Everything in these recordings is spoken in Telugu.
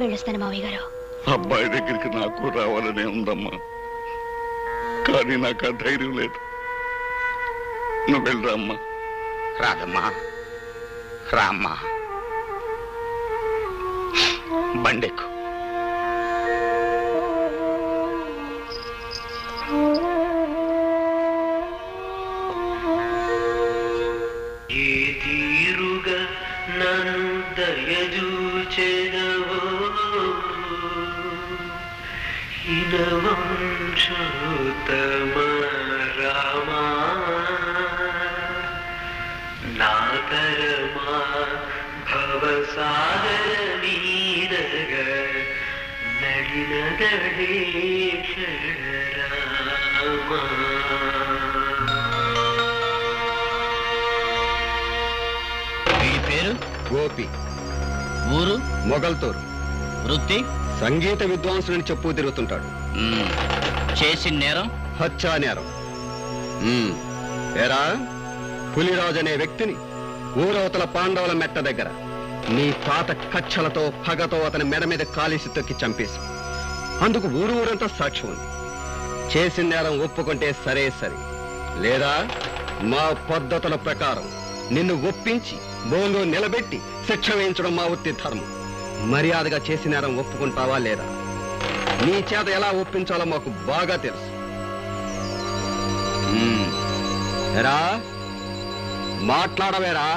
వెళ్ళొస్తాను మావయ్య గారు. అబ్బాయి దగ్గరికి నాకు రావాలనే ఉందమ్మా, కానీ నాకు ఆ ధైర్యం లేదు. నువ్వు వెళ్ళరామ్మా. రాదమ్మా, రామ్మా, బండెక్కు. ఏ తీరుగా నన్ను దయచూచెదవో హినవంశోత్తమ రామా, నాతరమా భవసాగర నీరగ నడినగడేశ్వర రామా. గోపి, ఊరు మొగల్తూరు. వృత్తి సంగీత విద్వాంసుని చెప్పు తిరుగుతుంటాడు. చేసిన నేరం హత్యా నేరం. ఏరా, పులిరాజు అనే వ్యక్తిని ఊరవతల పాండవుల మెట్ట దగ్గర నీ పాత కచ్చలతో పగతో అతని మెడ మీద కాలిసి తొక్కి చంపేసి, అందుకు ఊరంతా సాక్షి ఉంది. చేసిన నేరం ఒప్పుకుంటే సరే సరే, లేదా మా పద్ధతుల ప్రకారం నిన్ను ఒప్పించి బోన్లో నిలబెట్టి శిక్ష వేయించడం మా వృత్తి ధర్మం. మర్యాదగా చేసిన నేరం ఒప్పుకుంటావా లేదా? నీ చేత ఎలా ఒప్పించాలో మాకు బాగా తెలుసు. ఎరా, మాట్లాడవేరా?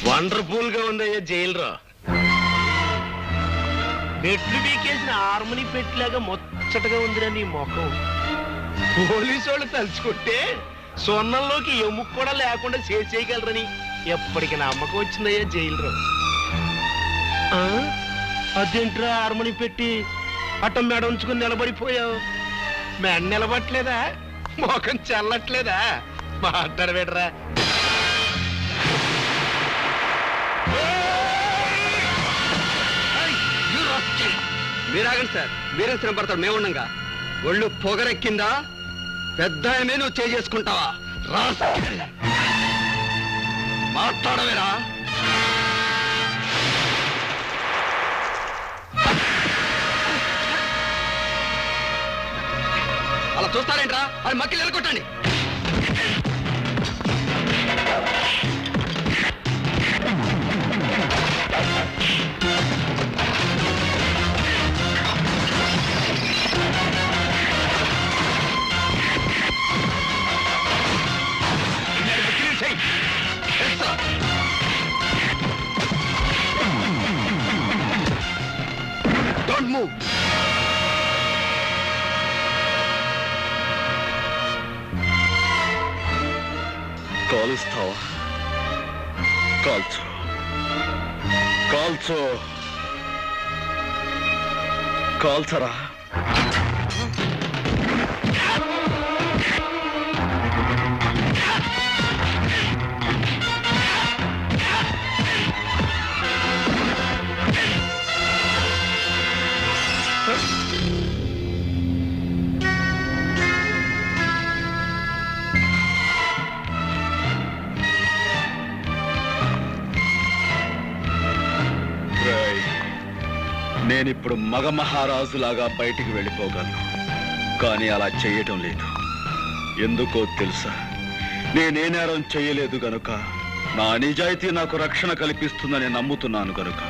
వండర్ఫుల్ గా ఉందయ్యా జైలు రా. మెట్లు వీకేసిన హార్మోని పెట్టిలాగా ముచ్చటగా ఉందిరా నీ ముఖం. పోలీసు వాళ్ళు తలుచుకుంటే సొన్నంలోకి ఎముక కూడా లేకుండా చేసేయగలరని ఎప్పటికి నమ్మకం వచ్చిందయ్యా జైలు రా. అదేంట్రా హార్మోని పెట్టి అట్టం మెడ ఉంచుకుని నిలబడిపోయావు? మెడ నిలబట్లేదా? ముఖం చల్లట్లేదా? మాట్లాడబెడరా. మీరాగండి సార్, మీరే శ్రమ పడతాడు. మేముండగా ఒళ్ళు పొగరెక్కిందా? పెద్ద నువ్వు చేసుకుంటావా? మాట్లాడవేరా? అలా చూస్తారేంట్రా? అది మక్కిలు ఎలగొట్టండి. Don't move. కాలుస్తావా? కాల్చు, కాల్చు, కాల్చరా. నేనిప్పుడు మగ మహారాజులాగా బయటికి వెళ్ళిపోగలను. కానీ అలా చేయటం లేదు. ఎందుకో తెలుసా? నేనే నేరం చేయలేదు గనుక, నా నిజాయితీ నాకు రక్షణ కల్పిస్తుందని నమ్ముతున్నాను గనుక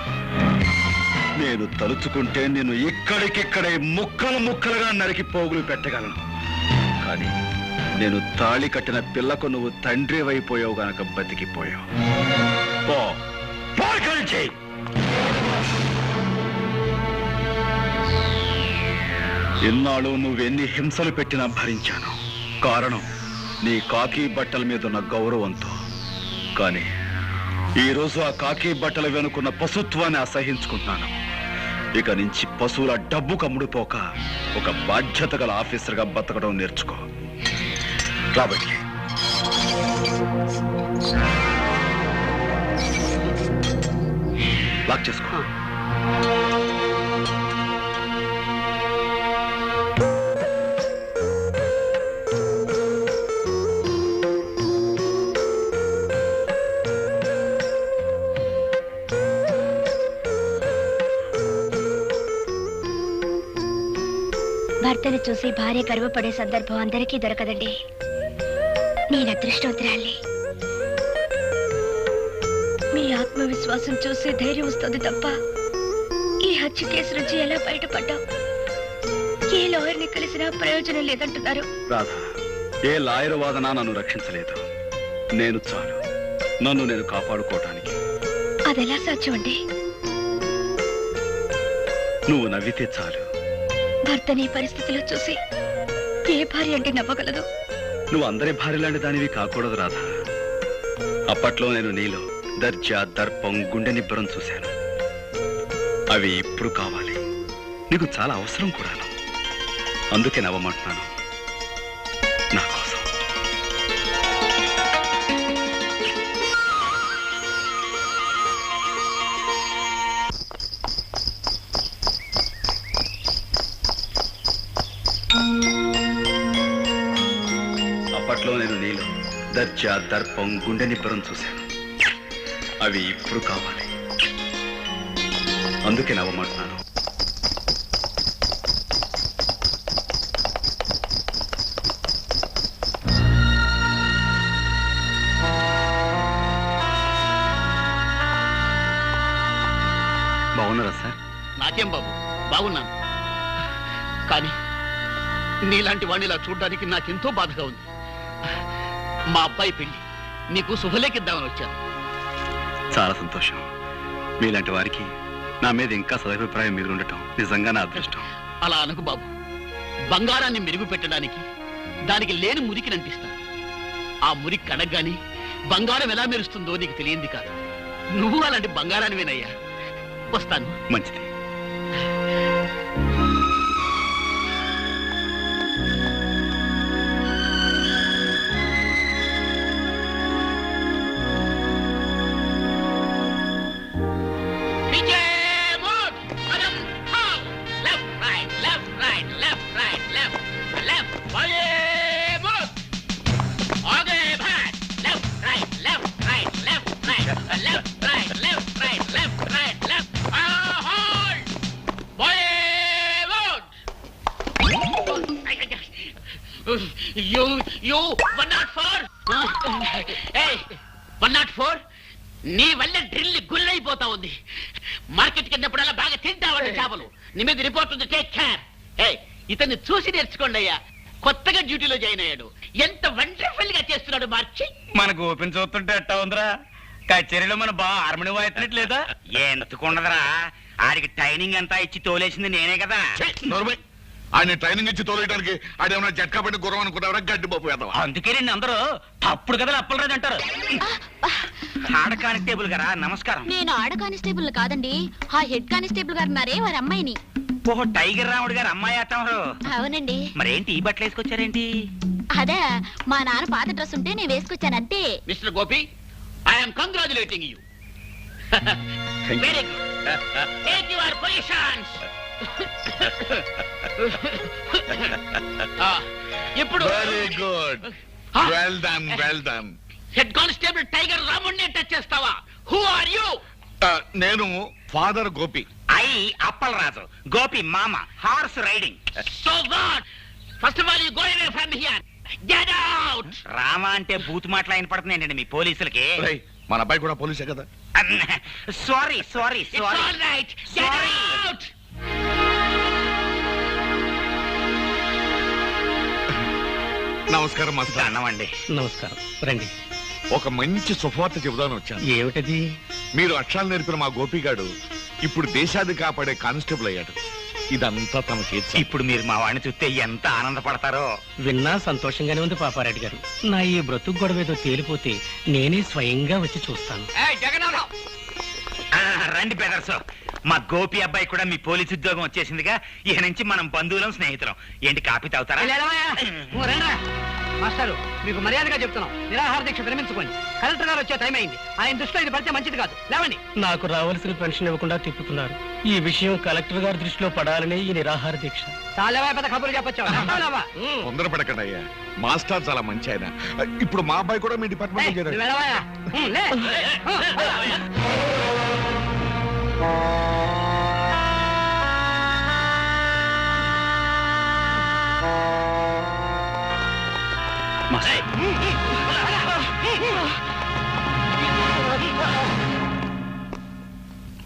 నేను తలుచుకుంటే నేను ఇక్కడికిక్కడే ముక్కలు ముక్కలుగా నరికి పోగులు పెట్టగలను. కానీ నేను తాళి కట్టిన పిల్లకు నువ్వు తండ్రి అయిపోయావు గనక బతికిపోయావు. ఇన్నాళ్ళు నువ్వెన్ని హింసలు పెట్టినా భరించాను. కారణం నీ కాకి బట్టల మీద ఉన్న గౌరవంతో. కానీ ఈరోజు ఆ కాకి బట్టల వెనుకున్న పశుత్వాన్ని అసహించుకుంటున్నాను. ఇక నుంచి పశువుల డబ్బు కమ్ముడుపోక ఒక బాధ్యత గల ఆఫీసర్గా బతకడం నేర్చుకో. కాబట్టి లాక్ చేసుకో. భర్తను చూసి భార్య గర్వపడే సందర్భం అందరికీ దొరకదండి. నేను అదృష్టవంతురాలి. మీ ఆత్మవిశ్వాసం చూసి ధైర్యం వస్తుంది తప్ప ఈ హత్య కేసు నుంచి ఎలా బయటపడ్డావు? ఏ లాయర్ని కలిసినా ప్రయోజనం లేదంటున్నారు. రాధా, ఏ లాయర్ వాదన నన్ను రక్షించలేదు. నేను చాలు నన్ను నేను కాపాడుకోవటానికి. అదెలా సాధ్యం అండి? నువ్వు నవ్వితే చాలు. భర్తని పరిస్థితిలో చూసి ఏ భార్య అంటే నవ్వగలదు? నువ్వు అందరి భార్య లాంటి దానివి కాకూడదు రాధా. అప్పట్లో నేను నీలో దర్జా, దర్పం, గుండె నిబ్బరం చూశాను. అవి ఇప్పుడు కావాలి. నీకు చాలా అవసరం కూడాను. అందుకే నవ్వమంటున్నాను నా కోసం. అప్పట్లో నేను నీలో దర్జా, దర్పం, గుండె నిబ్బరం చూశాను. అవి ఇప్పుడు కావాలి. అందుకే నవ్వమంటున్నాను. బాగున్నారా సార్? నాకేం బాబు, బాగున్నాను. కానీ నీలాంటి వాడిని ఇలా చూడడానికి నాకెంతో బాధగా ఉంది. మా అబ్బాయి పెళ్లి నీకు శుభలేఖిద్దామని వచ్చాను. చాలా సంతోషం. మీలాంటి వారికి నా మీద ఇంకా సదభిప్రాయం మీద ఉండటం నిజంగా నా అదృష్టం. అలా అనకు బాబు. బంగారాన్ని మెరుగు పెట్టడానికి దానికి లేని మురికి నంటిస్తా. ఆ మురికి కడగ్గాని బంగారం ఎలా మెరుస్తుందో నీకు తెలియంది కాదు. నువ్వు అలాంటి బంగారానివేనయ్యా. వస్తాను. మంచిది. You 104. Hey, 104. నీ వల్ల డ్రిల్ గుల్లైపోతా ఉంది. మార్కెట్కి వెళ్ళినప్పుడల్లా బాగా తింటావండి చేపలు. నీ మీద రిపోర్ట్ ఉంది. Take care. ఇతన్ని చూసి నేర్చుకోండి అయ్యా. కొత్తగా డ్యూటీలో జాయిన్ అయ్యాడు. ఎంత వండర్ఫుల్ గా చేస్తున్నాడు మార్చి. మన గోపిని చూస్తుంటే ఎట్టా ఉందిరా? కచేరీలో మన బా హార్మోని వాయినట్లేదా? ఎందుకుండదురా, ఆడికి ట్రైనింగ్ అంతా ఇచ్చి తోలేసింది నేనే కదా. ఆయన ట్రైనింగ్ ఇచ్చి తోలేయడానికి ఆడేమన్నా జట్కా పట్టి గుర్రం అనుకుంటారా? గడ్డి పప్పు వేద్దాం. అందుకే నేను అందరూ తప్పుడు కదా అప్పలరాజు అంటారు. ఆడ కానిస్టేబుల్ గారా, నమస్కారం. నేను ఆడ కానిస్టేబుల్ కాదండి, ఆ హెడ్ కానిస్టేబుల్ గారు ఉన్నారే వారి అమ్మాయిని. ఓహో, టైగర్ రాముడు గారు అమ్మాయి అట్టవారు. అవునండి. మరేంటి ఈ బట్టలు వేసుకొచ్చారేంటి? అదే మా నాన్న పాత డ్రెస్ ఉంటే నేను వేసుకొచ్చాను అంతే. Mister Gopi, I'm congratulating you. Very good. Take your positions. ఇప్పుడు very good. Well done, well done. Head constable tiger రాముడిని టచ్ చేస్తావా? Who are you? నేను ఫాదర్ గోపి. అయి అప్పలరాజు, గోపి మామ, horse riding. So god, first of all you go away from here. Get out. Rama అంటే బూత్ మాటలు ఆయన పడుతున్నాయండి మీ పోలీసులకి. మన అబ్బాయి కూడా పోలీసే కదా. Sorry sorry it's sorry. All right. Get out. నమస్కారం మాస్టర్. అన్నమండి. నమస్కారం, రండి. ఒక మంచి శుభవార్త చెబుదాను వచ్చాను. ఏమిటది? మీరు అక్షరాలు నేర్పిన మా గోపిగాడు ఇప్పుడు దేశాన్ని కాపాడే కానిస్టేబుల్ అయ్యాడు. ఇదంతా తమ చేతి. ఇప్పుడు మీరు మా వాడిని చూస్తే ఎంత ఆనందపడతారో. విన్నా సంతోషంగానే ఉంది పాపారెడ్డి గారు. నా ఈ బ్రతుకు గొడవ ఏదో తేలిపోతే నేనే స్వయంగా వచ్చి చూస్తాను. రండి బ్రదర్స్. మా గోపి అబ్బాయి కూడా మీ పోలీసు ఉద్యోగం వచ్చేసిందిగా. ఇక నుంచి మనం బంధువులం, స్నేహితులం. ఏంటి కాపీ తాగుతారా? మాస్టారు, మీకు మర్యాదగా చెప్తున్నాం, నిరాహార దీక్ష విరమించుకోండి. కలెక్టర్ గారు వచ్చే టైం అయింది. ఆయన దృష్టిలో ఇది పడితే మంచిది కాదు. లేవండి. నాకు రావాల్సిన పెన్షన్ ఇవ్వకుండా తిప్పుతున్నారు. ఈ విషయం కలెక్టర్ గారి దృష్టిలో పడాలనే ఈ నిరాహార దీక్ష. చాలా పెద్ద కబుర్లు చెప్పొచ్చావా? తొందరపడకండి అయ్యా, మాస్టర్ చాలా మంచి ఆయన. ఇప్పుడు మా అబ్బాయి కూడా మీ డిపార్ట్మెంట్ చేరాడు.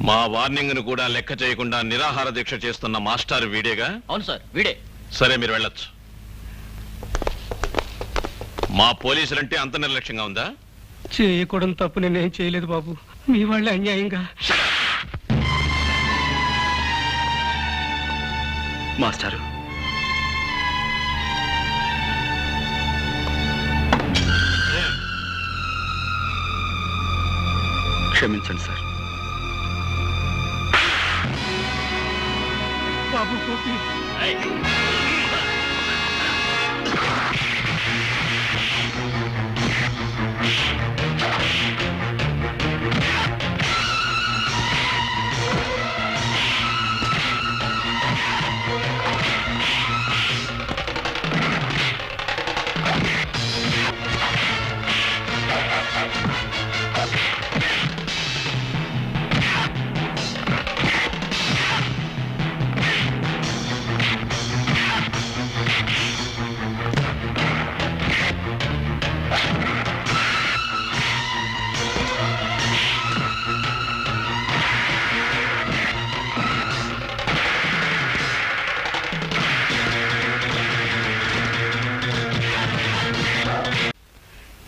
మా వార్నింగ్ ను కూడా లెక్క చేయకుండా నిరాహార దీక్ష చేస్తున్న మాస్టర్ వీడేగా? అవును సార్, వీడే. సరే, మీరు వెళ్ళొచ్చు. మా పోలీసులంటే అంత నిర్లక్ష్యంగా ఉందా? చేయకూడదు తప్పు నేనేం చేయలేదు బాబు. మీ వాళ్ళే అన్యాయంగా. మాస్టారు, క్షమించండి సార్. బాబు గోపి,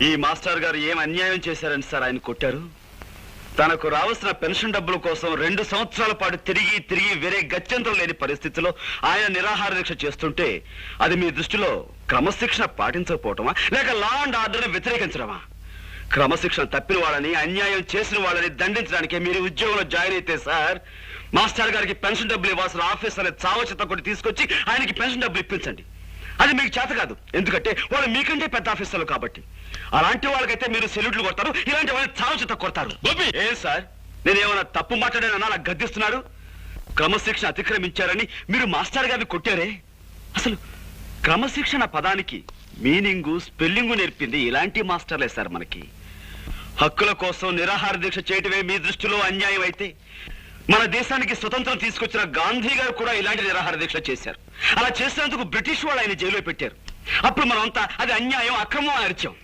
ఈ మాస్టర్ గారు ఏం అన్యాయం చేశారని సార్ ఆయన కొట్టారు? తనకు రావాల్సిన పెన్షన్ డబ్బుల కోసం 2 సంవత్సరాల పాటు తిరిగి వేరే గత్యంతరం లేని పరిస్థితిలో ఆయన నిరాహార దీక్ష చేస్తుంటే అది మీ దృష్టిలో క్రమశిక్షణ పాటించకపోవటమా, లేక లా అండ్ ఆర్డర్ వ్యతిరేకించడమా? క్రమశిక్షణ తప్పిన వాళ్ళని, అన్యాయం చేసిన వాళ్ళని దండించడానికి మీరు ఉద్యోగంలో జాయిన్ అయితే సార్, మాస్టర్ గారికి పెన్షన్ డబ్బులు ఇవ్వాల్సిన ఆఫీసర్ని చావచిత్త కొట్టి తీసుకొచ్చి ఆయనకి పెన్షన్ డబ్బులు ఇప్పించండి. అది మీకు చేత కాదు, ఎందుకంటే వాళ్ళు మీకంటే పెద్ద ఆఫీసర్లు కాబట్టి. అలాంటి వాళ్ళకైతే మీరు సెల్యూట్లు కొడతారు, ఇలాంటి వాళ్ళని చావచిత్త కొడతారు. ఏ సార్, నేనేమన్నా తప్పు మాట్లాడానన్నా అలా గద్దిస్తున్నారు? క్రమశిక్షణ అతిక్రమించారని మీరు మాస్టర్ గారిని కొట్టారే. అసలు క్రమశిక్షణ పదానికి మీనింగు, స్పెల్లింగు నేర్పింది ఇలాంటి మాస్టర్లే సార్ మనకి. హక్కుల కోసం నిరాహార దీక్ష చేయటమే మీ దృష్టిలో అన్యాయం అయితే, మన దేశానికి స్వతంత్రం తీసుకొచ్చిన గాంధీ గారు కూడా ఇలాంటి నిరాహార దీక్ష చేశారు. అలా చేసినందుకు బ్రిటిష్ వాళ్ళు ఆయన జైల్లో పెట్టారు. అప్పుడు మనమంతా అది అన్యాయం, అక్రమం అని అరిచాం.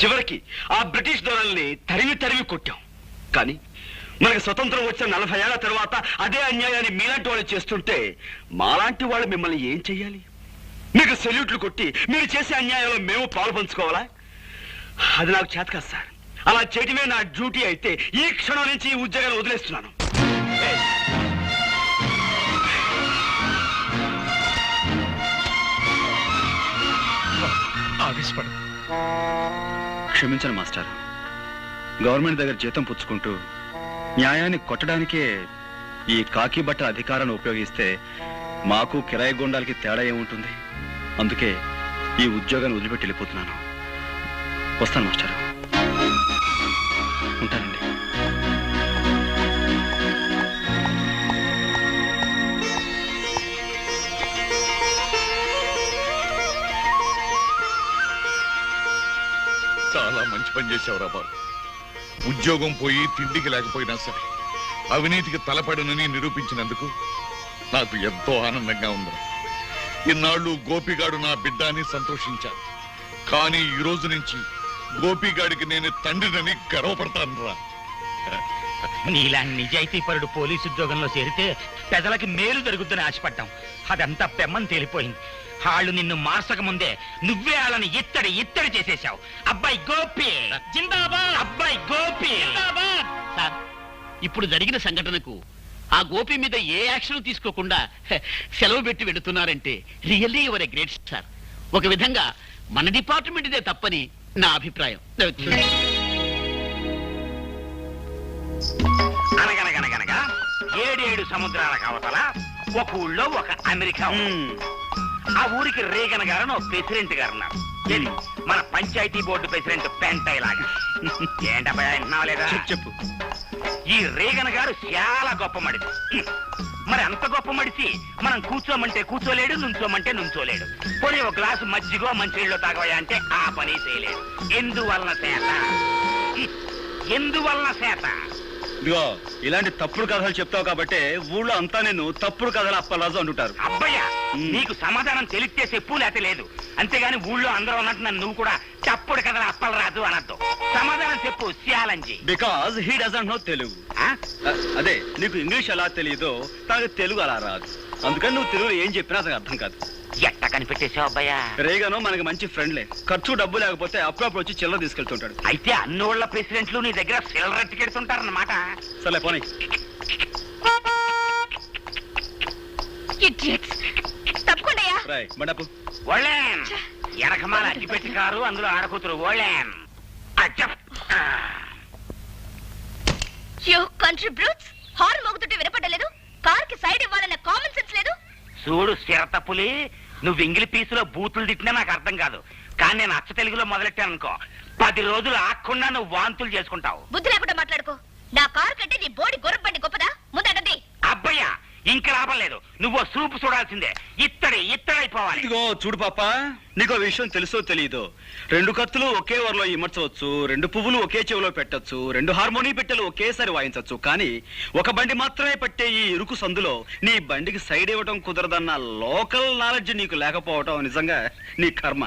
చివరికి ఆ బ్రిటిష్ దొరల్ని తరిమి కొట్టాం. కానీ మనకి స్వతంత్రం వచ్చిన 40 ఏళ్ల తర్వాత అదే అన్యాయాన్ని మీలాంటి వాళ్ళు చేస్తుంటే మాలాంటి వాళ్ళు మిమ్మల్ని ఏం చెయ్యాలి? మీకు సెల్యూట్లు కొట్టి మీరు చేసే అన్యాయంలో మేము పాలు పంచుకోవాలా? అది నాకు చేత కాదు సార్. అలా చేయటమే నా డ్యూటీ అయితే ఈ క్షణం నుంచి ఈ ఉద్యోగాన్ని వదిలేస్తున్నాను. ఆవేశపడు. క్షమించండి మాస్టర్. గవర్నమెంట్ దగ్గర జీతం పుచ్చుకుంటూ న్యాయాన్ని కొట్టడానికే ఈ కాకి బట్ట అధికారాన్ని ఉపయోగిస్తే మాకు కిరాయి గుండాలకి తేడా ఏముంటుంది? అందుకే ఈ ఉద్యోగాన్ని వదిలిపెట్టి వెళ్ళిపోతున్నాను. వస్తాను మాస్టర్. ఉంటానండి. చాలా మంచి పని చేసావురా బాబు. ఉద్యోగం పోయి తిండికి లేకపోయినా సరే అవినీతికి తలపడనని నిరూపించినందుకు నాకు ఎంతో ఆనందంగా ఉంది. ఇన్నాళ్ళు గోపిగాడు నా బిడ్డ అని సంతోషించాను. కానీ ఈ రోజు నుంచి గోపిగాడికి నేను తండ్రినని గర్వపడతాను రా. నీలా నిజాయితీపరుడు పోలీసు ఉద్యోగంలో చేరితే ప్రజలకి మేలు జరుగుద్దని ఆశపడ్డాం. అదంతా పెమ్మని తేలిపోయింది. వాళ్ళు నిన్ను మార్చక ముందే నువ్వే వాళ్ళని ఇత్తడి చేసేశావు. అబ్బాయి గోపి జిందాబాద్, అబ్బాయి గోపి జిందాబాద్. సార్, ఇప్పుడు జరిగిన సంఘటనకు ఆ గోపి మీద ఏ యాక్షన్ తీసుకోకుండా సెలవు పెట్టి వెళుతున్నారంటే really your a great sir. ఒక విధంగా మన డిపార్ట్మెంట్ ఇదే తప్పని నా అభిప్రాయం. అనగనగనగనగా 7 సముద్రాల అవతల ఒక ఊళ్ళో ఒక అమెరికా ఉంది. ఆ ఊరికి రేగన్ గారు ప్రెసిడెంట్ గారు ఉన్నారు. మన పంచాయతీ బోర్డు ప్రెసిడెంట్ పెంటయ్య లాగా. ఏంటబ్బా విన్నావలేదా? చెప్పు. ఈ రేగన్ గారు చాలా గొప్ప మడిసి. మరి అంత గొప్ప మడిసి మనం కూర్చోమంటే కూర్చోలేడు, నుంచోమంటే నుంచోలేడు. పోనీ ఒక గ్లాసు మజ్జిగో మంచినీళ్ళు తాగవయా అంటే ఆ పని చేయలేడు. ఎందువలన చేత ఇదిగో ఇలాంటి తప్పుడు కథలు చెప్తావు కాబట్టి ఊళ్ళో అంతా నేను తప్పుడు కథలు అప్పలరాజు అంటుంటారు. అబ్బయ్యా, నీకు సమాధానం తెలిస్తే చెప్పు, లేతే లేదు. అంతేగాని ఊళ్ళో అందరూ అన్నట్టు నన్ను నువ్వు కూడా తప్పుడు కథలు అప్పలరాజు అనద్దు. సమాధానం చెప్పు సియాలంజీ. Because he doesn't know Telugu. అదే, నీకు ఇంగ్లీష్ ఎలా తెలియదో నాకు తెలుగు అలా రాదు. అందుకని నువ్వు తెలుగులో ఏం చెప్పినా అతనికి అర్థం కాదు. ఎట్ట కనిపెట్టేశావు అబ్బాయ్యా? రేగాను మనకి మంచి ఫ్రెండ్లే. ఖర్చు డబ్బు లేకపోతే అప్పుడప్పుడు వచ్చి చిల్లర తీసుకెళ్తుంటాడు. అయితే అన్నోళ్ల ప్రెసిడెంట్లు నీ దగ్గర సిల్లర ఎత్తుకెడుతుంటారన్నమాట. సరే పోనీ. ఓళ్ళేం ఎనకమాల అగ్గిపెట్టి కారు, అందులో ఆడకూతురు ఓళ్ళేం. హార్న్ మోగుతుంటే వినపడలేదు. కార్ కి సైడ్ ఇవ్వాలన్న కామన్ సెన్స్ లేదు. చూడు సిరతపులి, నువ్వు ఇంగిలి పీసులో బూతులు తిట్టినా నాకు అర్థం కాదు. కానీ నేను అచ్చ తెలుగులో మొదలెట్టాను అనుకో, 10 రోజులు ఆకుండా నువ్వు వాంతులు చేసుకుంటావు. బుద్ధి లేకుండా మాట్లాడుకో. నా కారు కంటే నీ బోడి గొర్రెబండి గొప్పదా? ముందండి. అబ్బయ్యా, ఇంకా లాభం లేదు. నువ్వు సూపు చూడాల్సిందే. ఇత్తడైపోవాలి. ఇదిగో చూడు పాప, నీకో విషయం తెలుసో తెలీదో, 2 కత్తులు ఒకే వరలో ఇమర్చవచ్చు, 2 పువ్వులు ఒకే చెవిలో పెట్టచ్చు, 2 హార్మోనీ పెట్టెలు ఒకేసారి వాయించవచ్చు. కానీ ఒక బండి మాత్రమే పట్టే ఈ ఇరుకు సందులో నీ బండికి సైడ్ ఇవ్వడం కుదరదన్న లోకల్ నాలెడ్జ్ నీకు లేకపోవటం నిజంగా నీ కర్మ.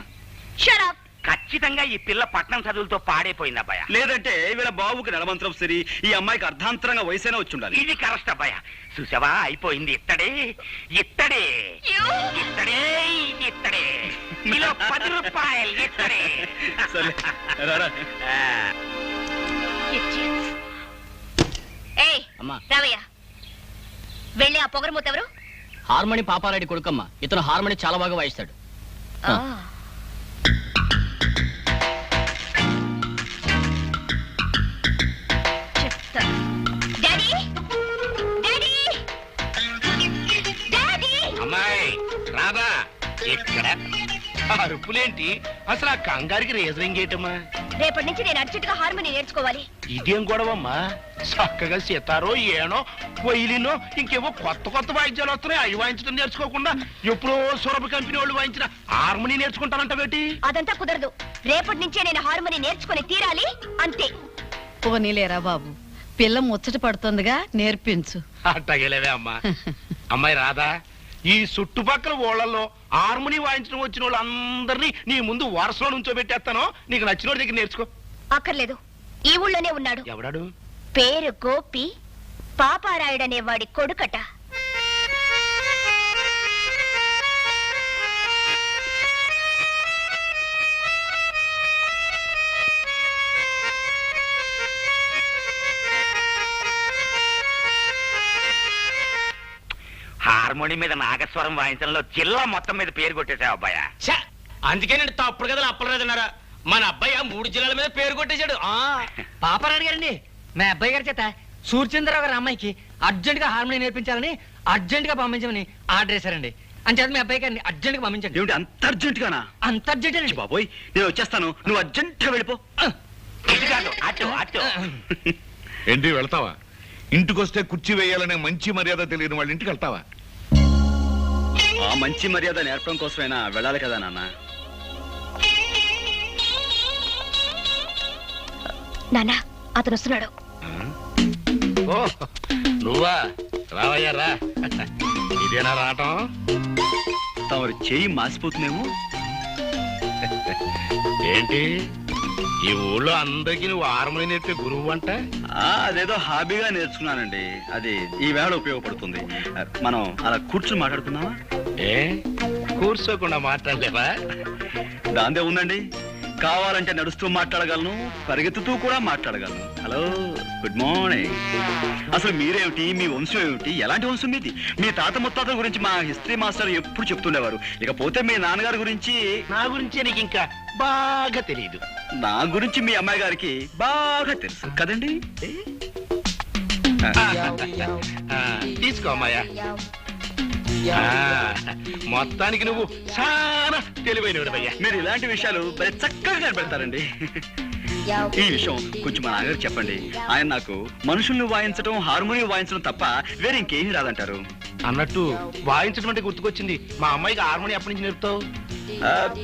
ఖచ్చితంగా ఈ పిల్ల పట్నం చదువులతో పాడైపోయింది అబ్బాయ. లేదంటే వీళ్ళ బాబుకి నెలమంత్రం సరి, ఈ అమ్మాయికి అర్ధాంతరంగా వయసైనా వచ్చి ఉండాలి. ఇది కరెక్ట్ అబ్బాయ. చూసావా, అయిపోయింది. ఇత్తడే కిలో 10 రూపాయలు. ఇత్తడే. సరే రారా. రావయ్య, వెళ్ళి ఆ పొగరమూత ఎవరు? హార్మోని పాపారెడ్డి కొడుకమ్మ. ఇతను హార్మోని చాలా బాగా వాయిస్తాడు. అమ్మాయి రాదా? ఎక్కడ అరుపులేంటి? అసలు ఆ కంగారికి రీజనింగ్ ఏంటమ్మా? రేపటి నుంచి నేను అర్జెంటుగా హార్మోని నేర్చుకోవాలి. ఇదేం గొడవమ్మా? చక్కగా సితారో, ఏనో, వైలినో, ఇంకేవో కొత్త వాయిద్యాలు వస్తున్నాయి. అవి వాయించడం నేర్చుకోకుండా ఎప్పుడో సొరబ కంపెనీ వాళ్ళు వాయించిన హార్మోని నేర్చుకుంటానంటేటి? అదంతా కుదరదు. రేపటి నుంచే నేను హార్మోని నేర్చుకుని తీరాలి, అంతే. పోనీలేరా బాబు, పిల్ల ముచ్చట పడుతుందిగా, నేర్పించు. అట్టగలేవే అమ్మా. అమ్మాయి రాదా, ఈ చుట్టుపక్కల ఊళ్ళల్లో హార్మోని వాయించడం వచ్చిన వాళ్ళు అందరినీ నీ ముందు వరుసలో నుంచో పెట్టేస్తాను. నీకు నచ్చిన దగ్గర నేర్చుకో. అక్కర్లేదు, ఈ ఊళ్ళోనే ఉన్నాడు. ఎవడాడు? పేరు గోపి, పాపారాయుడనే వాడి కొడుకట. హార్మోని మీద నాగస్వరం వాయించడంలో జిల్లా మొత్తం మీద పేరు కొట్టేశావు అబ్బాయ. అందుకే నేను తప్పుడు కథలు అప్పలేదన్నారా? మన అబ్బాయి 3 జిల్లాల మీద పేరు కొట్టేశాడు. పాపారాయుడు గారండి, మా అబ్బాయి గారి చేత సూర్యచంద్రరావు గారి అమ్మాయికి అర్జెంట్ గా హార్మోని నేర్పించాలని అర్జెంట్ గా పంపించమని ఆర్డర్ చేశారండి. అంచేత మీ అబ్బాయి గారిని అర్జెంట్ గా పంపించండి. ఏమిటి అంత అర్జెంట్ గానా? అంత అర్జెంట్ అండి బాబోయ్, నేను వచ్చేస్తాను, నువ్వు అర్జెంట్ గా వెళ్ళిపో. ఏంటి వెళ్తావా? ఇంటికొస్తే కుర్చీ వేయాలనే మంచి మర్యాద తెలియని వాళ్ళ ఇంటికి వెళ్తావా? ఆ మంచి మర్యాద నేర్పడం కోసమైనా వెళ్ళాలి కదా నాన్న. నాన్న, అతను వస్తున్నాడు. ఓ నువ్వా? రావయ్యా రా. ఇదేనా రావటం? తమరి చేయి మాసిపోతుందేమో. ఏంటి ఈ ఊళ్ళో అందరికీ నువ్వు హార్మోని నేర్పే గురువు అంట? అదేదో హాబీగా నేర్చుకున్నానండి. అది ఈ వేళ ఉపయోగపడుతుంది. మనం అలా కూర్చుని మాట్లాడుకుందామా? ఏ కూర్చోకుండా మాట్లాడలేవా? దాందే ఉందండి. కావాలంటే నడుస్తూ మాట్లాడగలను, పరిగెత్తుతూ కూడా మాట్లాడగలను. Hello, good morning. అసలు మీరేమిటి, మీ వంశం ఏమిటి, ఎలాంటి వంశం మీది? మీ తాత ముత్తాతల గురించి మా హిస్టరీ మాస్టర్ ఎప్పుడు చెప్తుండేవారు. ఇకపోతే మీ నాన్నగారి గురించి. నా గురించి నీకు ఇంకా బాగా తెలియదు. నా గురించి మీ అమ్మాయి గారికి బాగా తెలుసు కదండి. తీసుకో అమ్మాయ్యా. మొత్తానికి నువ్వు చాలా తెలివైనవాడివయ్యా. మీరు ఇలాంటి విషయాలు భలే చక్కగా కనపెడతారండి. ఈ విషయం కొంచెం మా నాన్నగారు చెప్పండి. ఆయన నాకు మనుషుల్ని వాయించడం, హార్మోనియం వాయించడం తప్ప వేరే ఇంకేమీ రాదంటారు. అన్నట్టు వాయించడం అంటే గుర్తుకొచ్చింది. మా అమ్మాయికి హార్మోనియం ఎప్పటి నుంచి నేర్పుతావు?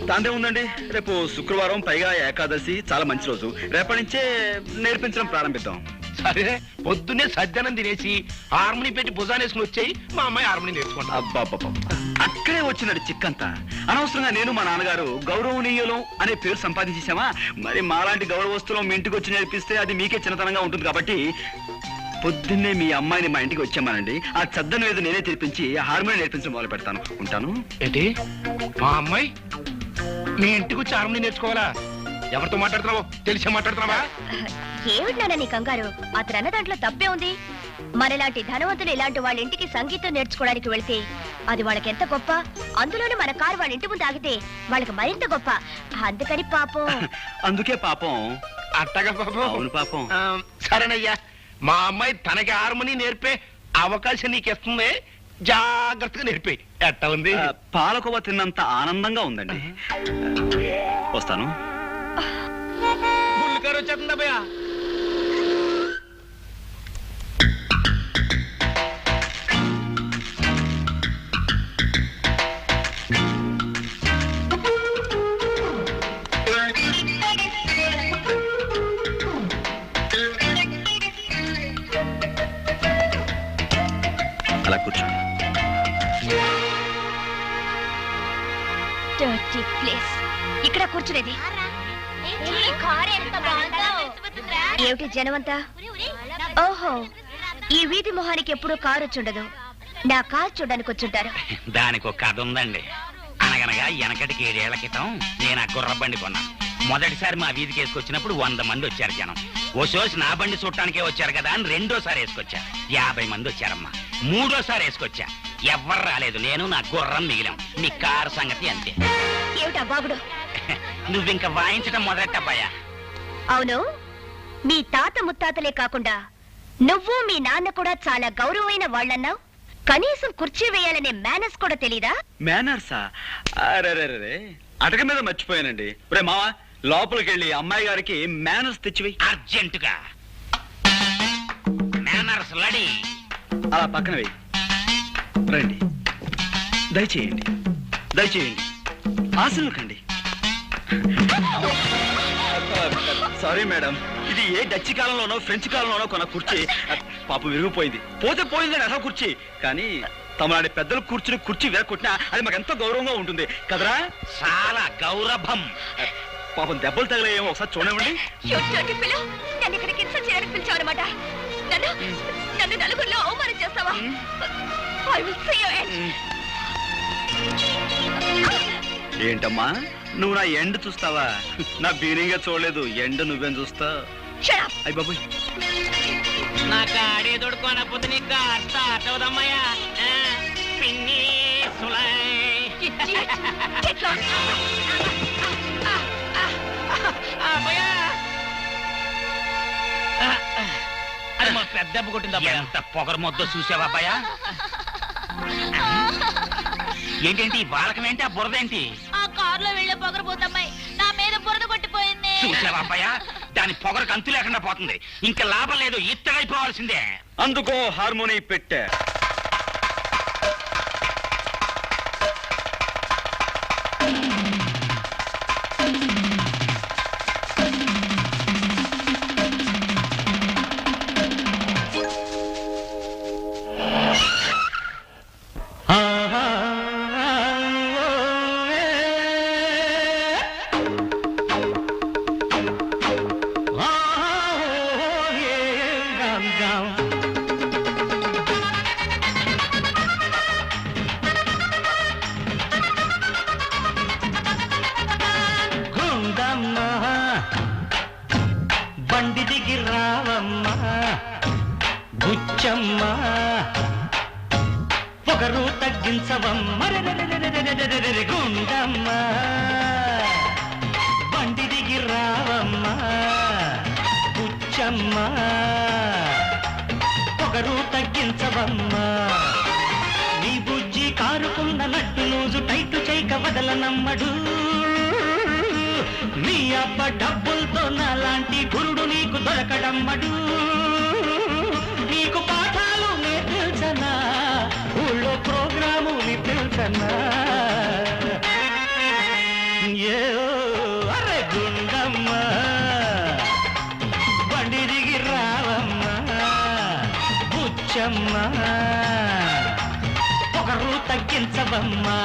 దాందే ఉందండి. రేపు శుక్రవారం, పైగా ఏకాదశి, చాలా మంచి రోజు. రేపటి నుంచే నేర్పించడం ప్రారంభిద్దాం. సరే, పొద్దున్నే సజ్జనం తినేసి హార్మోని పెట్టి భుజానేసుకుని వచ్చాయి. మా అమ్మాయి హార్మోని నేర్చుకుంటా. అబ్బాబ్బా, అక్కడే వచ్చినట్టు చిక్కంతా. అనవసరంగా నేను మా నాన్నగారు గౌరవనీయులం అనే పేరు సంపాదించేసామా? మరి మాలాంటి గౌరవస్తులం మీ ఇంటికి వచ్చి నేర్పిస్తే అది మీకే చిన్నతనంగా ఉంటుంది. కాబట్టి పొద్దున్నే మీ అమ్మాయిని మా ఇంటికి వచ్చామానండి. ఆ చద్దను మీద నేనే తెరిపించి హార్మోనియం నేర్పించడం మొదలు పెడతాను. ఉంటాను. ఏంటి, మా అమ్మాయి మీ ఇంటికి వచ్చి హార్మోని నేర్చుకోవాలా? ఎవరితో మాట్లాడుతున్నావో తెలిసే మాట్లాడుతున్నావా? ఏమిటి నీ కంగారు? అతను అన్న దాంట్లో తప్పే ఉంది. మనలాంటి ధనవంతులు ఇలాంటి వాళ్ళ ఇంటికి సంగీతం నేర్చుకోవడానికి వెళ్తే అది వాళ్ళకి ఎంత గొప్ప. అందులోనూ మన కారు వాళ్ళ ఇంటి ముందు ఆగితే వాళ్ళకి మరింత గొప్ప. అందుకని పాపం. అందుకే పాపం. అట్టగా పాపం. అవును పాపం. సరేనయ్యా, మా అమ్మాయి తనకి హార్మోని నేర్పే అవకాశం నీకు ఇస్తుంది. జాగ్రత్తగా నేర్పే. ఎట్టా ఉంది? పాలకోవ తిన్నంత ఆనందంగా ఉందండి. వస్తాను. బుల్లికారు వచ్చేస్తుందా భయ్యా? అలా కూర్చోండి. Dirty place. ఇక్కడ కూర్చునేది ఏమిటి జనమంతా? ఓహో, ఈ వీధి మొహానికి ఎప్పుడూ కారు వచ్చుండదు. నా కారు చూడడానికి వచ్చుంటారు. దానికి ఒక కథ ఉందండి. అనగనగా వెనకటికి 7 ఏళ్ల క్రితం నేను ఆ గుర్ర బండి కొన్నాను. మొదటిసారి మా వీధికి వేసుకొచ్చినప్పుడు 100 మంది వచ్చారు జనం. ఓ సోసి నా బండి చూడటానికే వచ్చారు కదా అని రెండోసారి వేసుకొచ్చా. 50 మంది వచ్చారమ్మా. మూడోసారి వేసుకొచ్చా. ఎవ్వరు రాలేదు. నేను నా గుర్రం మిగిలాం. మీ కారు సంగతి అంతే. ఏమిటా బాబుడు? నువ్వింక వాయించడం మొదలెట్టబ్బాయా? అవును, మీ తాత ముత్తాతలే కాకుండా నువ్వు మీ నాన్న కూడా చాలా గౌరవమైన వాళ్ళన్నావు. కనీసం కుర్చీ వేయాలనే మేనర్స్ కూడా తెలీదా? మేనర్సా? అరే, అటక మీద మర్చిపోయానండి. రే మావా, లోపలికి వెళ్ళి అమ్మాయి గారికి మేనర్స్ తెచ్చివి. అర్జెంటుగా మేనర్స్ రెడీ. అలా పక్కన వెయ్యి. రండి, దయచేయండి, దయచేయండి. ఆశలు కండి. సారీ మేడం, ఇది ఏ డచ్ కాలంలోనో ఫ్రెంచ్ కాలంలోనో కొన్న కుర్చీ. పాపం విరిగిపోయింది. పోతే పోయిందని అసలు కుర్చీ. కానీ తమలాంటి పెద్దలు కూర్చుని కుర్చీ వేరకొట్టినా అది మాకు ఎంతో గౌరవంగా ఉంటుంది కదరా? చాలా గౌరవం. పాపం దెబ్బలు తగలేమో ఒకసారి చూడండి. నన్ను ఇక్కడికి ఇన్సల్ట్ చేయడానికి పిలిచావన్నమాట. నన్ను నలుగురిలో అవమానం చేస్తావా? I will see your end. ఏంటమ్మా, నువ్వు నా ఎండ్ చూస్తావా? నా బీనింగా చూడలేదు. ఎండ్ నువ్వేం చూస్తా? అయ్య బాబోయ్, నా కాడే దొడుకోనపోతే నీకు స్టార్ట్ అవుదమ్మయ్యా. పిన్ని సులై. అది మా పెద్ద దెబ్బ కొట్టింది. ఎంత పొగరు మొద్దో చూసావా అబ్బాయా? ఏంటేంటి బాలకమేంటి, ఆ బురదేంటి? ఆ కారులో వెళ్ళే పొగరు పోతమ్మాయి నా మీద బురద కొట్టిపోయింది. చూసావా అబ్బాయా? దాని పొగరకు అంతు లేకుండా పోతుంది. ఇంకా లాభం లేదు, ఇత్తడైపోవాల్సిందే. అందుకో హార్మోని పెట్టే. తగ్గించవమ్మ గుండమ్మ బండి దిగి రావమ్మ బుచ్చమ్మ పొగరు తగ్గించవమ్మ నీ బుజ్జి కారుకున్న నట్టు లూజు టైటు చేయక వదలనమ్మడు నీ అబ్బ డబ్బులతో నాలాంటి గురుడు నీకు దొరకడమ్మడు నీకు పాఠాలు నే తెలుసనా ఊళ్ళో ప్రోగ్రాము నీ తెలుసనా ఏ అరే గుండమ్మ బండి దిగి రావమ్మ బుచ్చమ్మ పొగరు తగ్గించవమ్మా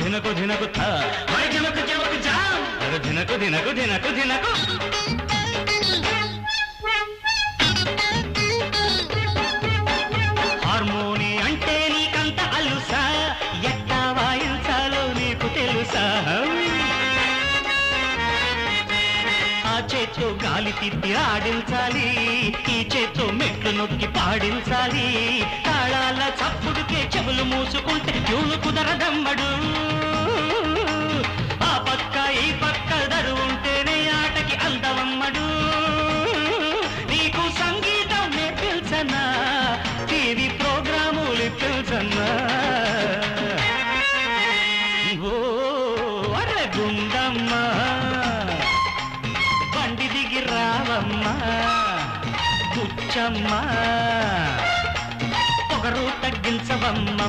ధినకు ధినకు ధినకు ధినకు ధినకు ధినకు ధినకు హార్మోని అంటే నీకంత అలుసా ఎట్టా వాయించాలో నీకు తెలుసా ఆ చేత్తో గాలి తిప్పి ఆడించాలి ఈ చేత్తో మెట్లు నొక్కి పాడించాలి తాళాల చప్పుడుకే చెవులు మూసుకుంటే ట్యూను కుదరదమ్మడు ఆ పక్క ఈ పక్క దరు ఉంటేనే ఆటకి అందవమ్మడు నీకు సంగీతం నేర్పించనా టీవీ ప్రోగ్రాములు తెలుసన్నా ఓ అరే గుండమ్మ బండి దిగి రావమ్మ బుచ్చమ్మ పొగరు తగ్గించవమ్మ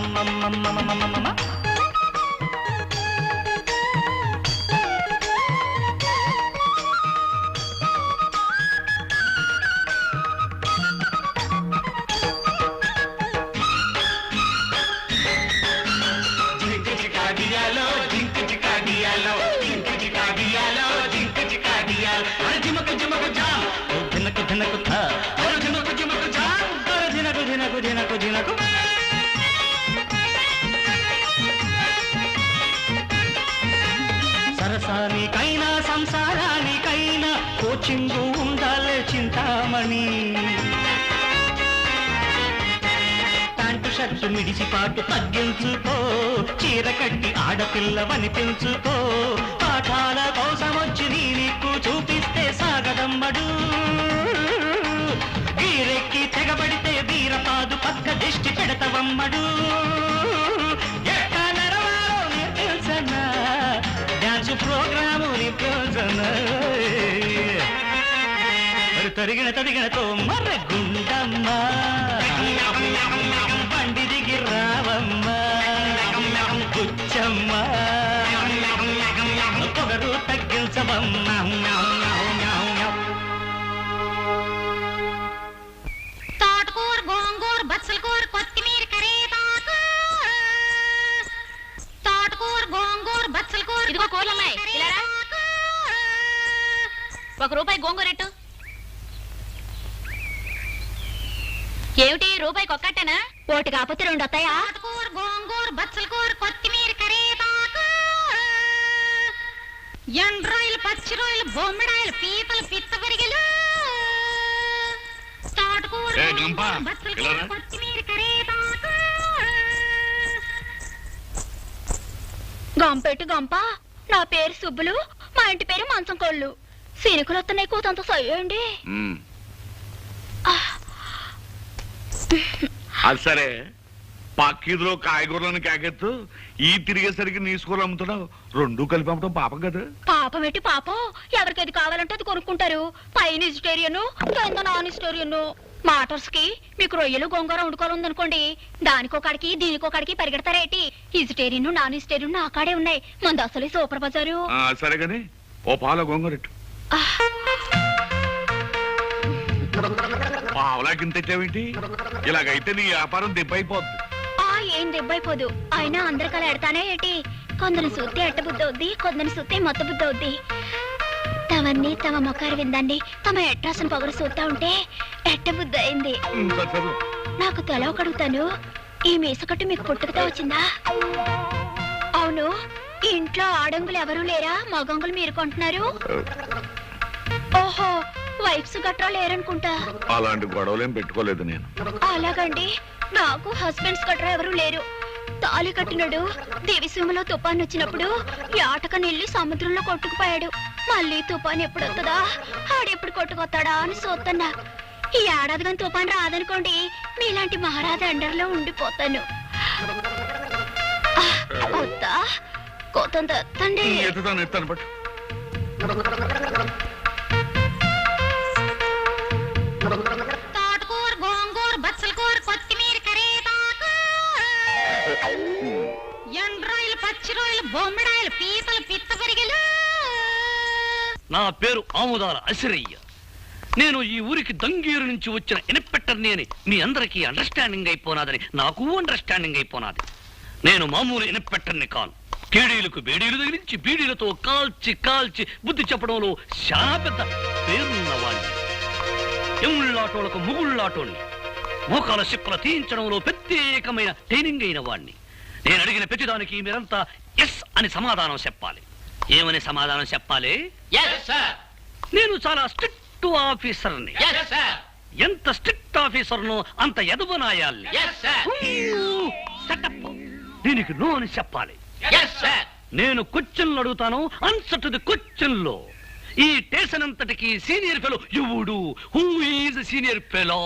సరసానికైనా సంసారానికైనా కోచింగు ఉండాలే చింతామణి ప్యాంటు షర్టు మిడిసిపాటు తగ్గించుకో చీర కట్టి ఆడపిల్లవని పెంచుకో పాఠాల కోసం వచ్చి నీ నీకు చూపిస్తే సాగదమ్మడు గీరెక్కి తెగబడితే వీరపాదు పక్క దిష్టి పెడతవమ్మడు ఎట్టా నడవాలో నీ తెలుసనా డాన్సు ప్రోగ్రాము నీ తెలుసనా తరిగిన తరిగినతో మర్ర గుండమ్మ బండి దిగి రావమ్మ బుచ్చమ్మ పొగరు తగ్గించవమ్మ తోటకూర గోంగూర బచ్చల కూర కొత్తిమీర కరేపాకు తోటకూర గోంగూర బచ్చల కూర ఇదిగో కూరలమ్మాయి ఇలా రా. ₹1 గోంగూరెట్టు ఏమిటి రూపాయికి ఒక్కటేనా ఓటి కాకపోతే 2 వస్తాయా తోటకూర గోంగూర బచ్చల కూర కొత్తిమీర కరేపాకు ఎండ్రాయిలు పచ్చి రొయ్యలు బొమ్మిడాయలు పీతలు పిత్త పెరిగలు తోటకూర ఏ గంప, బచ్చల ఇలా కూర రా. కొత్తిమీర కరేపాకు గంపెట్టు గంప నా పేరు సుబ్బులు మా ఇంటి పేరు మంచం కోళ్ళు సిరుకులు వస్తున్నాయి కూతంత సయ్యండి అది సరే పక్కీదులో కాయగూరలను కేకెత్తు ఈ తిరిగేసరికి నీ స్కూల్ అమ్ముతున్నావు 2 కలిపి అమ్మటం పాపం కదా పాపం ఎట్టి పాపం ఎవరికి అది కావాలంటే అది కొనుక్కుంటారు పైన వెజిటేరియన్ కింద నాన్ వెజిటేరియన్ మాటర్స్ కి మీకు రొయ్యలు గోంగూర వండుకోవాలందనుకోండి దానికొకడికి దీనికొకడికి పరిగెడతారేటి వెజిటేరియన్ నాన్ వెజిటేరియన్ నా కాడే ఉన్నాయి మంది అసలు సూపర్ బజారు సరే గాని ఓ పాల గొంగరెట్టు పావలాకింత తెచ్చావేంటి ఇలాగైతే నీ వ్యాపారం దెబ్బైపోద్ది ఏం దెబ్బైపోదు అయినా అందరికలా ఎడతానే ఏంటి కొందరు సూతే ఎట్టబుద్దవుద్ది, కొందరు సూతే మొత్త బుద్దవుద్ది. తవన్నీ తమ మొఖారు విందండి, తమ ఎట్రాసన పొగరు చూస్తా ఉంటే ఎట్టబుద్ధి అయింది. నాకు తల కడుగుతాను, ఈ మీసకట్టు మీకు పుట్టుకతో వచ్చిందా? అవును, ఈ ఇంట్లో ఆడంగులు ఎవరూ లేరా? మగంగులు మీరు కొంటున్నారు. ఓహో, వైఫ్స్ గట్రా లేరనుకుంటా. అలాంటి గొడవలేం పెట్టుకోలేదు నేను. అలాగండి, నాకు హస్బెండ్స్ గట్రా ఎవరూ లేరు. తాళి కట్టినడు దేవిసీమలో తుఫాన్ వచ్చినప్పుడు యాటకనెళ్ళి సముద్రంలో కొట్టుకుపోయాడు. మళ్ళీ తుఫాన్ ఎప్పుడు వస్తుందా, ఆడెప్పుడు కొట్టుకొస్తాడా అని చూస్తున్నా. ఈ ఏడాది కానీ తుఫాన్ రాదనుకోండి, మీలాంటి మహారాజా అండర్లో ఉండిపోతాను. వద్దా కోతండి. తోటకూర, గోంగూర, బచ్చల కూర, కొత్తిమీర, కరేపాకు, ఎండ్రాయిలు, పచ్చి రొయ్యలు, బొమ్మిడాయలు, పీతలు, పిత్త పరిగెలు. నా పేరు ఆముదాల అసిరయ్య. నేను ఈ ఊరికి దంగేరు నుంచి వచ్చిన ఇన్స్పెక్టర్ని అని మీ అందరికీ అండర్స్టాండింగ్ అయిపోనాదని నాకు అండర్స్టాండింగ్ అయిపోనాది. నేను మామూలు ఇన్స్పెక్టర్ని కాను. కేడీలకు బేడీలు తగిలించి బీడీలతో కాల్చి కాల్చి బుద్ధి చెప్పడంలో చాలా పెద్ద పేరున్నవాణ్ణి. ఎముళ్ళాటోలకు ముగుళ్ళాటోని, మోకాల సిప్పల తీయించడంలో ప్రత్యేకమైన ట్రైనింగ్ అయిన వాణ్ణి. నేను అడిగిన ప్రతిదానికి మీరంతా ఎస్ అని సమాధానం చెప్పాలి. ఏమని సమాధానం చెప్పాలి? నేను చాలా స్ట్రిక్ట్ ఆఫీసర్ని. ఎంత స్ట్రిక్ట్ ఆఫీసర్ను అంత ఎదవనాయాల్ని. దీనికి నో అని చెప్పాలి. నేను క్వశ్చన్లు అడుగుతాను, ఆన్సర్ టు ది క్వశ్చన్లో. ఈ స్టేషన్ అంతటికి సీనియర్ ఫెలో ఎవడు? Who is senior fellow?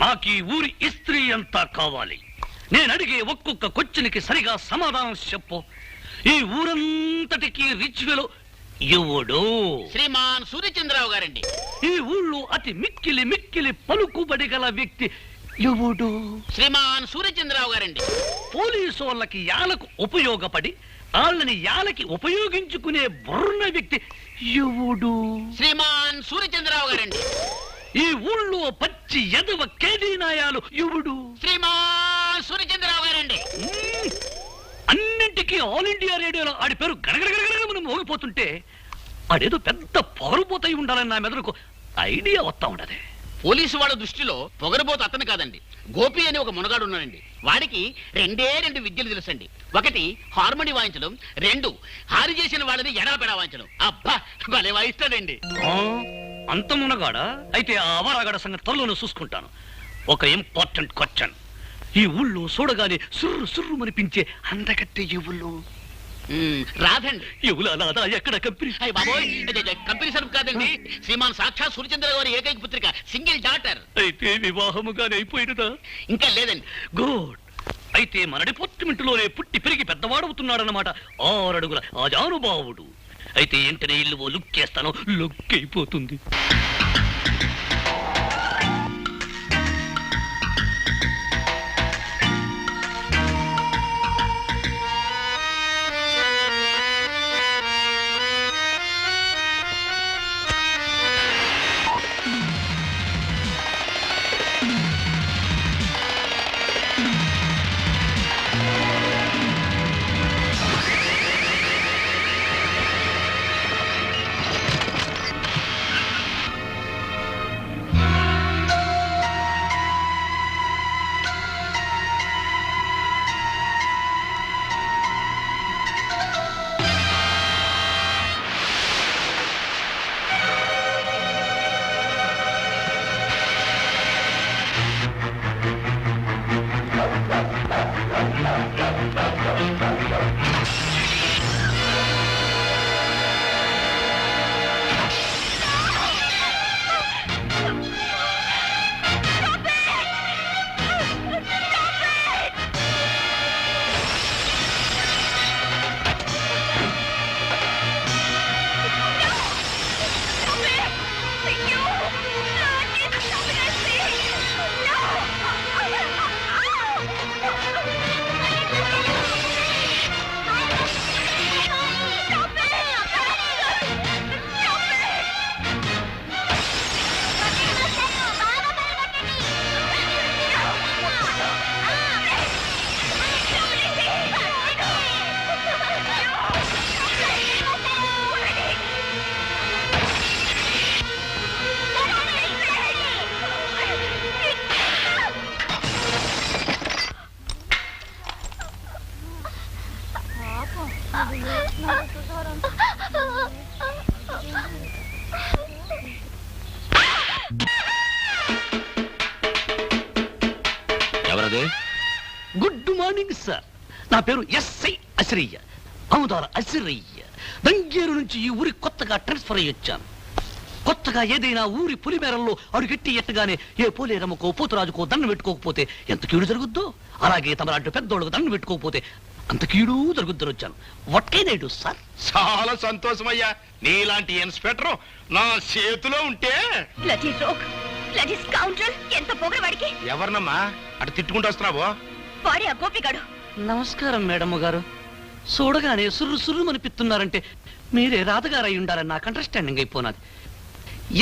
నాకు ఈ ఊరి ఇస్త్రీ అంతా కావాలి. నేను అడిగే ఒక్కొక్క క్వశ్చన్కి సరిగా సమాధానం చెప్పు. ఈ ఊరంతటికి రిచ్ ఫెలో ఎవడు? శ్రీమాన్ సూర్యచంద్రరావు గారండి. ఈ ఊళ్ళో అతి మిక్కిలి మిక్కిలి పలుకుబడి గల వ్యక్తి ఎవడు? శ్రీమాన్ సూర్యచంద్రరావు గారండి. పోలీసు వాళ్ళకి యాలకు ఉపయోగపడి వాళ్ళని యాలకి ఉపయోగించుకునే బుర్ర వ్యక్తి ఎవడు? శ్రీమాన్ సూర్యచంద్రరావు గారండి. ఈ ఊళ్ళో పచ్చి ఎదవ కేదీనాయాలు ఎవడు? శ్రీమాన్ సూర్యచంద్రరావు గారండి. అన్నింటికీ ఆల్ ఇండియా రేడియోలో ఆడి పేరు గడగడగడగడ మోగిపోతుంటే ఆడేదో పెద్ద పొగరుపోతాయి ఉండాలని నా మెదడుకు ఐడియా వస్తా ఉండదు. పోలీసు వాళ్ళ దృష్టిలో పొగరబోతు అతను కాదండి, గోపి అని ఒక మునగాడు ఉన్నాడండి. వాడికి రెండు విద్యలు తెలుసండి. ఒకటి హార్మోని వాయించడం, రెండు హారి చేసిన వాళ్ళని ఎడపెడా వాయించడం. అబ్బా భలే వాయిస్తాడండి. అంత మునగాడా? అయితే ఆ అవరాగడ సంగతి త్వరలోనే చూసుకుంటాను. ఒక ఇంపార్టెంట్ క్వశ్చన్. ఈ ఊళ్ళో చూడగానే సుర్రు సుర్రు మనిపించే అందగట్టె ఎవరు? రాదండి. ఎవలాదా? ఎక్కడ కంపెనీ? బాబోయ్, కంపెనీ సరుకు కాదండి. శ్రీమాన్ సాక్షాత్ సూర్యచంద్ర గారి ఏకైక పుత్రిక, సింగిల్ డాటర్. అయితే వివాహముగానే అయిపోయినదా? ఇంకా లేదండి. గుడ్. అయితే మన డిపార్ట్మెంట్ లోనే పుట్టి పెరిగి పెద్దవాడవుతున్నాడన్నమాట. 6 అడుగుల ఆజానుభావుడు. అయితే వెంటనే ఇల్లు లుక్ చేస్తాను, లుక్ అయిపోతుంది. Good morning sir. నా పేరు ఎస్ఐ అసిరయ్య, ఆముదాల అసిరయ్య. దంగేరు నుంచి ఈ ఊరికి కొత్తగా ట్రాన్స్ఫర్ అయ్యి వచ్చాను. కొత్తగా ఏదైనా ఊరి పులిమేరల్లో అడుగెట్టి ఎట్టగానే ఏ పోలేరమ్మకో పోతురాజుకో దండం పెట్టుకోకపోతే ఎంత కీడు జరుగుద్దో, అలాగే తమలాంటి పెద్దోళ్ళకు దండం పెట్టుకోకపోతే అంత కీడు జరుగుద్దని వచ్చాను. What can I do sir? చాలా సంతోషమయ్యా, నీలాంటి ఇన్స్పెక్టర్ నా చేతిలో ఉంటే. ఎంత పొగరవాడికి! ఎవరినమ్మా అటు తిట్టుకుంటూ వస్తున్నావో? వాడే ఆ గోపిగాడు. నమస్కారం మేడమ్ గారు. చూడగానే సుర్రు సుర్రు అనిపిస్తున్నారంటే మీరే రాధగారు అయి ఉండాలని నాకు అండర్స్టాండింగ్ అయిపోనాది.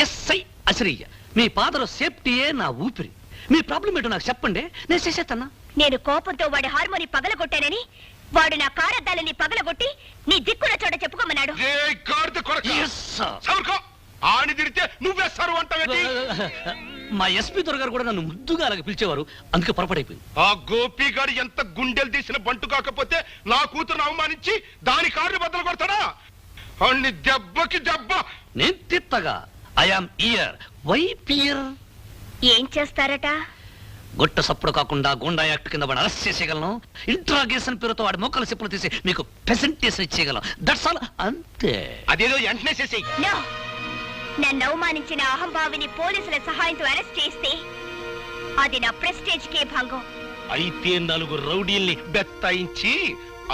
ఎస్ఐ అసిరయ్య, మీ ఫాదర్ సేఫ్టీయే నా ఊపిరి. మీ ప్రాబ్లం ఏంటో నాకు చెప్పండి, నేను చేసేస్తానా. నేను కోపంతో వాడి హార్మోని పగలగొట్టానని వాడు నా కారద్దాలని పగలగొట్టి నీ దిక్కున చోట చెప్పుకోమన్నాడు. ఆని తిడితే నువ్వే సర్వ అంటావేంటి? మా ఎస్పీ దొరగారు కూడా నన్ను ముద్దుగా అలాగే పిలిచేవారు, అందుకే పొరపడైపోయింది. ఆ గోపిగాడు ఎంత గుండెలు తీసిన బంటు కాకపోతే నా కూతురు అవమానించి దాని కారుని బద్దలు కొడతాడా? అన్ని దెబ్బకి దెబ్బ నేను తిత్తగా. I am here. Why fear? ఏం చేస్తారట? గొట్ట సప్పుడు కాకుండా గుండా యాక్ట్ కింద వాడు అరెస్ట్ చేసేయగలను. ఇంట్రాగేషన్ పేరుతో వాడి మొక్కల చెప్పులు తీసి మీకు ప్రెజెంటేషన్ ఇచ్చేయగలం. దట్స్ ఆల్, అంతే. అదేదో వెంటనే చేసేయి. నన్ను అవమానించిన అహంభావిని పోలీసుల సహాయంతో అరెస్ట్ చేస్తే అది నా ప్రెస్టేజ్ కే భంగం. అయితే 4 రౌడీల్ని బెత్తాయించి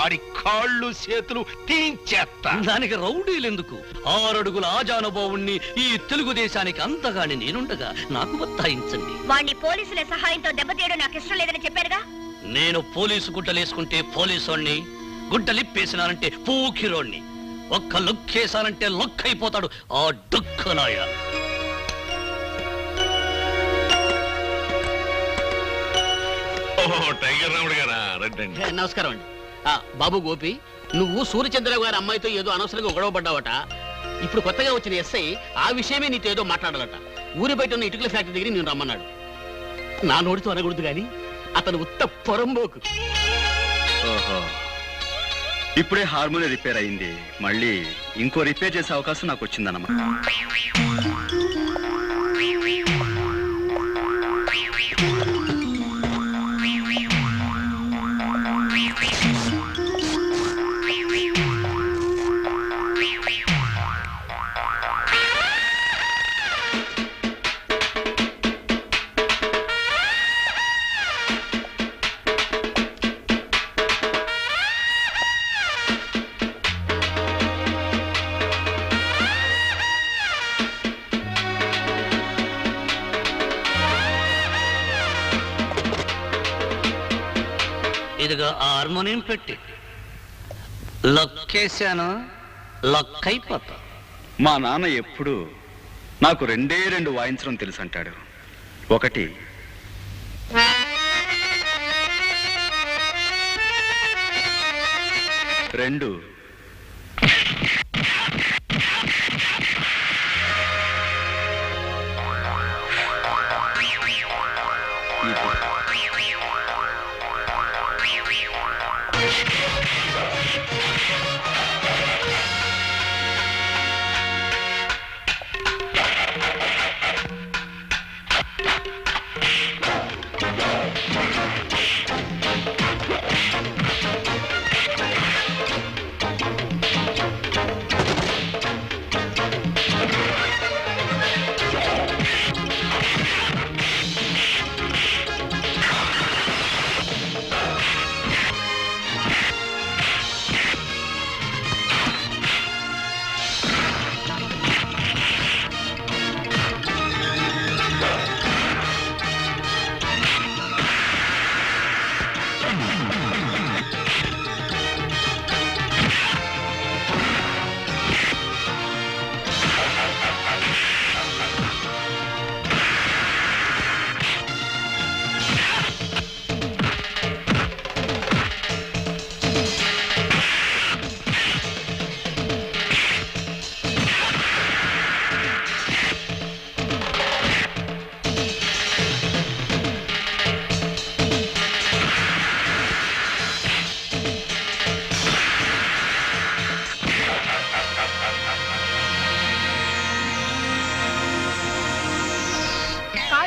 ఆడి కాళ్ళు చేతులు తీయించేస్తా. దానికి రౌడీలు ఎందుకు? 6 అడుగుల ఆజానుభావుణ్ణి ఈ తెలుగుదేశానికి అంతగాని నేనుండగా నాకు బత్తాయించండి. వాణ్ణి పోలీసుల సహాయంతో దెబ్బతీయడం నాకు ఇష్టం లేదని చెప్పారుగా. నేను పోలీసు గుడ్డలేసుకుంటే పోలీసోణ్ణి, గుడ్డలిప్పేసినానంటే పూకిరోణ్ణి. ఒక్క లొక్కేసానంటే లొక్కైపోతాడు ఆ డుక్కనాయ. టైగర్ రాముడు గారా? నమస్కారం అండి. బాబు గోపి, నువ్వు సూర్యచంద్రరావు గారి అమ్మాయితో ఏదో అనవసరంగా గొడవ పడ్డావట. ఇప్పుడు కొత్తగా వచ్చిన ఎస్ఐ ఆ విషయమే నీతో ఏదో మాట్లాడాలట. ఊరి బయట ఉన్న ఇటుకల ఫ్యాక్టరీ దగ్గర నేను రమ్మన్నాడు. నా నోటితో అనకూడదు గాని అతను ఉత్త పొరంబోకు. ఇప్పుడే హార్మోని రిపేర్ అయింది, మళ్ళీ ఇంకో రిపేర్ చేసే అవకాశం నాకు వచ్చిందన్నమాట. ఇదిగో హార్మోనియం పెట్టి లొక్కేశాను, లొక్కైపోతా. మా నాన్న ఎప్పుడు నాకు 2 వాయించడం తెలుసు అంటాడు. ఒకటి రెండు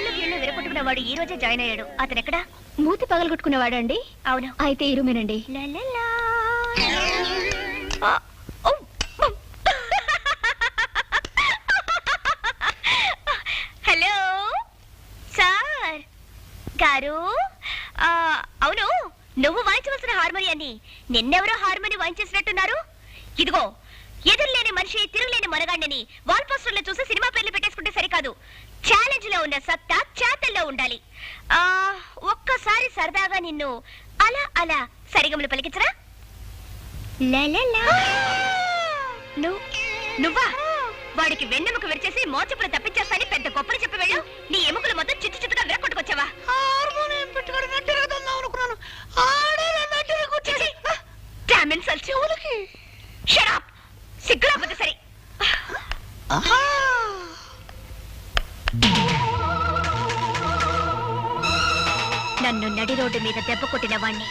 కాళ్ళు గీళ్ళు విరగొట్టుకున్నవాడు ఈ రోజే జాయిన్ అయ్యాడు. అతను ఎక్కడ? మూతి పగలగొట్టుకున్నవాడు అండి. అవును. అయితే ఈ రూమేనండి. హలో సార్ గారు. అవును, నువ్వు వాయించవలసిన హార్మోనియాన్ని నిన్నెవరో హార్మోని వాయించేసినట్టున్నారు. ఇదిగో, ఎదురులేని మనిషి తిరుగులేని మనగాండని వాల్ పోస్టర్లో చూసి సినిమా పేర్లు పెట్టేసుకుంటే సరికాదు. ఛాలెంజ్ లో ఉన్న సత్తా చేతల్లో ఉండాలి. ఒక్కసారి సరదాగా నిన్ను అలా అలా సరిగములు పలికించరా? నువ్వా? వాడికి వెన్నెముక విరిచేసి మోచపులు తప్పించేస్తాని పెద్ద గొప్పలు చెప్పి వెళ్ళు. నీ ఎముకలు మొత్తం చిత్తు చిత్తుగా విరగొట్టుకొచ్చావా? సిగ్గురాకపోతే సరే. నన్ను నడి రోడ్డు మీద దెబ్బ కొట్టిన వాణ్ణి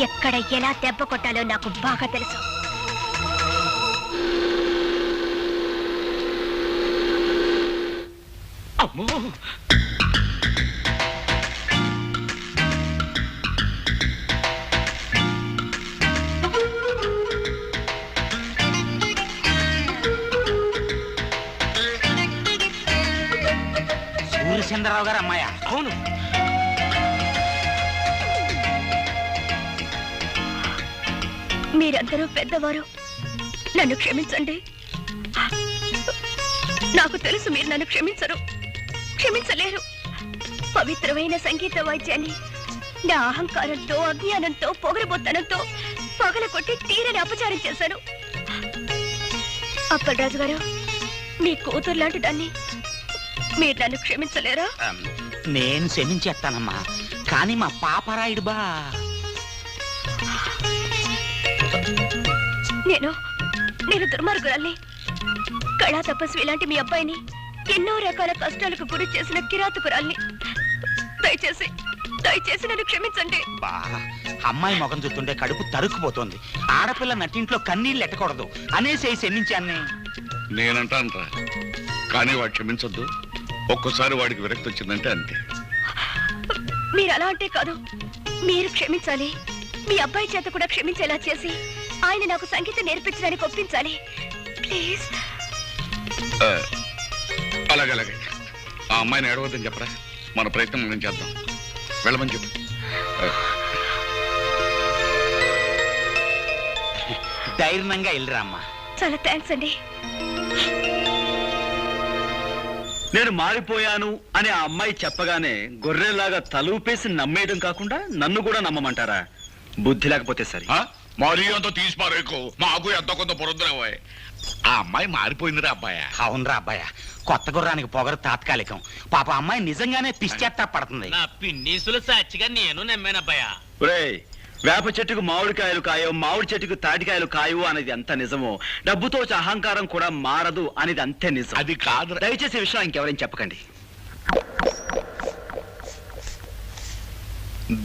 ఎక్కడ ఎలా దెబ్బ కొట్టాలో నాకు బాగా తెలుసు. అమ్మో, సూర్యచంద్రరావు గారు అమ్మాయా? అవును. మీరందరూ పెద్దవారు, నన్ను క్షమించండి. నాకు తెలుసు మీరు నన్ను క్షమించలేరు. పవిత్రమైన సంగీత వాద్యాన్ని నా అహంకారంతో, అజ్ఞానంతో, పొగరబోత్తనంతో పగలకొట్టి తీరని అపచారం చేశాను. అప్పలరాజు గారు, మీ కూతురు లాంటి దాన్ని మీరు నన్ను క్షమించలేరా? నేను క్షమించేస్తానమ్మా, కానీ మా పాపరాయుడు బా. నేను దుర్మార్గురాల్ని. కళా తపస్వి లాంటి మీ అబ్బాయిని ఎన్నో రకాల కష్టాలకు గురి చేసిన కిరాతకురాల్ని. దయచేసి నన్ను క్షమించండి. బా, అమ్మాయి ముఖం చూస్తుంటే కడుపు తరుక్కుపోతోంది. ఆడపిల్ల నటింట్లో కన్నీళ్ళు ఎట్టకూడదు అనేసి క్షమించాన్ని. నేనంటానరా, కానీ వాడు క్షమించొద్దు. ఒక్కోసారి వాడికి విరక్తి వచ్చిందంటే అంతే. మీరు అలా అంటే కాదు, మీరు క్షమించాలి. మీ అబ్బాయి చేత కూడా క్షమించేలా చేసి ఆయన నాకు సంగీతం నేర్పించడానికి ఒప్పించాలి. ప్లీజ్. అలాగే ఆ అమ్మాయిని ఏడవద్దని చెప్పరా. మన ప్రయత్నం మనం చేద్దాం. వెళ్ళమని చెప్పు. ధైర్యంగా వెళ్ళరా అమ్మా. చాలా థ్యాంక్స్ అండి. నేను మారిపోయాను అని ఆ అమ్మాయి చెప్పగానే గొర్రెలాగా తలూపేసి నమ్మేయడం కాకుండా నన్ను కూడా నమ్మమంటారా? బుద్ధి లేకపోతే సరే. మరీ అంత తీసి పారేకో, మాకు ఎంత కొంత పొరుద్దురావా. ఆ అమ్మాయి మారిపోయిందిరా అబ్బాయ. అవునరా అబ్బాయ, కొత్త గుర్రానికి పొగరు తాత్కాలికం. పాప అమ్మాయి నిజంగానే పిచ్చేత్తా పడుతుంది. నా పిన్నీసులు సాక్షిగా నేను నమ్మానబ్బాయా. ఒరేయ్, వేప చెట్టుకు మామిడికాయలు కాయవు, మామిడి చెట్టుకు తాటికాయలు కాయవు అనేది ఎంత నిజమో, డబ్బుతో అహంకారం కూడా మారదు అనేది అంతే నిజం. అది కాదు. దయచేసి విషయం ఇంకెవరైనా చెప్పకండి.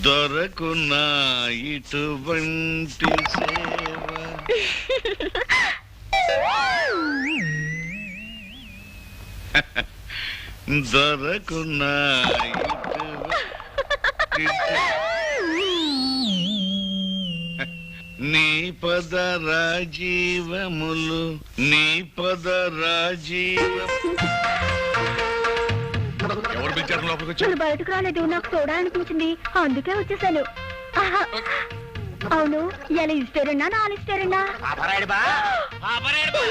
దొరకున్నా ఇటువంటి దొరకున్నా నీ పద రాజీవములు, నీ పద ఎవరు పిలిచారు లోపలికి వచ్చి? బయటకు రాలేదు, నాకు చూడాలనిపించింది, అందుకే వచ్చేసాను. అవును, ఎలా ఇస్తారన్నా నాలుగు ఇస్తారన్నా?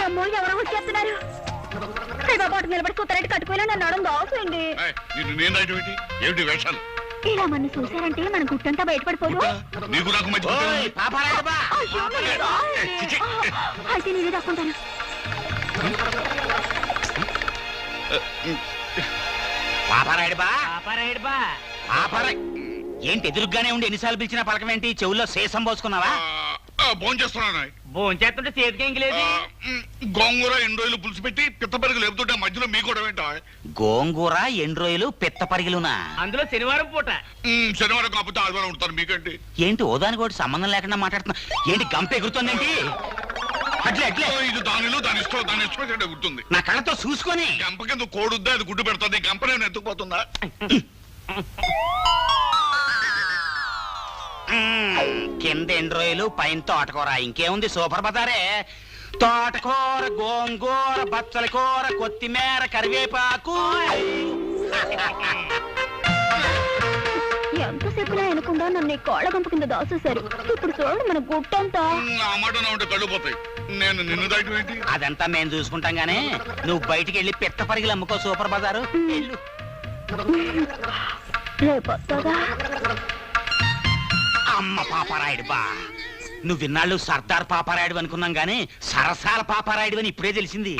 అమ్మో, ఎవరో వచ్చేస్తున్నారు. బాబు నిలబడి కూతారంటే కట్టుకోలే నన్ను అడం దాసండి. ఏమిటి వేషాలు? ఇలా మన చూసారంటే మన గుట్టంతా బయటపడిపోదు. నీకు నాకు మధ్య అయితే నేనే దాక్కుంటాను. ఏంటి ఎదురుగానే ఉండి ఎన్నిసార్లు పిలిచినా పలకమేంటి? చెవుల్లో శేషం పోసుకున్నావా? భోంచేస్తున్నా. భోంచేస్తుంటే చేతికి ఇంకలేదు. గోంగూర ఎండు రోజులు పులుసు పెట్టి పిత్తపరిగి లేపుతుంటే మధ్యలో మీ కూడా ఏంటా? గోంగూర ఎండు రోజులు పిత్త పరిగిలునా? అందులో శనివారం పూట. శనివారం కాకపోతే ఆదివారం ఉంటారు మీకేంటి? ఏంటి ఓదానికి ఒకటి సంబంధం లేకుండా మాట్లాడుతున్నా? ఏంటి గంప ఎగురుతోందేంటి? అట్లే అట్లే ఇది దాని ఇష్టం గుర్తుంది. నా కళ్ళతో చూసుకొని గంప కింద కోడుద్దా అది గుడ్డు పెడుతుంది, గంప నేను ఎత్తుకుపోతుందా? కింద ఎండ్రోయలు పైన తోటకూర, ఇంకేముంది సూపర్ బజారే. తోటకూర, గోంగూర, బచ్చల కూర, కొత్తిమీర, కరివేపాకు. ఎంతసేపులా వెనకుండా నన్ను కోళ్ళ గంప కింద దాసేశారు. ఇప్పుడు చూడండి మన గుట్టంతా. ఆ మాట నా ఉంటే కళ్ళు పోతాయి. నేను నిన్ను దాటి ఏంటి? అదంతా మేము చూసుకుంటాం గానీ నువ్వు బయటికి వెళ్ళి పిట్ట పరిగిలు అమ్ముకో సూపర్ బజారు. వెళ్ళు. రేపొస్తాగా. అమ్మ పాపారాయుడు బా, నువ్వు విన్నాళ్ళు సర్దార్ పాపారాయుడు అనుకున్నాం గానీ సరసాల పాపారాయుడు అని ఇప్పుడే తెలిసింది.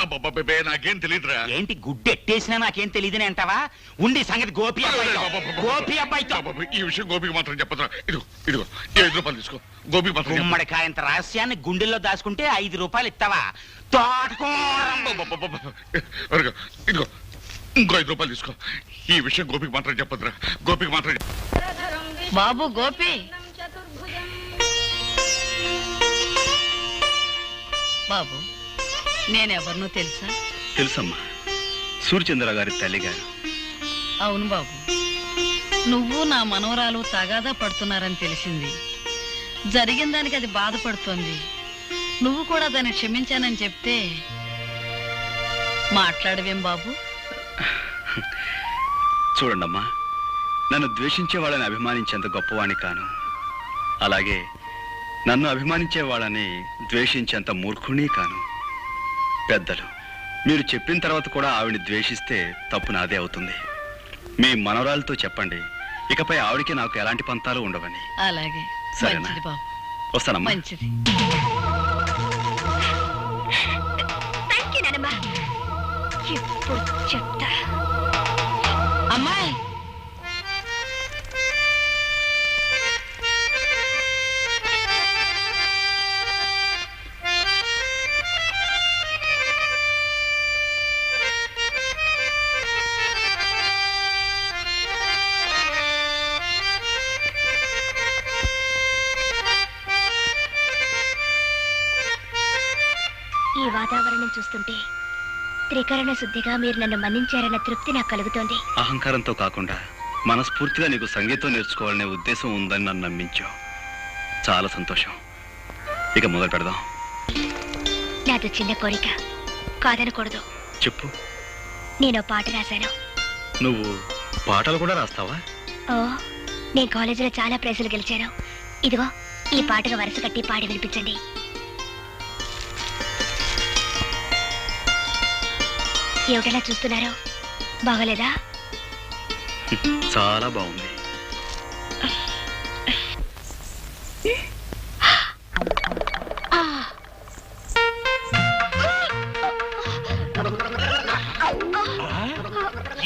నాకేం తెలియదురా. ఏంటి గుడ్డెట్టేసినా నాకేం తెలియదని అంటావా? ఉండి సంగతి గోపి అబ్బాయితో. ఈ విషయం గోపికి మాత్రం చెప్పదురా. ఇదిగో 5 రూపాయలు తీసుకో. గోపి గుమ్మడికాయంత రహస్యాన్ని గుండెల్లో దాచుకుంటే 5 రూపాయలు ఇస్తావా? తోటకూర. ఇదిగో ఇంకో 5 రూపాయలు తీసుకో. ఈ విషయం గోపికి మాత్రం చెప్పదురా. గోపికి మాత్రం బాబు గోపి, బాబు నేనెవరినో తెలుసా? తెలుసమ్మా, సూర్యచంద్ర గారి తల్లి గారు. అవును బాబు, నువ్వు నా మనవరాలు తగాదా పడుతున్నారని తెలిసింది. జరిగిన దానికి అది బాధపడుతోంది. నువ్వు కూడా దాన్ని క్షమించానని చెప్తే మాట్లాడవేం బాబు? చూడండమ్మా, నన్ను ద్వేషించే వాళ్ళని అభిమానించేంత గొప్పవాణ్ణి కాను. అలాగే నన్ను అభిమానించే వాళ్ళని ద్వేషించేంత మూర్ఖుని కాను. పెద్దలు మీరు చెప్పిన తర్వాత కూడా ఆవిడ్ని ద్వేషిస్తే తప్పు నాదే అవుతుంది. మీ మనవరాలతో చెప్పండి, ఇకపై ఆవిడికి నాకు ఎలాంటి పంతాలు ఉండవని. అలాగే. సరేనా? మంచిది బాబు. వస్తానమ్మా. మంచిది. ఇప్పుడు చెప్తా. అమ్మాయి, ఈ వాతావరణం చూస్తుంటే త్రికరణ శుద్ధిగా మీరు నన్ను మన్నించారన్న తృప్తి నాకు కలుగుతోంది. అహంకారంతో కాకుండా మనస్ఫూర్తిగా నీకు సంగీతం నేర్చుకోవాలనే ఉద్దేశం ఉందని నన్ను నమ్మించావు. చాలా సంతోషం. ఇక మొదలు పెడదాం. నాతో చిన్న కోరిక, కాదనకూడదు. చెప్పు. నేను పాట రాశాను. నువ్వు పాటలు కూడా రాస్తావా? ఓ, నేను కాలేజీలో చాలా ప్రైజులు గెలిచాను. ఇదిగో ఈ పాటగా వరుస కట్టి పాడి వినిపించండి. ఏమిటలా చూస్తున్నారు? బాగోలేదా? చాలా బాగుంది.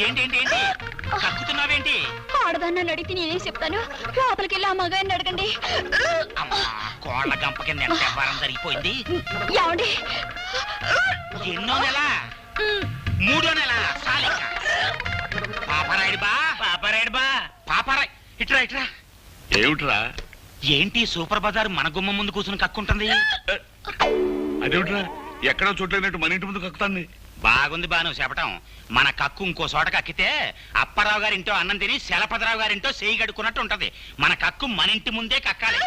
ఏంటి కక్కుతున్నావేంటి? ఆడదాన్ని అడిగితే నేనేం చెప్తాను? లోపలికి వెళ్ళి ఆ మగాన్ని అడగండి. కోళ్ల గంప కింద ఎంత వ్యవహారం జరిగిపోయింది. ఏమండి? ఎన్నో నెల? 3వ నెల. పాపరాయుడు బా పాపరాయ్, ఇట్రా ఇట్రా. ఏమిట్రా? ఏంటి సూపర్ బజార్ మన గుమ్మ ముందు కూర్చుని కక్కుంటుంది? అదేమిట్రా? ఎక్కడో చూడలేనట్టు మన ఇంటి ముందు కక్కుతాంది. బాగుంది బా నువ్వు చెప్పటం. మన కక్కు ఇంకో చోట కక్కితే అప్పారావు గారింటో అన్నం తిని శలపతిరావు గారింటో చేయి గడుకున్నట్టు ఉంటది. మన కక్కు మన ఇంటి ముందే కక్కాలి.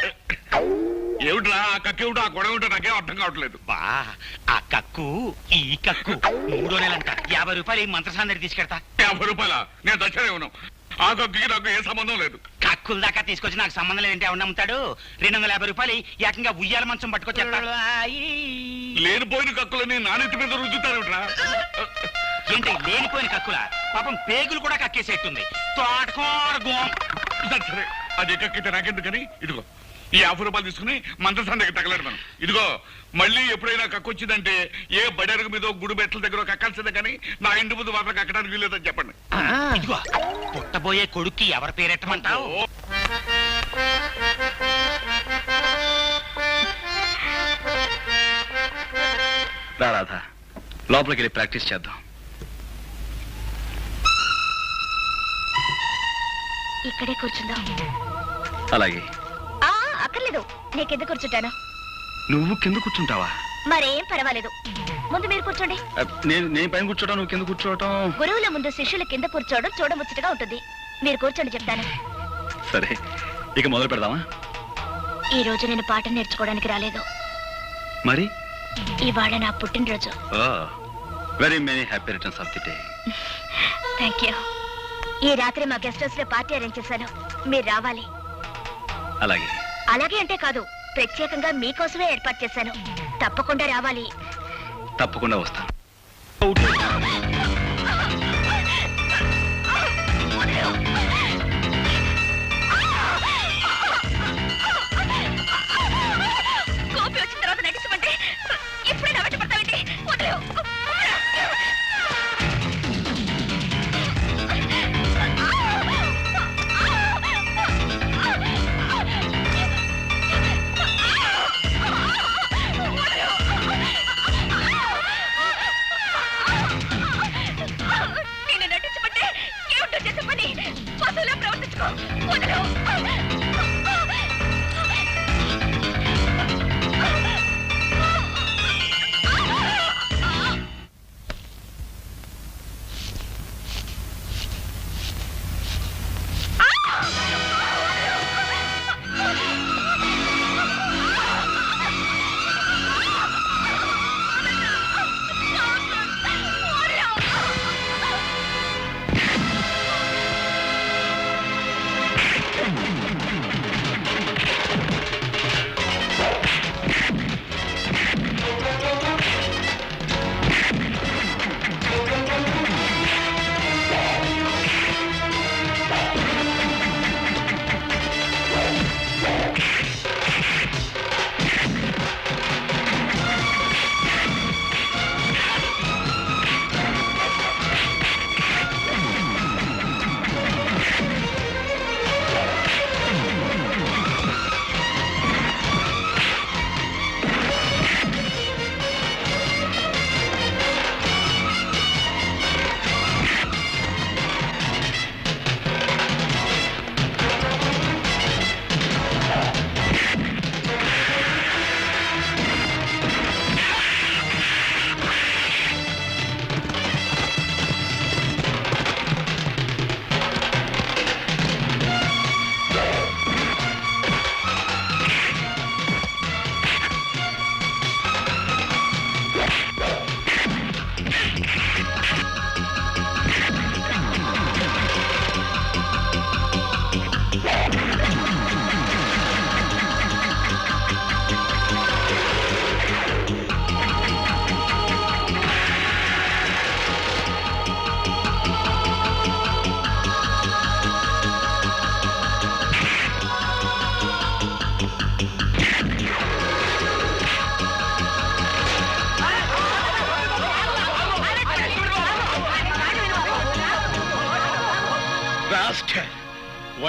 ఏమిట్రా ఆ కక్కేమిటో ఆ గొడవ ఏమిటో నాకేం అర్థం కావట్లేదు. బా ఆ కక్కు ఈ కక్కు 3వ నెలంట. 50 రూపాయలు ఈ మంత్రసాందరి తీసుకెడతా. 50 రూపాయలా? నేను దచ్చనే ఉన్నాం. ఆ కక్కుకి నాకు ఏ సంబంధం లేదు. కక్కుల దాకా తీసుకొచ్చి నాకు సంబంధం లేదంటే ఎవరు నమ్ముతాడు? 250 రూపాయలు ఏకంగా ఉయ్యాల మంచం పట్టుకొచ్చేస్తాడు. లేనిపోయిన కక్కులని నానెత్తి మీద రుద్దుతారేమిట్రా? ఏంటి లేనిపోయిన కక్కుల? పాపం పేగులు కూడా కక్కేసేట్టుంది. తోటకూర గోం. సరే, అది కక్కితే నాకెందుకని ఇదిగో ఈ 50 రూపాయలు తీసుకుని మంత్రసాన్ దగ్గర తగలడతాను. ఇదిగో మళ్ళీ ఎప్పుడైనా కక్కొచ్చిందంటే ఏ బడేరుగు మీద గుడి బెట్ల దగ్గర కక్కాల్సిందే కానీ నా ఇంటి ముందు మాత్రం కక్కడానికి వీలేదని చెప్పండి. ఇదిగో పుట్టబోయే కొడుక్కి ఎవరి పేరెట్టమంటావు? రాధా, లోపలికి వెళ్ళి ప్రాక్టీస్ చేద్దాం. ఇక్కడే కూర్చుందాం. అలాగే. అక్కర్లేదు, నేను కింద కూర్చుంటాను. నువ్వు కింద కూర్చుంటావా? మరేం పర్వాలేదు. ముందు మీరు కూర్చోండి. నేను పైన కూర్చోవడం, నువ్వు కింద కూర్చోవటం. గురువుల ముందు శిష్యుల కింద కూర్చోవడం చూడముచ్చటగా ఉంటుంది. మీరు కూర్చోండి, చెప్తాను. సరే, ఇక మొదలు పెడదామా? ఈ రోజు నేను పాఠం నేర్చుకోవడానికి రాలేదు. మరి ఇవాళ నా పుట్టినరోజు. Very many happy returns of the day. Thank you. ఈ రాత్రి మా గెస్ట్ హౌస్ లో పార్టీ అరేంజ్ చేశాను, మీరు రావాలి. అలాగే. అలాగే అంటే కాదు, ప్రత్యేకంగా మీకోసమే ఏర్పాటు చేశాను. తప్పకుండా రావాలి. తప్పకుండా వస్తాను. కోపి వచ్చిన తర్వాత నటించమంటే ఇప్పుడే నా వెంట పడతావేంటి? వదిలేవు. నేను నటించమంటే ఏమిటో చేసే పని? పశువులా ప్రవర్తించుకో. వదిలేవు.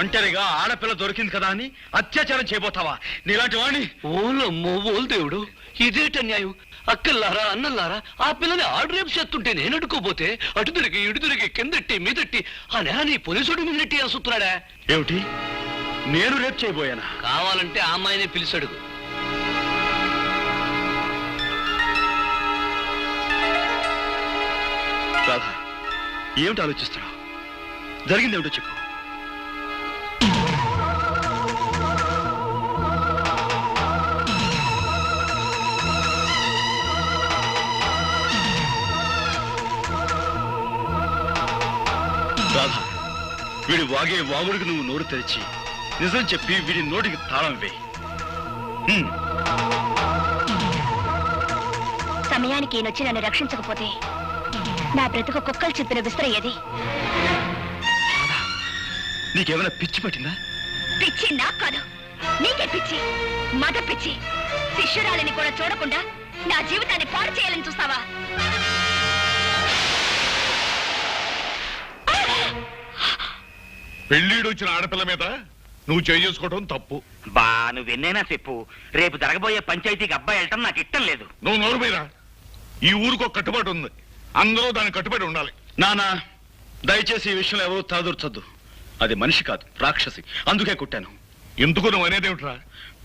ఒంటరిగా ఆడపిల్ల దొరికింది కదా అని అత్యాచారం చేయబోతావా? నీలాంటి వాణ్ణి. ఓలమ్మో ఓలు దేవుడు, ఇదేట న్యాయం? అక్కల్లారా అన్నల్లారా, ఆ పిల్లని ఆడు రేపు చేస్తుంటే నేను అడుకోపోతే అటు తిరిగి ఇటు తిరిగి కిందట్టి మీదట్టి ఆ నేని పోలీసుడి మీద నెట్టి అసుతున్నాడా? ఏమిటి, నేను రేపు చేయబోయానా? కావాలంటే ఆ అమ్మాయినే పిలిచాడు. రాధా, ఏమిటి ఆలోచిస్తున్నావు? జరిగింది ఏమిటో చెప్పు. రాధా, వీడి వాగే వాగుడికి నువ్వు నోరు తెరిచి నిజం చెప్పి వీడి నోటికి తాళం వేయి. సమయానికి ఈయనొచ్చి నన్ను రక్షించకపోతే నా బ్రతుకు కుక్కలు చెప్పిన విస్తరయ్యేది. నీకేమైనా పిచ్చి పట్టిందా? పిచ్చి నాకు కాదు, నీకే పిచ్చి. మద పిచ్చి. శిష్యురాలిని కూడా చూడకుండా నా జీవితాన్ని పాడు చేయాలని చూస్తావా? పెళ్లిడు వచ్చిన ఆడపిల్ల మీద నువ్వు చేసుకోవడం తప్పు. బా నువ్వెన్నైనా చెప్పు, రేపు జరగబోయే పంచాయతీకి అబ్బాయి వెళ్ళటం నాకు ఇష్టం లేదు. నువ్వు నోరు మీద. ఈ ఊరికి ఒక కట్టుబాటు ఉంది, అందరూ దానికి కట్టుబడి ఉండాలి. నానా, దయచేసి ఈ విషయంలో ఎవరూ తలదూర్చొద్దు. అది మనిషి కాదు, రాక్షసి. అందుకే కుట్టాను. ఎందుకు నువ్వు అనేదేమిట్రా?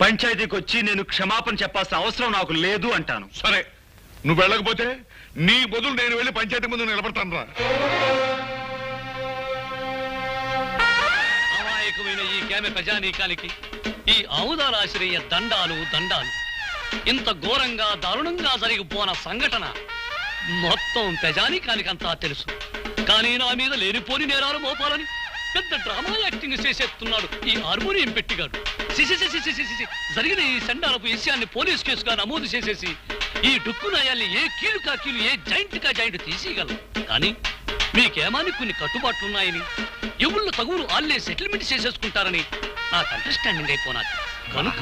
పంచాయతీకి వచ్చి నేను క్షమాపణ చెప్పాల్సిన అవసరం నాకు లేదు అంటాను. సరే, నువ్వు వెళ్ళకపోతే నీ బదులు నేను వెళ్ళి పంచాయతీ ముందు నిలబడతాను రా. అమాయకమైన ఈ గ్రామ ప్రజానీకానికి ఈ ఆముదాల ఆశ్రయ దండాలు దండాలు. ఇంత ఘోరంగా దారుణంగా జరిగిపోన సంఘటన మొత్తం ప్రజానీకానికంతా తెలుసు. కానీ నా మీద లేనిపోని నేరాలు మోపాలని పెద్ద డ్రామా యాక్టింగ్ చేసేస్తున్నాడు ఈ హార్మోనియం పెట్టిగాడు. జరిగిన ఈ సండాలపు విషయాన్ని పోలీస్ కేసుగా నమోదు చేసేసి ఈ డుక్కు నాయాల్ని ఏ కీలు కా కీలు, ఏ జాయింట్ కా జాయింట్ తీసేయగలం. కానీ మీకేమాని కొన్ని కట్టుబాట్లున్నాయని, ఎవళ్ళు తగులు ఆళ్లే సెటిల్మెంట్ చేసేసుకుంటారని నాకు అండర్స్టాండింగ్ అయిపోనాది. కనుక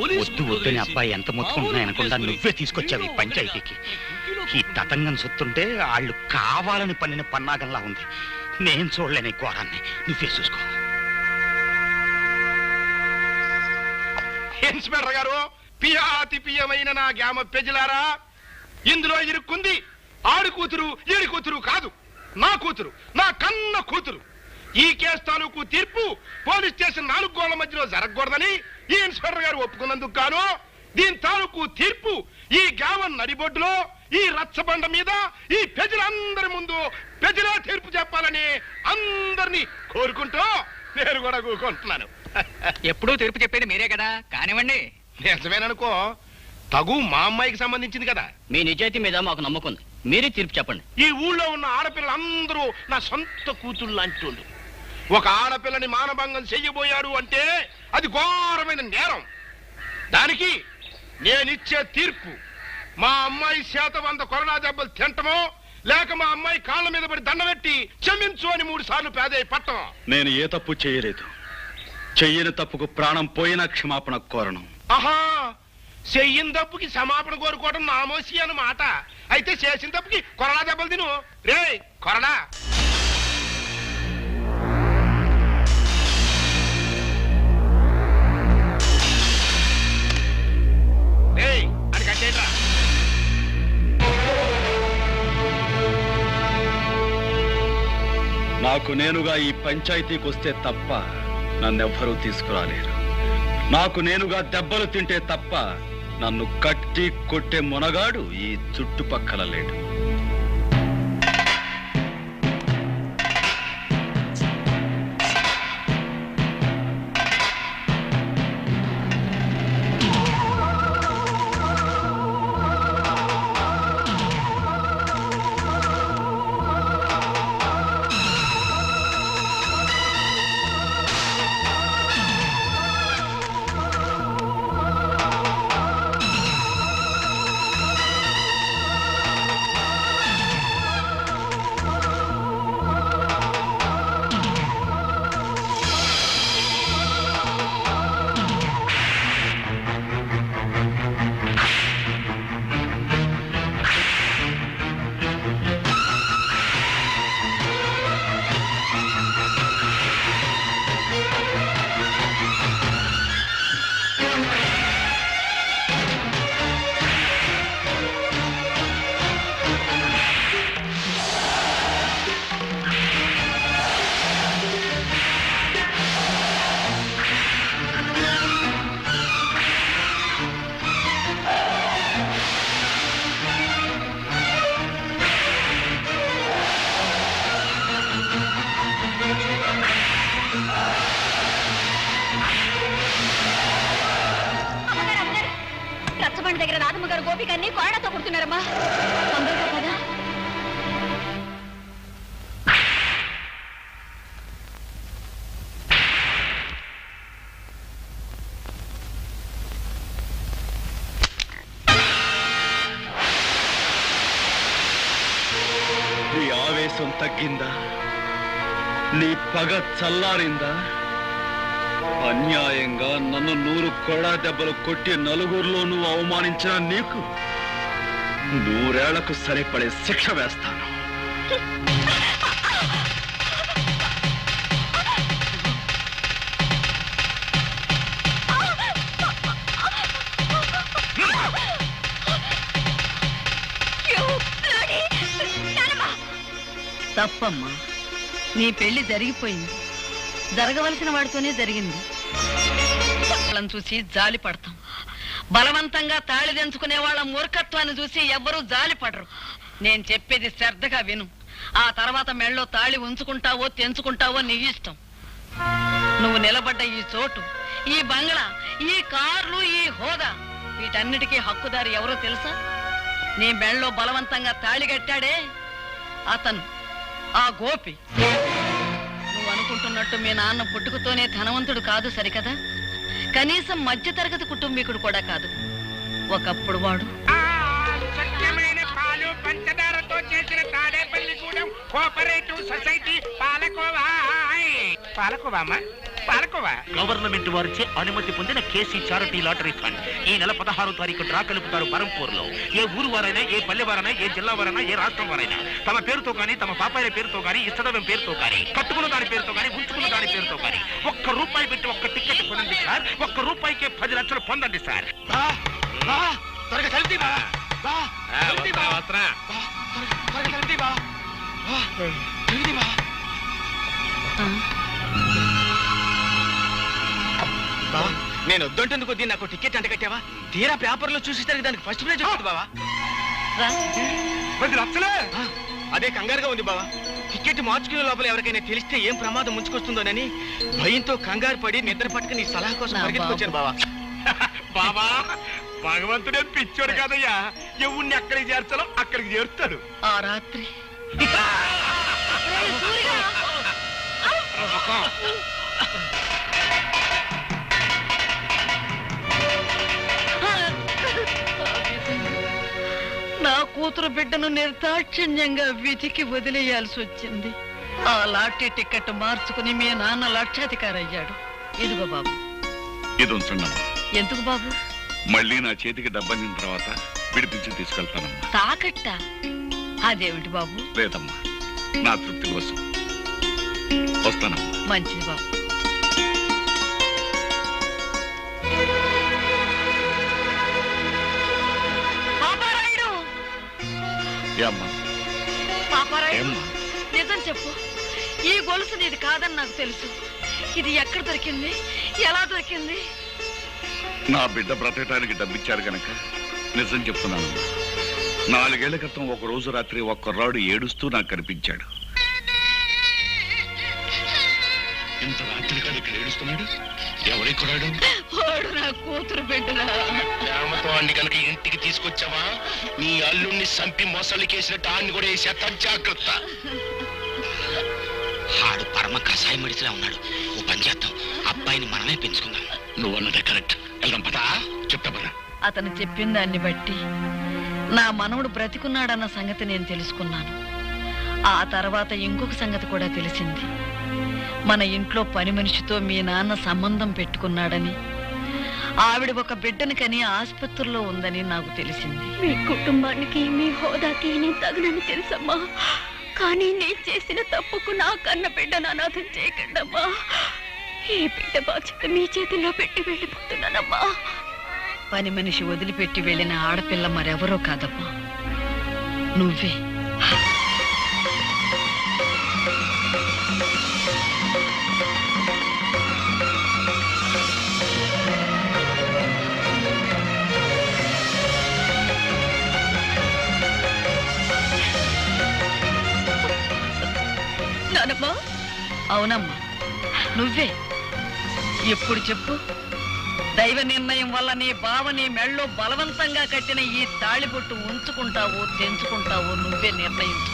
వద్దు వద్దని అబ్బాయి ఎంత మొత్తుకుంటున్నాయనకుండా నువ్వే తీసుకొచ్చావు ఈ పంచాయతీకి. ఈ తతంగం సొత్తుంటే వాళ్ళు కావాలని పన్నిన పన్నాగంలా ఉంది. నేను చూడలేని ఘోరాన్ని, నువ్వే చూసుకో. ఇన్స్పెక్టర్ గారు, పియాతి పియమైన నా గ్రామ ప్రజలారా, ఇందులో ఇరుక్కుంది ఆడి కూతురు ఈడి కూతురు కాదు, నా కూతురు, నా కన్న కూతురు. ఈ కేసు తాలూకు తీర్పు పోలీస్ స్టేషన్ 4 గోళ్ల మధ్యలో జరగకూడదని ఈ ఇన్స్పెక్టర్ గారు ఒప్పుకున్నందుకు గాను దీని తాలూకు తీర్పు ఈ గ్రామం నడిబొడ్డులో ఈ రచ్చబండ మీద ఈ ప్రజలందరి ముందు ప్రజలే తీర్పు చెప్పాలని అందరినీ కోరుకుంటూ నేను కూడా కూరుకుంటున్నాను. ఎప్పుడూ తీర్పు చెప్పేది మీరే కదా, కానివ్వండి. నిజమేననుకో, తగు మా అమ్మాయికి సంబంధించింది కదా. మీ నిజాయితీ మీద మాకు నమ్మకం ఉంది, మీరే తీర్పు చెప్పండి. ఈ ఊళ్ళో ఉన్న ఆడపిల్లలందరూ నా సొంత కూతుళ్ళు లాంటి వాళ్ళు. ఒక ఆడపిల్లని మానభంగం చెయ్యబోయాడు అంటే అది ఘోరమైన నేరం. దానికి నేనిచ్చే తీర్పు మా అమ్మాయి చేత 100 కొరడా దెబ్బలు తింటమో, లేక మా అమ్మాయి కాళ్ళ మీద పడి దండబెట్టి క్షమించు అని 3 సార్లు పేదయ్య పట్టమో. నేను ఏ తప్పు చేయలేదు. చెయ్యని తప్పుకు ప్రాణం పోయినా క్షమాపణ కోరను. ఆహా, చెయ్యిన తప్పుకి క్షమాపణ కోరుకోవడం నామోసి అన్నమాట. అయితే చేసిన తప్పుకి కొరడా దెబ్బలు తిను. రే కొరడా. అది కట్టేట్రా. నాకు నేనుగా ఈ పంచాయతీకి వస్తే తప్ప నన్నెవ్వరూ తీసుకురాలేరు. నాకు నేనుగా దెబ్బలు తింటే తప్ప నన్ను కట్టి కొట్టే మునగాడు ఈ చుట్టుపక్కల లేడు. దగ్గర రాధమ్మ గారు గోపికన్ని కోడతో కొడుతున్నారమ్మా. తొందరగా కదా. నీ ఆవేశం తగ్గిందా? నీ పగ చల్లారిందా? అన్యాయంగా నన్ను 100 కొరడా దెబ్బలు కొట్టి నలుగురిలోనూ అవమానించిన నీకు 100 ఏళ్లకు సరిపడే శిక్ష వేస్తాను. తప్పమ్మా, నీ పెళ్లి జరిగిపోయింది. జరగవలసిన వాడితోనే జరిగింది. వాళ్ళని చూసి జాలి పడతాం. బలవంతంగా తాళి తెంచుకునే వాళ్ళ మూర్ఖత్వాన్ని చూసి ఎవ్వరూ జాలి పడరు. నేను చెప్పేది శ్రద్ధగా విను. ఆ తర్వాత మెళ్ళో తాళి ఉంచుకుంటావో తెంచుకుంటావో నీ ఇష్టం. నువ్వు నిలబడ్డ ఈ చోటు, ఈ బంగ్లా, ఈ కార్లు, ఈ హోదా, వీటన్నిటికీ హక్కుదారి ఎవరో తెలుసా? నీ మెళ్ళో బలవంతంగా తాళి కట్టాడే అతను, ఆ గోపి. నువ్వు అనుకుంటున్నట్టు మీ నాన్న పుట్టుకతోనే ధనవంతుడు కాదు సరికదా, కనీసం మధ్యతరగతి కుటుంబీకుడు కూడా కాదు. ఒకప్పుడు వాడు స్వచ్ఛమైన పాలు పంచదారతో చేసిన తాడేపల్లిగూడెం కోఆపరేటివ్ సొసైటీ పాలకోవా. పాలకోవామా? పాలకోవా గవర్నమెంట్ వారిచే అనుమతి పొందిన కేసీ చారిటీ లాటరీ ఫండ్ ఈ నెల 16వ తారీఖు డ్రా కలుపుతారు బరంపూర్లో. ఏ ఊరు వారైనా, ఏ పల్లె వారైనా, ఏ జిల్లా వారైనా, ఏ రాష్ట్రం వారైనా తమ పేరుతో కానీ, తమ పాపాయిల పేరుతో కానీ, ఇష్టదైవం పేరుతో కానీ, కట్టుకున్న దాని పేరుతో కానీ, ఉంచుకున్న దాని పేరుతో కానీ ₹1 పెట్టి ఒక్క టికెట్ కొనండి సార్. ₹1కే 10 లక్షలు పొందండి సార్. నేను వద్దంటేందుకు కొద్దీ నాకు టికెట్ అంట కట్టావా? తీరా పేపర్లో చూసేసరికి దానికి ఫస్ట్ ప్రైజ్ వచ్చింది బావా. 10 లక్షలే? అదే కంగారుగా ఉంది బావా. టికెట్ మార్చుకునే లోపల ఎవరికైనా తెలిస్తే ఏం ప్రమాదం ముంచుకొస్తుందోనని భయంతో కంగారు పడి నిద్ర పట్టుకుని నీ సలహా కోసం పరిగెత్తుకొచ్చాను బావా. బాబా, భగవంతుడే పిచ్చోడు కాదయ్యా. ఎవరిని ఎక్కడికి చేర్చాలో అక్కడికి చేరుతాడు. ఆ రాత్రి నా కూతురు బిడ్డను నిర్దాక్షిణ్యంగా విధికి వదిలేయాల్సి వచ్చింది. ఆ లాటరీ టికెట్ మార్చుకుని మీ నాన్న లక్షాధికారి అయ్యాడు. ఇదిగో బాబు. ఇది ఉంచండి. ఎందుకు బాబు? మళ్ళీ నా చేతికి డబ్బందిన తర్వాత విడిపించి తీసుకెళ్తానమ్మా. తాకట్ట? అదేమిటి బాబు? లేదమ్మా, నా తృప్తి కోసం. వస్తానమ్మా. మంచిది బాబు. పాపారాయుడు, నిజం చెప్పు. ఈ గొలుసు నీది కాదని నాకు తెలుసు. ఇది ఎక్కడ దొరికింది, ఎలా దొరికింది? నా బిడ్డ బ్రతకటానికి డబ్బిచ్చారు గనక నిజం చెప్తున్నాను. 4 ఏళ్ల క్రితం ఒక రోజు రాత్రి ఒక కుర్రాడు ఏడుస్తూ నాకు కనిపించాడు. ఇంత రాత్రి కాదు ఇక్కడ ఏడుస్తున్నాడు. ఎవరి కుర్రాడు? వాడు నా కూతురు బిడ్డరా. ప్రేమతో అన్ని కనుక ఇంటికి తీసుకొచ్చావా, నీ అల్లుణ్ణి సంపి మొసలికేసినట్టు ఆన్ని కూడా వేసేస్తా. జాగ్రత్త. ఆడు పరమ కషాయ మడిసిలా ఉన్నాడు. ఓ పని చేద్దాం, అబ్బాయిని మనమే పెంచుకుందాం. నువ్వు అన్నదే కరెక్ట్. వెళ్దాం పదా. చెప్తా పదా. అతను చెప్పిన దాన్ని బట్టి నా మనవడు బ్రతికున్నాడన్న సంగతి నేను తెలుసుకున్నాను. ఆ తర్వాత ఇంకొక సంగతి కూడా తెలిసింది. మన ఇంట్లో పని మనిషితో మీ నాన్న సంబంధం పెట్టుకున్నాడని, ఆవిడ ఒక బిడ్డని కని ఆసుపత్రిలో ఉందని నాకు తెలిసింది. మీ కుటుంబానికి, మీ హోదాకి నేను తగనని తెలుసమ్మా. కానీ నేను చేసిన తప్పుకు నా కన్న బిడ్డను అనాథం చేయకండమ్మా. ఈ బిడ్డ బాధ్యత మీ చేతుల్లో పెట్టి వెళ్ళిపోతున్నానమ్మా. పని మనిషి వదిలిపెట్టి వెళ్ళిన ఆడపిల్ల మరెవరో కాదమ్మా, నువ్వే. నానమ్మా? అవునమ్మా, నువ్వే. ఎప్పుడు చెప్పు. దైవ నిర్ణయం వల్ల నీ బావ నీ మెళ్ళో బలవంతంగా కట్టిన ఈ తాళిబొట్టు ఉంచుకుంటావో తెంచుకుంటావో నువ్వే నిర్ణయించు.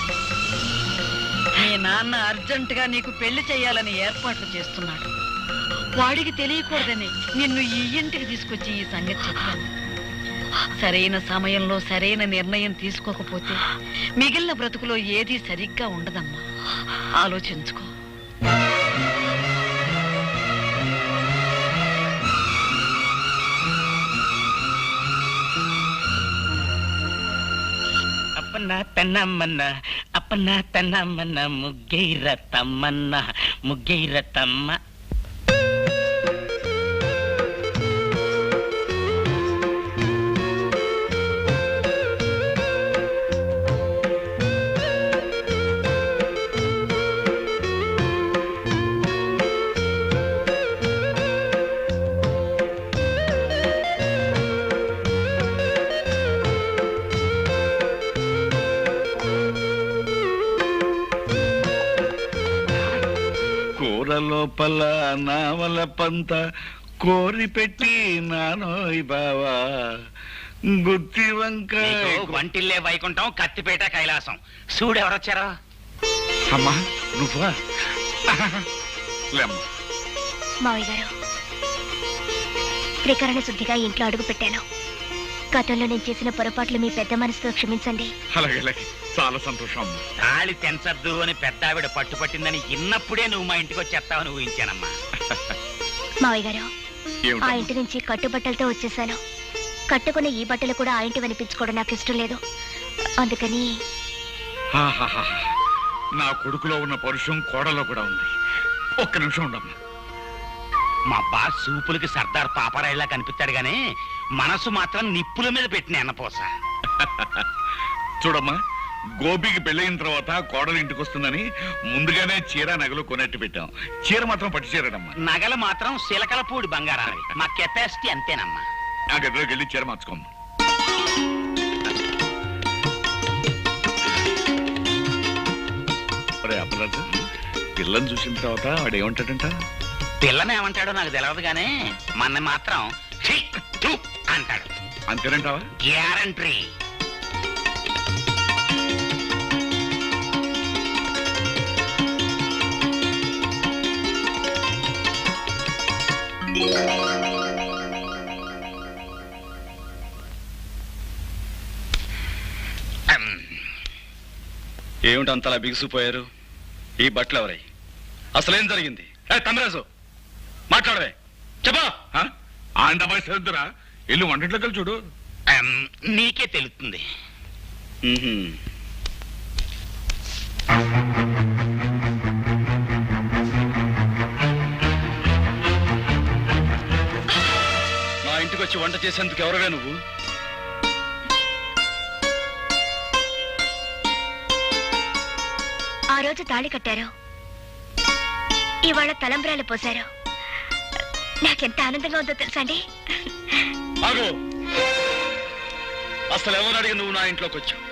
మీ నాన్న అర్జెంటుగా నీకు పెళ్లి చేయాలని ఏర్పాట్లు చేస్తున్నాడు. వాడికి తెలియకూడదని నిన్ను ఈ ఇంటికి తీసుకొచ్చి ఈ సంగతి చెప్పాను. సరైన సమయంలో సరైన నిర్ణయం తీసుకోకపోతే మిగిలిన బ్రతుకులో ఏదీ సరిగ్గా ఉండదమ్మా. ఆలోచించుకో. అప్పన్న తన్నమ్మన్న, అప్పన్న తన్నమ్మన్న, ముగ్గైర తమ్మన్న, ముగ్గైర తమ్మ. కూర లోపల నావల పంత కోరి పెట్టి నానోయ్ బావా గుత్తి వంకాయ నీకు వంటిల్లే వైకుంఠం కత్తిపేట కైలాసం చూడెవరొచ్చారో. అమ్మా నువ్వా? లేమ్మా. మావయ్య గారు, త్రికరణ శుద్ధిగా ఇంట్లో అడుగు పెట్టాను. గతంలో నేను చేసిన పొరపాట్లు మీ పెద్ద మనసుతో క్షమించండి. అలాగే అలాగే, చాలా సంతోషం. తాళి తెంచద్దు అని పెద్ద ఆవిడ పట్టుపట్టిందని ఇన్నప్పుడే నువ్వు మా ఇంటికి వచ్చేస్తావని ఊహించానమ్మా. మావయ్య గారు, ఆ ఇంటి నుంచి కట్టుబట్టలతో వచ్చేసాను. కట్టుకున్న ఈ బట్టలు కూడా ఆ ఇంటి వినిపించుకోవడం నాకు ఇష్టం లేదు. అందుకని నా కొడుకులో ఉన్న పరుషం కోడలో కూడా ఉంది. ఒక్క నిమిషం ఉండమ్మా. మా బాస్ సూపులకి సర్దార్ పాపరాయిలా కనిపిస్తాడు గానీ మనసు మాత్రం నిప్పుల మీద పెట్టిన ఎన్నపోస. చూడమ్మా, గోపికి పెళ్ళయిన తర్వాత కోడలు ఇంటికి వస్తుందని ముందుగానే చీర నగలు కొనట్టు పెట్టాం. చీర మాత్రం పట్టు చీరడమ్మా. నగలు మాత్రం సిలకలపూడి బంగారావి. మా కెపాసిటీ అంతేనమ్మా. ఆ గదిలోకి వెళ్ళి చీర మార్చుకోమ్మా. అప్పరాజు, పిల్లని చూసిన తర్వాత వాడు ఏమంటాడంట? పిల్లని ఏమంటాడో నాకు తెలియదు గానీ మన మాత్రం ఛీ, థు అంటాడు. అంతేనంటావా? గ్యారంటీ. ఏమిటి అంతలా బిగుసిపోయారు? ఈ బట్టలు ఎవరై? అసలేం జరిగింది? తమిరాజు మాట్లాడవే, చెప్పా. ఆండబాయ్ సరిద్దురా, ఇల్లు వంటింట్లోకి చూడు. నీకే తెలుస్తుంది. నా ఇంటికి వచ్చి వంట చేసేందుకు ఎవరవే నువ్వు? ఆ రోజు తాళి కట్టారు, ఇవాళ తలంబ్రాలు పోశారు. నాకెంత ఆనందంగా ఉందో తెలుసా అండి? అసలు ఎవరు అడిగి నువ్వు నా ఇంట్లోకి వచ్చావు?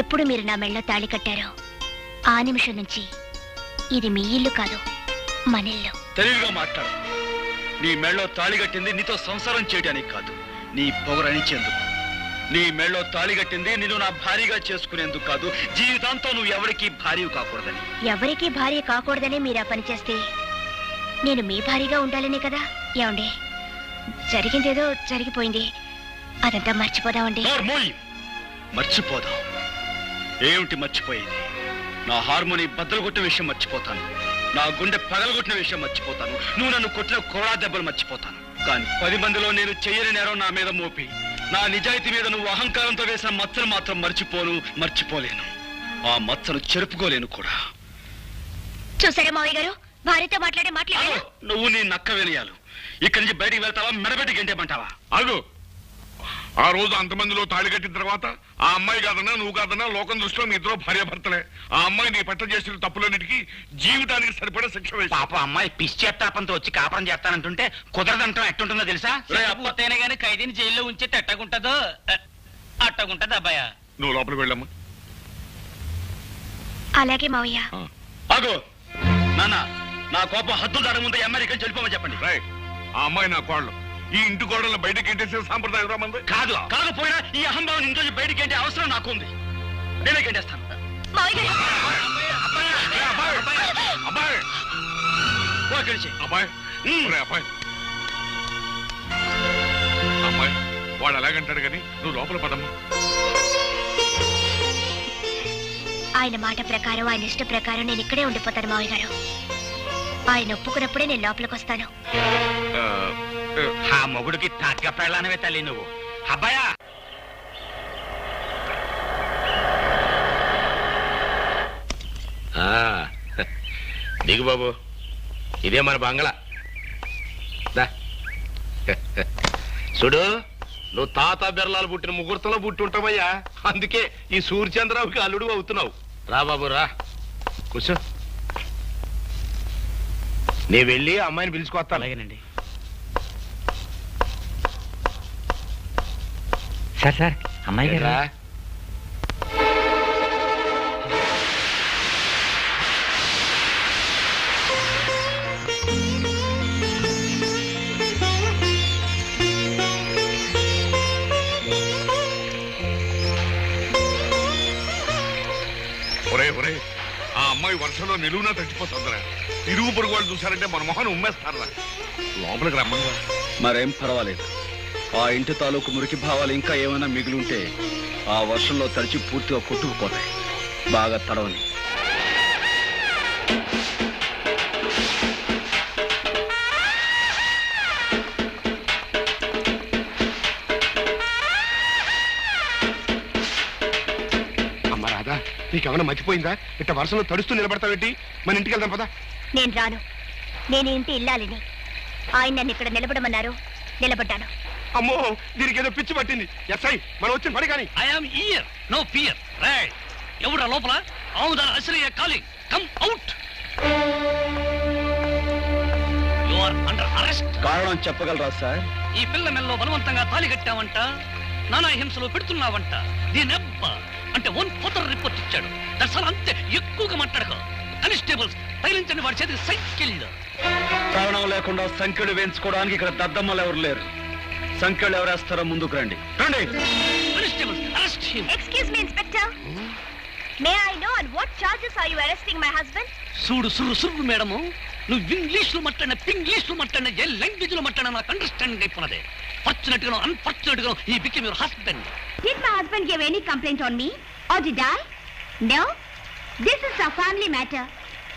ఎప్పుడు మీరు నా మెళ్ళలో తాళి కట్టారో ఆ నిమిషం నుంచి ఇది మీ ఇల్లు కాదు, మన ఇల్లు. తెలివిగా మాట్లాడు. నీ మెళ్ళలో తాళి కట్టింది నీతో సంసారం చేయడానికి కాదు, నీ పొగరనిచ్చేందుకు. నీ మెళ్ళలో తాళి కట్టింది నిన్ను నా భార్యగా చేసుకునేందుకు కాదు, జీవితాంతం నువ్వు ఎవరికి భార్య కాకూడదని. ఎవరికి భార్య కాకూడదని మీరు ఆ పని చేస్తే నేను మీ భార్యగా ఉండాలనే కదా. ఏమండి, జరిగిందేదో జరిగిపోయింది, అదంతా మర్చిపోదామండి. మర్చిపోదాం? ఏమిటి మర్చిపోయేది? నా హార్మోని బద్దలుగొట్టిన విషయం మర్చిపోతాను, నా గుండె పగలగొట్టిన విషయం మర్చిపోతాను, నువ్వు నన్ను కొట్టిన కోడా దెబ్బలు మర్చిపోతాను. కానీ 10 మందిలో నేను చెయ్యని నేరం నా మీద మోపి నా నిజాయితీ మీద నువ్వు అహంకారంతో వేసిన మచ్చను మాత్రం మర్చిపోలేను. ఆ మచ్చను చెరుపుకోలేను కూడా. చూసారా మావయ్య గారు, భార్యతో మాట్లాడారు. నువ్వు నీ నక్క వినయాలు. ఇక్కడి నుంచి బయటికి వెళ్తావా, మెడబెట్టి గంటేమంటావా? అగు, ఆ రోజు అంతమందిలో తాళి కట్టిన తర్వాత ఆ అమ్మాయి కాదన్నా నువ్వు కాదన్నా లోకం దృష్టిలో మీ ఇద్దరు భార్యాభర్తలే. ఆ అమ్మాయి నీ పట్ల చేసిన తప్పులన్నిటికీ జీవితానికి సరిపడా శిక్ష వేసి. పాప అమ్మాయి పిచ్చేత్తాపంతో వచ్చి కాపురం చేస్తానంటుంటే కుదరదంటాం ఎట్టుంటుందో తెలుసా? పూర్తయినా గానీ ఖైదీని జైల్లో ఉంచేది ఎట్టగుంటదో అట్టగుంటది అబ్బాయ. నువ్వు లోపలికి వెళ్ళమ్మా. అలాగే మావయ్య. ఆగో నాన్న, నా కోపం హద్దు దాని ముందు అమెరికన్ వెళ్ళిపోమని చెప్పండి. ఆ అమ్మాయి నా కోడలు. ఈ ఇంటి కోడలను బయటకి ఎంటేసే సాంప్రదాయం రామంది కాదు. కాకపోయినా ఈ అహంభావం ఇంట్లో బయటికి ఏంటి అవసరం నాకు ఉంది. నేనే గంటేస్తాను. అమ్మాయి వాడు ఎలాగంటాడు కానీ నువ్వు లోపల పదమ్మా. ఆయన మాట ప్రకారం, ఆయన ఇష్ట ప్రకారం నేను ఇక్కడే ఉండిపోతాను మావయ్య గారు. ఆయన ఒప్పుకున్నప్పుడే నేను లోపలికి వస్తాను. ఆ మొగుడికి తగ్గ పెళ్ళానవే తల్లి నువ్వు. అబ్బాయా, దిగు బాబు, ఇదే మన బంగళా. చూడు, నువ్వు తాత బిర్లాలు పుట్టిన ముహూర్తంలో పుట్టి ఉంటావయ్యా, అందుకే ఈ సూర్యచంద్రరావుకి అల్లుడు అవుతున్నావు. రా బాబు రా, కూర్చో. నే వెళ్ళి అమ్మాయిని పిలుచుకొస్తాను. అలాగేనండి. సార్ అమ్మాయి గారా? ఆ అమ్మాయి వర్షంలో నిలువునా తచ్చిపోతుందిరా. ఇరుగు పొరుగు వాళ్ళు చూసారంటే మన మొహాన్ని ఉమ్మేస్తారా. లోపలికి రమ్మన్నా. మరేం పర్వాలేదు. ఆ ఇంటి తాలూకు మురికి భావాలు ఇంకా ఏమైనా మిగిలి ఉంటే ఆ వర్షంలో తడిచి పూర్తిగా కొట్టుకుపోతాయి. బాగా తడవని. అమ్మ రాధా, నీకేమైనా మర్చిపోయిందా? ఇట్ట వర్షంలో తడుస్తూ నిలబడతావేంటి? మన ఇంటికి వెళ్దాం పదా. నేను రాను. నేను ఇంటి ఇల్లాలిని. ఆయన నన్ను ఇక్కడ నిలబడమన్నారు, నిలబడ్డాను. అమ్మో, దీనికి ఏదో పిచ్చి పట్టింది. ఎస్ఐ, మనం వచ్చిన పని కానీ. I'm here, no fear. Right, ఎవరా లోపల? ఆముదాల అసలు calling, come out. You are under arrest. కారణం చెప్పగలరా సార్? ఈ పిల్ల మెల్లో బలవంతంగా తాళి కట్టావంట, నానా హింసలో పెడుతున్నావంట. దీనెబ్బ అంటే 1/4 రిపోర్ట్ ఇచ్చాడు. దర్శనం అంతే, ఎక్కువగా మాట్లాడక. కానిస్టేబుల్స్ తగిలించండి వాడి చేతికి సైకిల్. కారణం లేకుండా సంఖ్యలు వేయించుకోవడానికి ఇక్కడ దద్దమ్మలు ఎవరు లేరు. సంఖ్యలు ఎవరేస్తారో ముందుకు రండి. రండి. Constables arrest him. Excuse me inspector. May I know on what charges are you arresting my husband? చూడు సుర్రు మేడము, నువ్వు ఇంగ్లీష్ లో మాట్లాడిన, ఇంగ్లీష్ లో మాట్లాడిన, ఏ లాంగ్వేజ్ లో మాట్లాడినా నాకు అండర్స్టాండింగ్ అయిపోయినదే. ఫార్చునేట్ గా అన్ఫార్చునేట్ గా he became your husband. Did my husband give any complaint on me? Or did I? No. This is a family matter.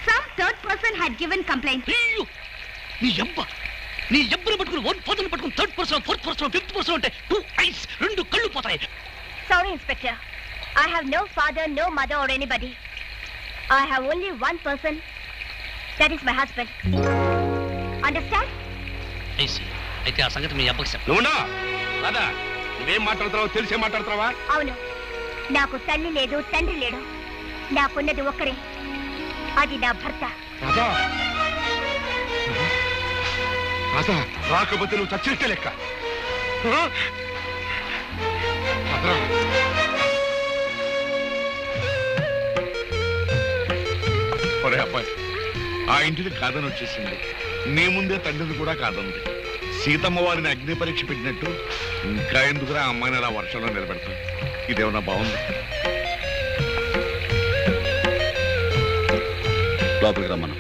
Some third person had given complaint. అయ్యో, నీ ఎబ్బను పట్టుకుని 1/4 పట్టుకుని 3rd person, 4th person, 5th person అంటే 2 eyes, 2 కళ్ళు పోతాయి. Sorry, Inspector. I have no father, no mother or anybody. I have only one person. That is my husband. Understand? అయితే ఆ సంగతి మీ అబ్బకి చెప్పు. నువ్వునా రాదా, నువ్వేం మాట్లాడుతున్నావో తెలిసే మాట్లాడుతున్నావా? అవును, నాకు తల్లి లేదు, తండ్రి లేడు. నాకున్నది ఒక్కరే, అది నా భర్త. రాధా, రాధా, రాకపోతే నువ్వు చచ్చినట్టే లెక్క. ఒరే అబ్బాయి, ఆ ఇంటిని కాదని వచ్చేసింది. నీ ముందే తండ్రిని కూడా కాదంది. సీతమ్మ వారిని అగ్ని పరీక్ష పెట్టినట్టు ఇంకా ఎందుకురా ఆ అమ్మాయిని అలా వర్షంలో నిలబెడతాం? ఇదేమన్నా బాగుంది? లోపలికి రమ్మను.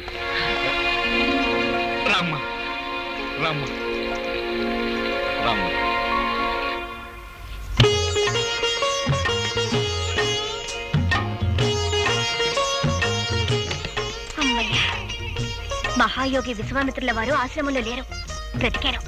రామ్మ రామ్మ రామ్మ. అమ్మయ్య, మహాయోగి విశ్వామిత్రుల వారు ఆశ్రమంలో లేరు, బ్రతికారు.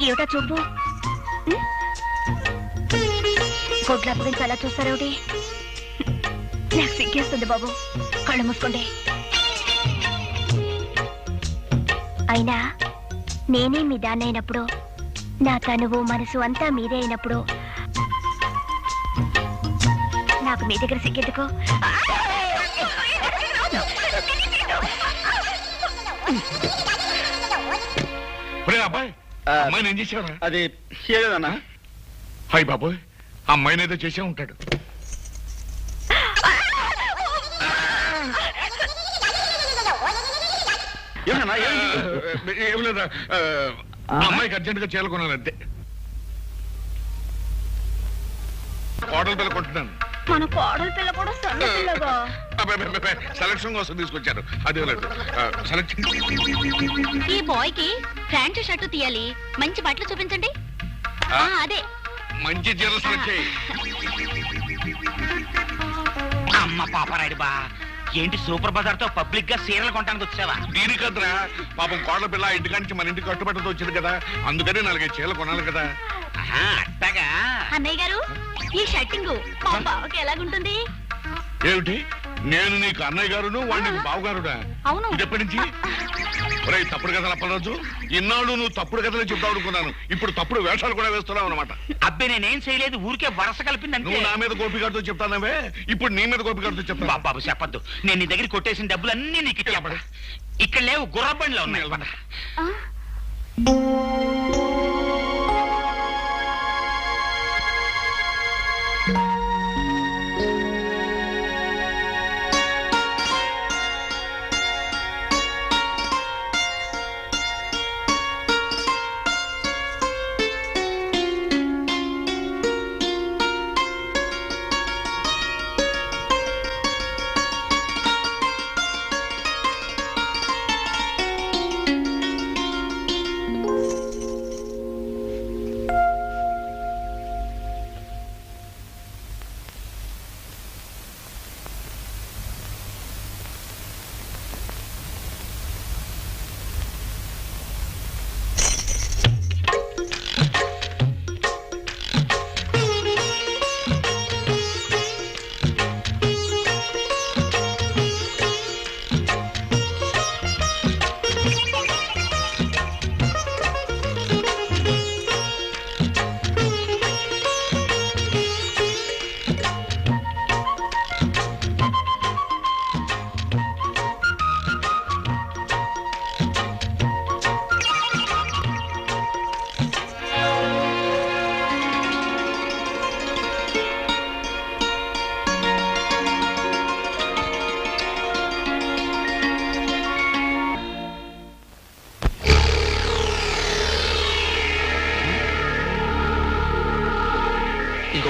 ఏమిటా చూపు? కొడ్ల గురించి అలా చూస్తారేమిటి? నాకు సిగ్గేస్తుంది బాబు, కళ్ళు మూసుకోండి. అయినా నేనే మీ దాన్ని అయినప్పుడు, నా తనువు మనసు అంతా మీదే అయినప్పుడు నాకు మీ దగ్గర సిగ్గెందుకు? అబ్బాయి, అమ్మాయిని ఏం చేసావరా? అది ఏదన్నా? హాయ్ బాబోయ్, అమ్మాయిని ఏదో చేసే ఉంటాడు. ఏం లేదా, అమ్మాయికి అర్జెంట్ గా చేయాలనుకున్నాను అంతే. కోడలు పిల్ల కొంటున్నాను. మన కోడల పిల్ల కూడా సన్నపిల్లగా సెలక్షన్ కోసం తీసుకొచ్చారు. అదే లేదు సెలక్షన్. ఈ బాయ్ కి ప్యాంటు షర్టు తీయాలి, మంచి బట్టలు చూపించండి. అదే మంచి చీరలు సెలెక్ట్ చేయి. అమ్మ పాపరాయుడు బా, ఏంటి సూపర్ బజార్ తో పబ్లిక్ గా సీరలు కొనడానికి వచ్చావా? దీనికద్రా పాపం కోడల పిల్ల ఇంటికాడి నుంచి మన ఇంటికి కట్టుబట్టతో వచ్చింది కదా, అందుకని 4-5 చీరలు కొనాలి కదా. అట్టగా. అన్నయ్య గారు, ఈ షర్టింగ్ మా బావకి ఎలాగుంటుంది? ఏమిటి, నేను నీకు అన్నయ్య గారును, వాడు నీకు బావగారుడా? అవును. ఇది ఎప్పటి నుంచి? ఒరే తప్పుడు కథలు అప్పలరాజు, ఇన్నాళ్ళు నువ్వు తప్పుడు కథలు చెప్తావు అనుకున్నాను, ఇప్పుడు తప్పుడు వేషాలు కూడా వేస్తున్నావు అనమాట. అబ్బే నేనేం చేయలేదు, ఊరికే వరస కలిపింది. నువ్వు నా మీద గోపిగారితో చెప్తానవే, ఇప్పుడు నీ మీద గోపిగారితో చెప్తా. బాబు చెప్పద్దు, నేను నీ దగ్గర కొట్టేసిన డబ్బులన్నీ నీకు ఇచ్చేపడు. ఇక్కడ లేవు, గుర్రబండిలో ఉన్నాయి.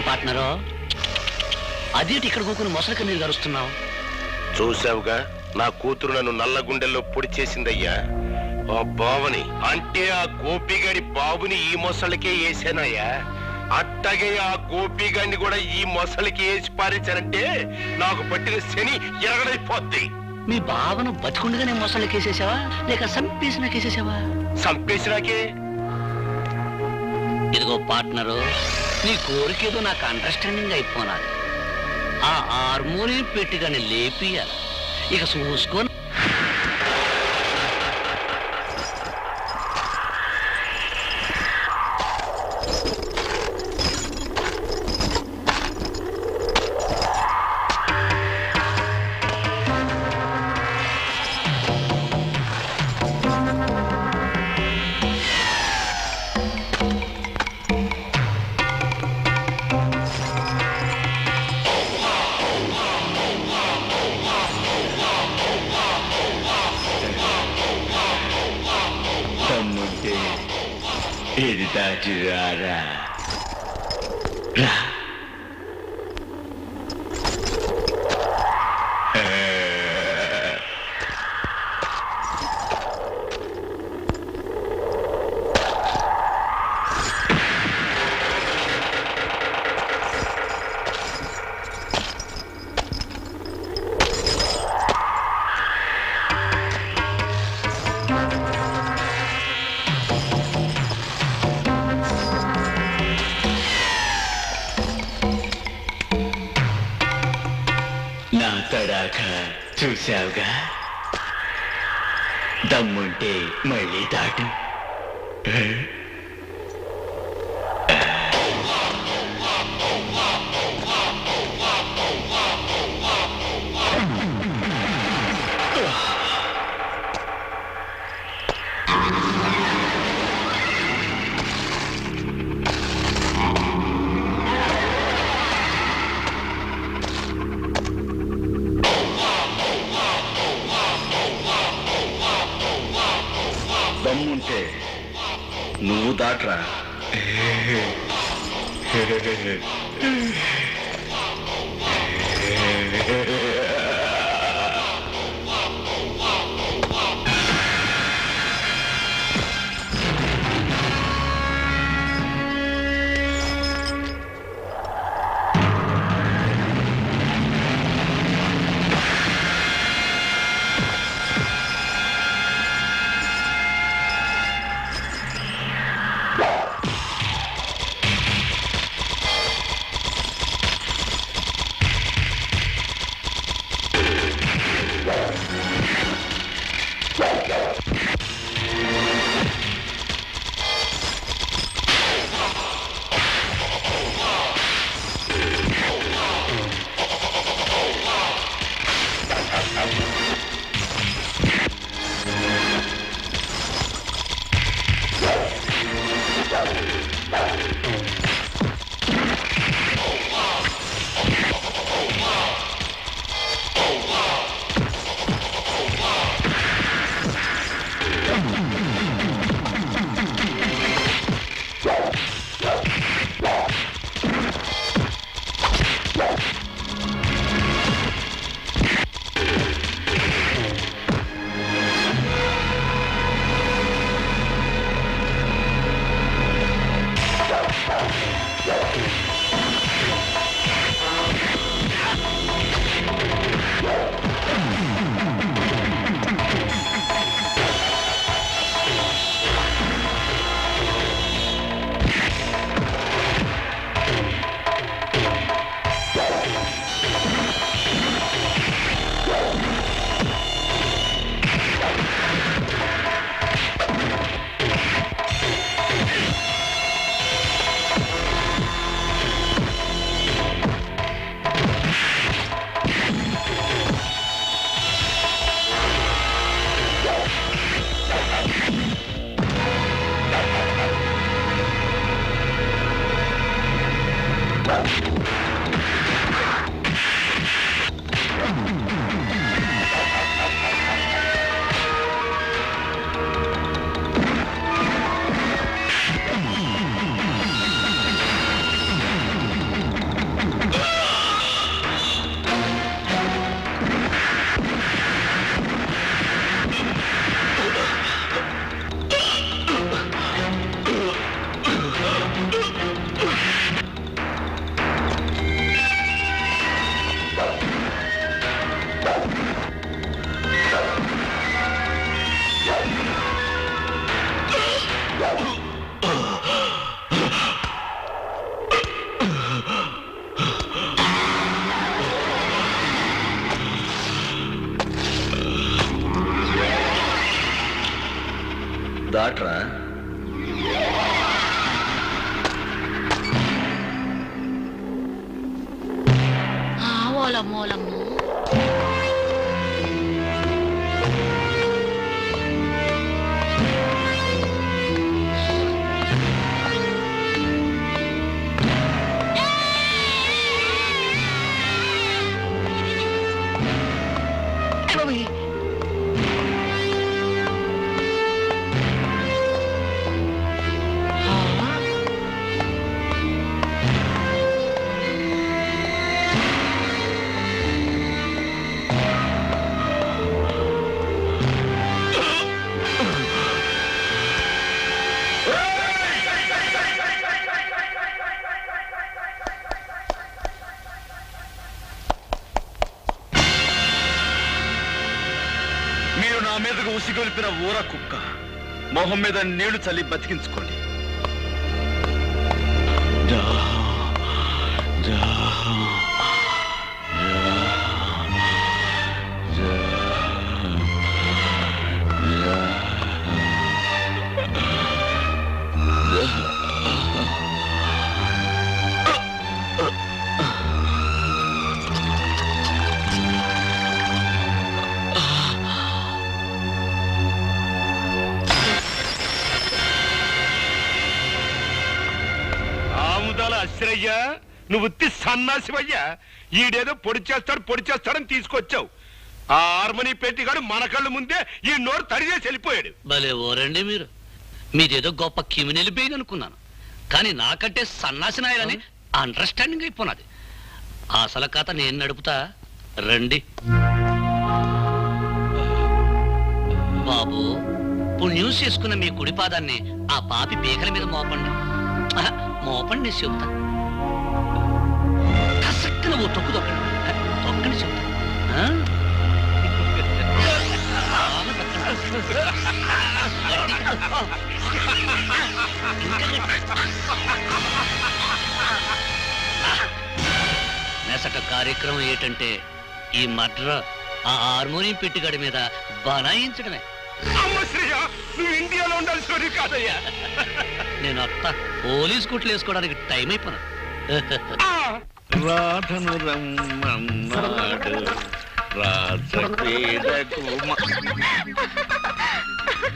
పార్ట్నరో, అదేంటి ఇక్కడ కూకుని మొసలి కన్నీరు గరుస్తున్నావు? చూసావుగా, నా కూతురు నన్ను నల్ల గుండెల్లో పొడి చేసిందయ్యా. ఆ బావని అంటే ఆ గోపిగాడి బాబుని ఈ మొసలికే వేసానయ్యా. అట్టగే ఆ గోపిగాడిని కూడా ఈ మొసలికి వేసి పారించానంటే నాకు పట్టిన శని ఎరగడైపోద్ది. మీ బావను బతికుండగానే మొసలికేసేసావా లేక సంపేసినాకేసేసావా? సంపేసినాకే. ఇదిగో పార్ట్నరు, నీ కోరికేదో నాకు అండర్స్టాండింగ్ అయిపోనాది. ఆ హార్మోనియం పెట్టిగానే లేపియాలి. ఇక చూసుకొని ఇది దాటి రారా రా. నా తడాక చూశావుగా, దమ్ముంటే మళ్ళీ దాటు. దమ్ముంటే నువ్వు దాట్రా. దాట్రా. ఓలమ్మోలమ్మో. మీరు నా మీదకు ఉసిగొలిపిన ఊర కుక్క మొహం మీద నీళ్లు చల్లి బతికించుకోండి. అశ్రయ్యా, నువ్వు సన్నాసివయ్యా. ఈడేదో పొడి చేస్తాడని తీసుకొచ్చావు. ఆ హార్మోని పెట్టిగాడు మన కళ్ళు ముందే ఈ నోరు తడిచేసి వెళ్ళిపోయాడు. భలే ఓరండి మీరు. మీదేదో గొప్ప కిమినెలి బెయిన్ అనుకున్నాను, కానీ నాకంటే సన్నాసి నాయలని అండర్స్టాండింగ్ అయిపోయినది. అసలు కథ నేను నడుపుతా, రండి. బాబు, పుణ్యం చేసుకున్న మీ కుడి పాదాన్ని ఆ పాపి పీకల మీద మోపండి. మోపండి చెబుతా. కసక్కన ఓ తొక్కు తొక్కని చెబుతా. నెసట కార్యక్రమం ఏంటంటే ఈ మడ్ర ఆ హార్మోనియం పెట్టిగడి మీద బనాయించడమే. నువ్వు ఇండియాలో ఉండాల్సి కాదయ్యా. నేను అత్త పోలీస్ కుట్లు వేసుకోవడానికి టైం అయిపోయినా. రాధను రమ్మన్నాడు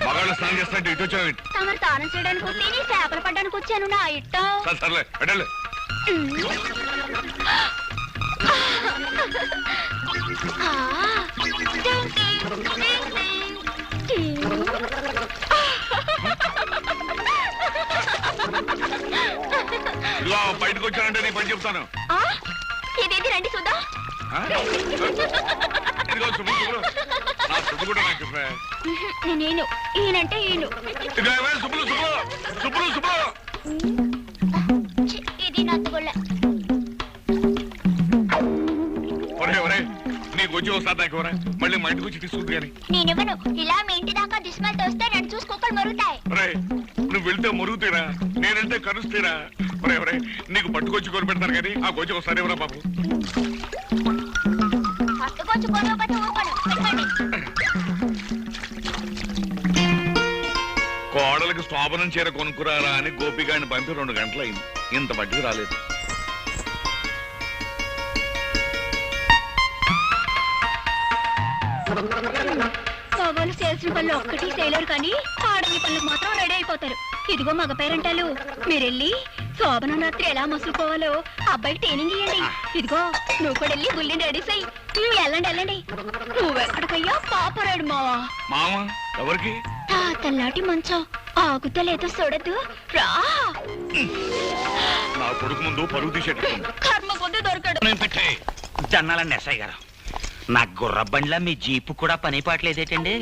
మగాళ్ళు స్నానం చేస్తాంటే ఇటు వచ్చావు. తమరు తానం చేయడానికి వచ్చి చేపలు పడ్డానికి వచ్చాను నా ఇట్టం. సర్లే అడలే. ఇదిగో బయటకు వచ్చానంటే నీ పని చెప్తాను. ఇదేంటి రండి చూద్దాం. ఇదిగో శుభ్రు శుభ్రు నా శుభ్రు కూడా నాకు చెప్పే. నేను ఈయనంటే ఈయన. శుభ్రు శుభ్రు శుభ్రు శుభ్రు ఇది నచ్చగొళ్ళ. ఒరే ఒరే నీకు వచ్చి వస్తా నాకు మళ్ళీ మా ఇంటికి వచ్చి తీసుకుంది కానీ నేనివ్వను. ఇలా మీ ఇంటి దాకా దుష్మలతో వస్తే నన్ను చూసి కుక్కలు మరుగుతాయి. ఒరే నువ్వు వెళ్తే మరుగుతీరా, నేను వెళ్తే కరుస్తీరా. ఒరే ఒరే నీకు పట్టుకొచ్చి కొని పెడతాను కానీ ఆ కొంచెం ఒకసారి ఎవరా బాబు. పట్టుకొచ్చి కొనుక్కోపోతే ఊరుకోను. పెట్టండి. కోడలకు శోభనం చీర కొనుక్కురారా అని గోపిగాడిని పంపి 2 గంటలైంది, ఇంత మట్టికి రాలేదు. మగవాళ్ళు చేయాల్సిన పనులు ఒక్కటి చేయలేరు కానీ ఆడని పనులకు మాత్రం రెడీ అయిపోతారు. ఇదిగో మగ పేరంటాలు, మీరెళ్ళి శోభనం రాత్రి ఎలా మసులుకోవాలో అబ్బాయికి ట్రైనింగ్ ఇవ్వండి. ఇదిగో నువ్వు కూడా వెళ్ళి గుళ్ళని రెడీ చెయ్యి. వెళ్ళండి వెళ్ళండి. నువ్వెక్కడికయ్యా పాపరాడు మావా. మావా ఎవరికి? తెల్లాటి మంచం ఆగుతలేదో చూడద్దు రా. నా కొడుకు ముందు పరుగు తీసేటట్టు కర్మ కొద్ది దొరకడు. పెట్టే జన్నాలండి ఎస్ఐ గారు, నా గుర్ర బండిలా మీ జీపు కూడా పని పాటలేదేటండి.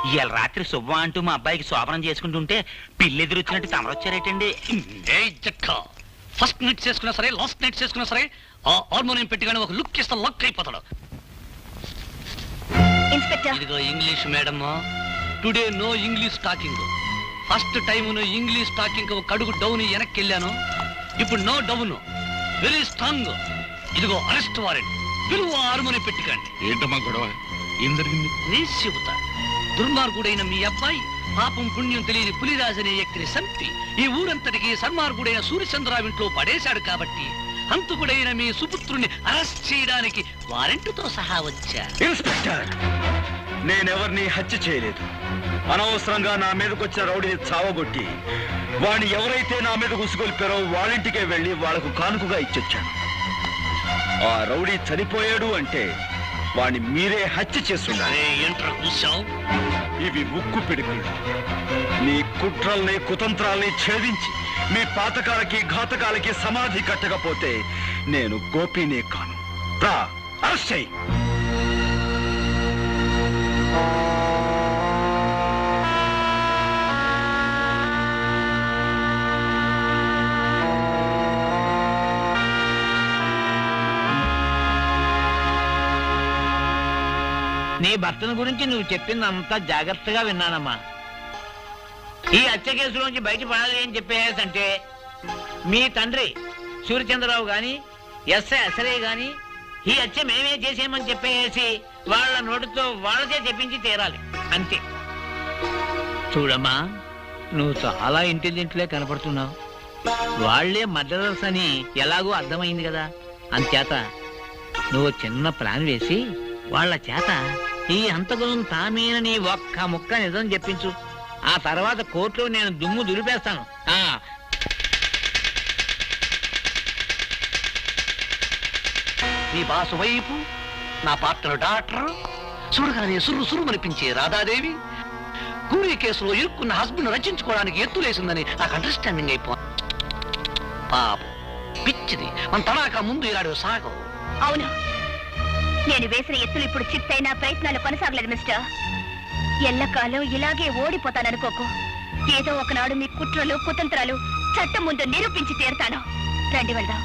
ఇవాళ రాత్రి శుభ్వ అంటూ మా అబ్బాయికి శోభనం చేసుకుంటుంటే పిల్లెదురొచ్చినట్టు తమరొచ్చారేటండి. ఫస్ట్ నైట్ చేసుకున్నా సరే, లాస్ట్ నైట్ చేసుకున్నా సరే, ఆ హార్మోనియం పెట్టిగానే ఒక లుక్ ఇస్తా లక్ అయిపోతాడు. ఇదిగో English madam, today no English talking. First time no English talking ఒక అడుగు డౌన్ వెనక్కి వెళ్ళాను. ఇప్పుడు నో డౌన్, వెరీ స్ట్రాంగ్. ఇదిగో అరెస్ట్ వారెంట్, పిలువ హార్మోనియం పెట్టికండి. ఏంటమ్మా గొడవ? ఏం జరిగింది? నీ చెబుతా. దుర్మార్గుడైన మీ అబ్బాయి పాపం పుణ్యం తెలియని పులిరాజు అనే వ్యక్తిని చంపి ఈ ఊరంతటికి సన్మార్గుడైన సూర్యచంద్రరావు ఇంట్లో పడేశాడు కాబట్టి హంతకుడైన మీ సుపుత్రుని అరెస్ట్ చేయడానికి వారెంట్తో సహా వచ్చా. ఇన్స్పెక్టర్, నేనెవరిని హత్య చేయలేదు. అనవసరంగా నా మీదకొచ్చిన రౌడీని చావగొట్టి వాడిని ఎవరైతే నా మీద ఉసుగొల్పారో వాళ్ళింటికే వెళ్ళి వాళ్లకు కానుకగా ఇచ్చొచ్చాను. ఆ రౌడీ చనిపోయాడు అంటే వాడిని మీరే హత్య చేస్తుండాలి. ఏంట్రా కూర్చావు? ఇవి ఉక్కు పిడుగులు. మీ కుట్రల్ని కుతంత్రాల్ని ఛేదించి మీ పాతకాలకి ఘాతకాలకి సమాధి కట్టకపోతే నేను గోపినే కాను. రా, అరెస్ట్ చెయ్యి. నీ భర్తను గురించి నువ్వు చెప్పిందంతా జాగ్రత్తగా విన్నానమ్మా. ఈ హత్య కేసులోంచి బయటపడాలి అని చెప్పేసంటే మీ తండ్రి సూర్యచంద్రరావు గాని ఎస్ఐ అసరయ్య గాని ఈ హత్య మేమే చేసేయమని చెప్పేసి వాళ్ళ నోటితో వాళ్ళకే చెప్పించి తీరాలి, అంతే. చూడమ్మా, నువ్వు చాలా ఇంటెలిజెంట్లే కనపడుతున్నావు. వాళ్లే మర్డరర్స్ అని ఎలాగో అర్థమైంది కదా. అంచేత నువ్వు చిన్న ప్లాన్ వేసి వాళ్ళ చేత ఈ హంతకులను తామేనని ఒక్క ముక్క నిజం చెప్పించు. ఆ తర్వాత కోర్టులో నేను దుమ్ము దులిపేస్తాను. నీ బాసు వైపు నా పార్ట్నర్ డాక్టర్ చూడగానే సుర్రు మనిపించే రాధాదేవి కూలీ కేసులో ఇరుక్కున్న హస్బెండ్ రచించుకోవడానికి ఎత్తులేసిందని నాకు అండర్స్టాండింగ్ పాపం పిచ్చిది. మన తడాక ముందు ఇలాడు సాగవు. అవును, నేను వేసిన ఎత్తులు ఇప్పుడు చిత్తైన ప్రయత్నాలు కొనసాగలేదు మిస్టర్. ఎల్లకాలం ఇలాగే ఓడిపోతాననుకోకు. ఏదో ఒకనాడు మీ కుట్రలు కుతంత్రాలు చట్టం ముందు నిరూపించి తీరుతాను. రండి వెళ్దాం.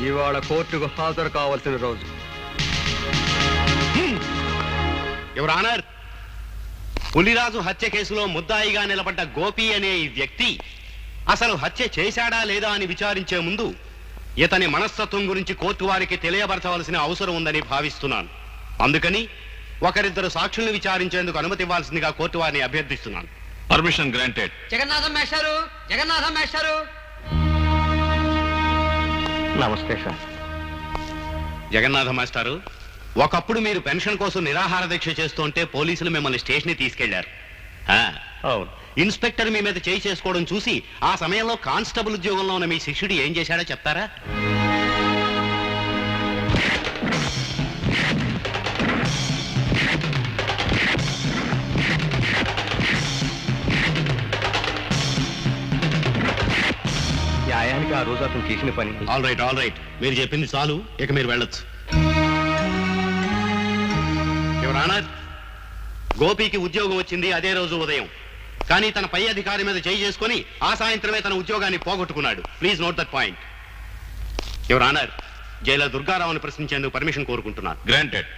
ఇవాళ కోర్టుకు హాజరు కావాల్సిన రోజు. యువర్ ఆనర్, పులిరాజు హత్య కేసులో ముద్దాయిగా నిలబడ్డ గోపి అనే ఈ వ్యక్తి అసలు హత్య చేశాడా లేదా అని విచారించే ముందు ఇతని మనస్తత్వం గురించి కోర్టు వారికి తెలియపరచవలసిన అవసరం ఉందని భావిస్తున్నాను. అందుకని ఒకరిద్దరు సాక్షుల్ని విచారించేందుకు అనుమతి ఇవ్వాల్సిందిగా కోర్టు వారిని అభ్యర్థిస్తున్నాను. Permission granted. జగన్నాథం మేస్టారు, జగన్నాథం మేస్టారు. నమస్తే సార్. జగన్నాథ మాస్టారు, ఒకప్పుడు మీరు పెన్షన్ కోసం నిరాహార దీక్ష చేస్తుంటే పోలీసులు మిమ్మల్ని స్టేషన్ తీసుకెళ్లారు. అవును. ఇన్స్పెక్టర్ మీ మీద చేయి చేసుకోవడం చూసి ఆ సమయంలో కానిస్టేబుల్ ఉద్యోగంలో ఉన్న మీ శిష్యుడు ఏం చేశాడో చెప్తారా? న్యాయానికి ఆ రోజు అతను చేసిన పని. ఆల్ రైట్, మీరు చెప్పింది చాలు, ఇక మీరు వెళ్ళొచ్చు. యువర్ ఆనర్, గోపికి ఉద్యోగం వచ్చింది అదే రోజు ఉదయం. కానీ తన పై అధికారి మీద చేయి చేసుకుని ఆ సాయంత్రమే తన ఉద్యోగాన్ని పోగొట్టుకున్నాడు. Please note that point. Your honour, jailer దుర్గారావుని ప్రశ్నించేందుకు పర్మిషన్ కోరుకుంటున్నాను. గ్రాంటెడ్.